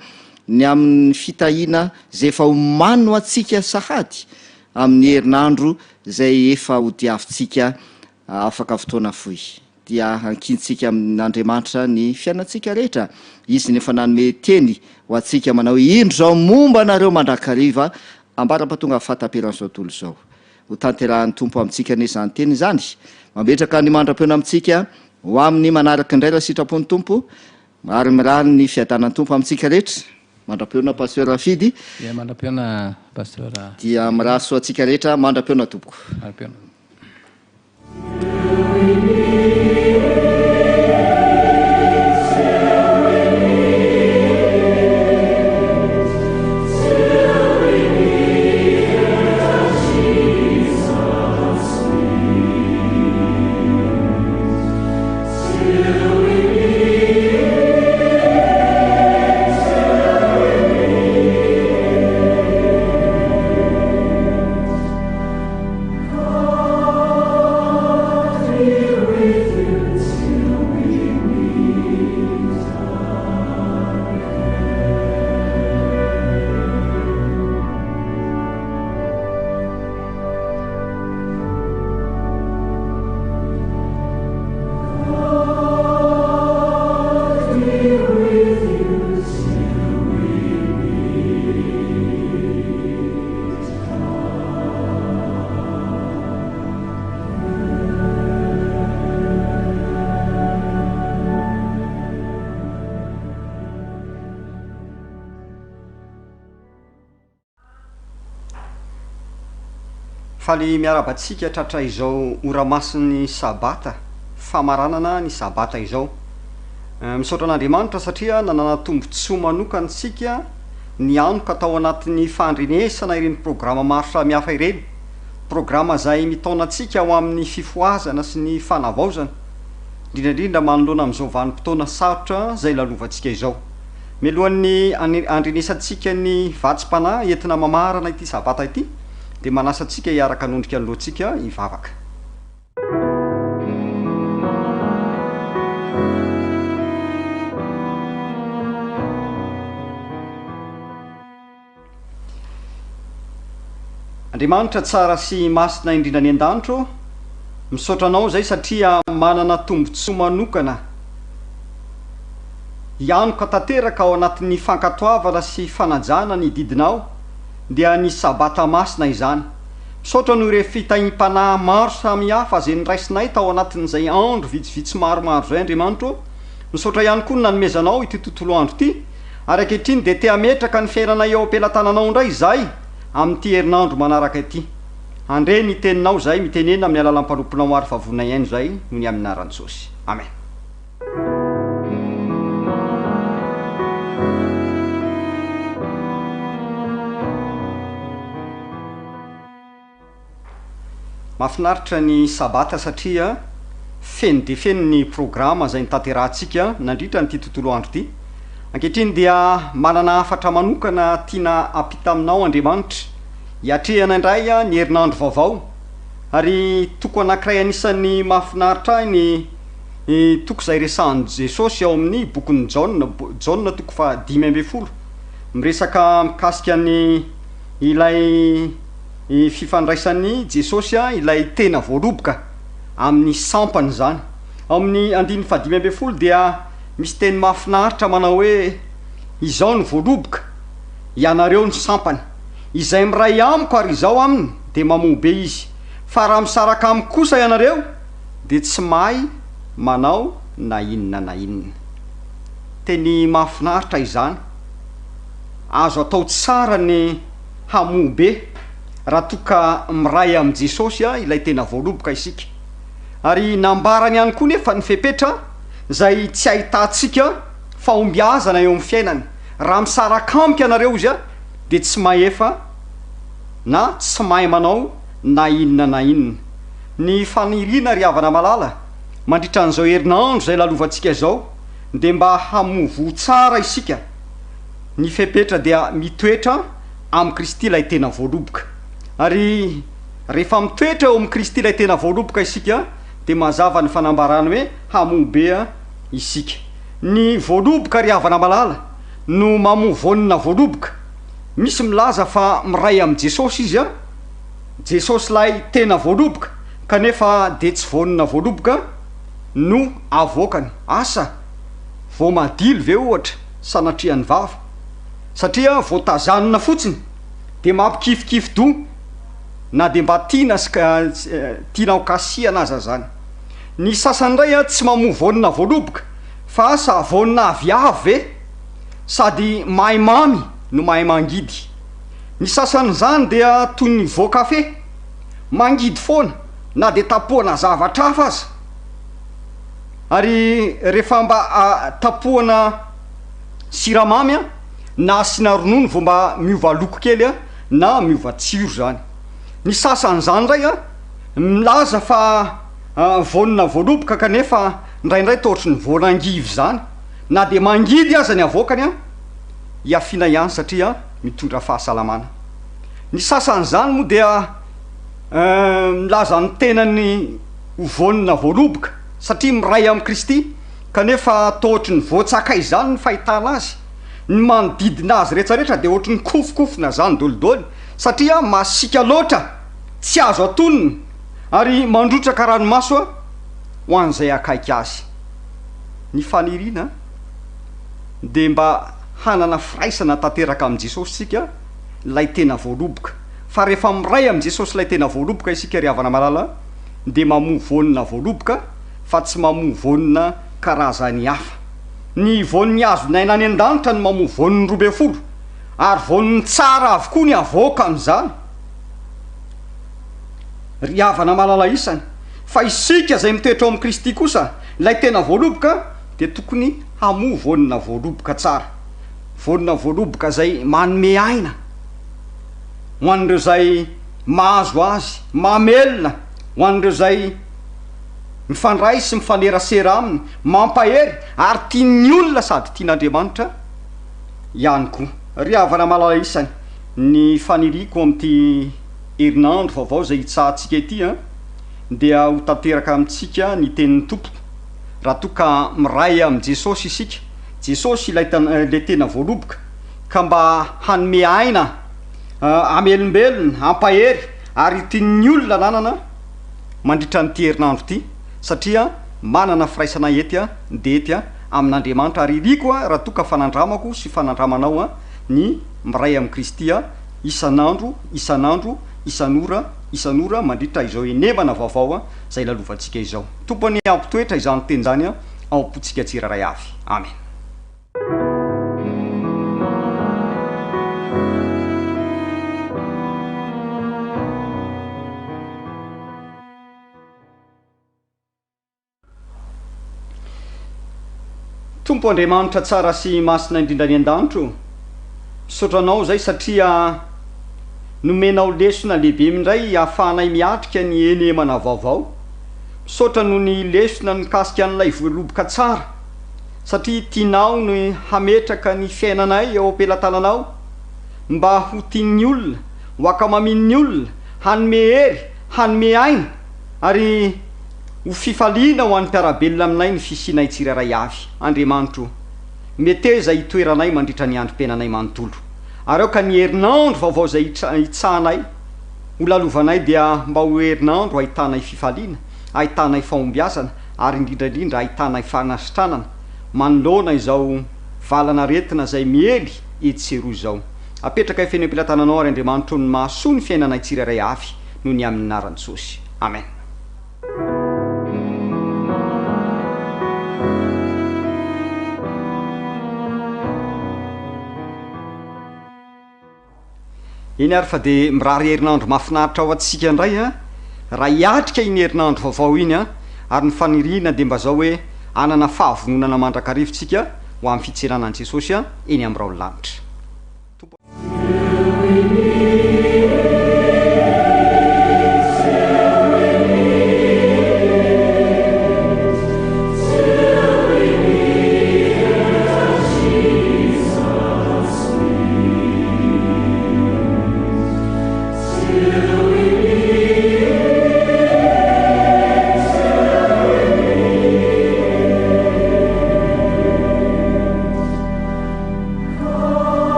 ny amin'ny fitahiana zay efa homano atsika sahady amin'ny herinandro zay efa hodiavintsika afaka fotoana foy. Dia ankintsika amin'Andriamanitra ny fiainantsika rehetra. Izy nefa nanome teny ho atsika manao indro zao momba anareo mandrakariva ambara-patonga fataperan'izao tontolo zao. Ho tanterahan'ny tompo amintsika ne zany teny zany. Mametraka ny mandram-peona amintsika ho amin'ny manaraka indray raha sitrapon'ny tompo ary mirahany ny fiadanan'ny tompo amintsika rehetra. Mandram-peona pasteur Rafidy. Dia mandram-peona pasteur. Dia miraso atsika rehetra mandram-peona tompoko. Mandram-peona. Faly miarabatsika tratra izao oramasiny sabata famaranana ny sabata izao misaotra an'Andriamanitra satria nanana tombontsoa manokana ny anoka atao anatin'ny fandrenesana ireny programa maro samihafa ireny programa zay mitaona atsika ho amin'ny fifoazana sy ny fanavaozana indrindrandrindra manoloana amin'izao vanim-potoana sarotra zay lalovantsika izao. Mialohan'ny andrenesantsika ny vatsim-panahy entina mamarana ity sabata ity de manasa atsika hiaraka anondrika alohantsika hivavaka. andriamanitra tsara sy masina indrindra ny an-danitro misaotranao zay satria manana tombontsoa manokana ianoka tanteraka ao anatin'ny fankatoavana sy fanajana ny didinao dia ny sabata masina izany. Misaotra no ire fitahim-panahy maro samihafa zay niraisinay tao anatin'izay andro vitsivitsy maromaro zay andriamanitro. Misaotra ihany koa nanomezanao ity tontolo andro ity ary ankehitriny de te ametraka ny fiainanay eo ampelantananao indray izay amin'ity herinandro manaraka ity. Andre ny teninao zay mitenena amin'ny alalam-panomponao ary favonay iaino zay no ny aminaran'i Jesosy. Amen. Mahafinaritra ny sabata satria feno de feno ny programa zay nitanterahantsika nandritra nyity tontolo andro ity. Ankehitriny dia manana hafatra manokana tiana ampita aminao Andriamanitra hiatrehana indray ny herinandro vaovao ary toko anankiray anisan'ny mahafinaritra ny toko zay resahan'i Jesosy ao amin'ny bokin'ny Jaona toko fa 5:12 miresaka mikasika ny ilay fifandraisan'ny Jesosy ilay tena voaroboka amin'ny sampany zany. Amin'ny 5:12 dia misy teny mahafinaritra manao hoe izao ny voaroboka ianareo ny sampany izay miray amiko ary izao aminy de mamobe izy fa raha misaraka amiko kosa ianareo de tsy mahay manao na inona na inona. Teny mahafinaritra izany, azo atao tsara ny hamobe raha toka miray am' Jesosy ilay tena voaroboka isika. Ary nambarany ihany koa nefa ny fepetra zay tsy ahitantsika fahombiazana eo amin'ny fiainany. Raha misaraka amiko ianareo izy de tsy maefa na tsy mahay manao na inona na inona. Ny fanirina ry havana malala mandritra an'izao herinandro zay lalovantsika zao de mba hamovo tsara isika. Ny fepetra dia mitoetra am' Kristy ilay tena voaroboka. Ary rehefa mitoetra eo amin'ny Kristy ilay tena voaroboka isika de mazava ny fanambarany hoe hamobe isika. Ny voaroboka ry havana malala no mamovonina voaroboka. Misy milaza fa miray am' Jesosy izy Jesosy lay tena voaroboka kanefa de tsy vonina voaroboka no avoakany. Asa vo madilo ve ohatra sanatrian'ny vava satria voatazanina fotsiny de mampikifikify-do na de mba tiana tianao kasiana aza zany. Ny sasany indray tsy mamovonina voaroboka fa asa vonina aviavy ve sady mahay mamy no mahay mangidy. Ny sasany zany dia toy ny voakafe mangidy foana na de tapohana zavatra hafa aza ary rehefa mba tapohana siramamy na asina ronono vo mba miova loko kely na miova tsiro zany. Ny sasany zany indray milaza fa vonina voaroboka kanefa ndraindray tohatry ny voanangivy zany na de mangidy aza ny avoakany hiafina ihany satria mitondra fahasalamana. Ny sasany zany moa dia milaza ny tenany vonina voaroboka satria miray am' Kristy kanefa tohatry ny voatsakay zany ny fahitana azy. Ny manodidina azy rehetrarehetra de ohatry ny kofokofona zany dolidoly satria masika loatra tsy azo atonony ary mandrotraka ranomaso ho an'izay akaiky azy. Ny fanirina de mba hanana firaisana tanteraka am' Jesosy sika lay tena voaroboka. Fa rehefa miray am' Jesosy lay tena voaroboka isika ry havana malala de mamovonina voaroboka fa tsy mamovonina karazany hafa. Ny voniny azonay nany an-danitra ny mamovoniny 12 ary voniny tsara avokoa ny avoaka am'izany. Ry havana malala isany fa isika zay mitoetra ao am' Kristy kosa lay tena voaroboka de tokony hamovonina voaroboka tsara. Vonina voaroboka zay manome aina ho an'ireo zay mahazo azy, mamelona ho an'ireo zay mifandray sy mifanerasera aminy, mampahery ary tian'ny olona sady tian'Andriamanitra ihany koa. Ry havana malala isany ny faniriko am'ty herinandro vaovao zay hitsahantsika ity dia ho tanteraka amintsika ny tenin'ny tompo. Raha toka miray am' Jesosy isika, Jesosy ilay tena voaroboka ka mba hanome aina amelombelona ampahery ary tian'ny olona nanana mandritra nyty herinandro ity satria manana firaisana etya de etya amin'andriamanitra ary iriko a raha toka fanandramako sy fanandramanao a ny miray amin'i Kristy a isan'andro isan'ora mandritra izao enemana vaovao a zay lalovantsika izao tompony ampitoetra izany teny zany a ao ampontsika tsiraray avy amen. Tompo Andriamanitra tsara sy masina indrindra ny an-danitro misotranao zay satria nomenao lesona lehibe mindray ahafahanay miatrika ny enemana vaovao misaotra noho ny lesona nikasika an'ilay voaloboka tsara satria tianao ny hametraka ny fiainanay eo am-pelatananao mba ho tian'ny olona ho akamamin'ny olona hanome hery hanome aina ary ho fifaliana ho an'ny mpiarabelona aminay ny fisianay tsiraray avy. Andriamanitro meteza hitoeranay mandritra ny androm-piainanay manontolo ary ao ka ny herinandro vaovao zay hitsahanay ho lalovanay dia mba ho herinandro ahitanay fifaliana ahitanay fahombiazana ary indrindrandrindra ahitanay fanasitranana manoloana izao valana retina zay miely etseroa izao apetraka feny am-pilatananao ary Andriamanitro ny mahasoa ny fiainanay tsiraray avy noho ny amin'ny anaran'i Jesosy amen. Eny ary fa de mirary herinandro mahafinaritra ao atsika indray a raha hiatrika iny herinandro vaovao iny a ary ny faniriana de mba zao hoe anana fahavononana mandrakarivotsika ho amin'ny fitsenanan'i Jesosy a eny amin'irao lanitra.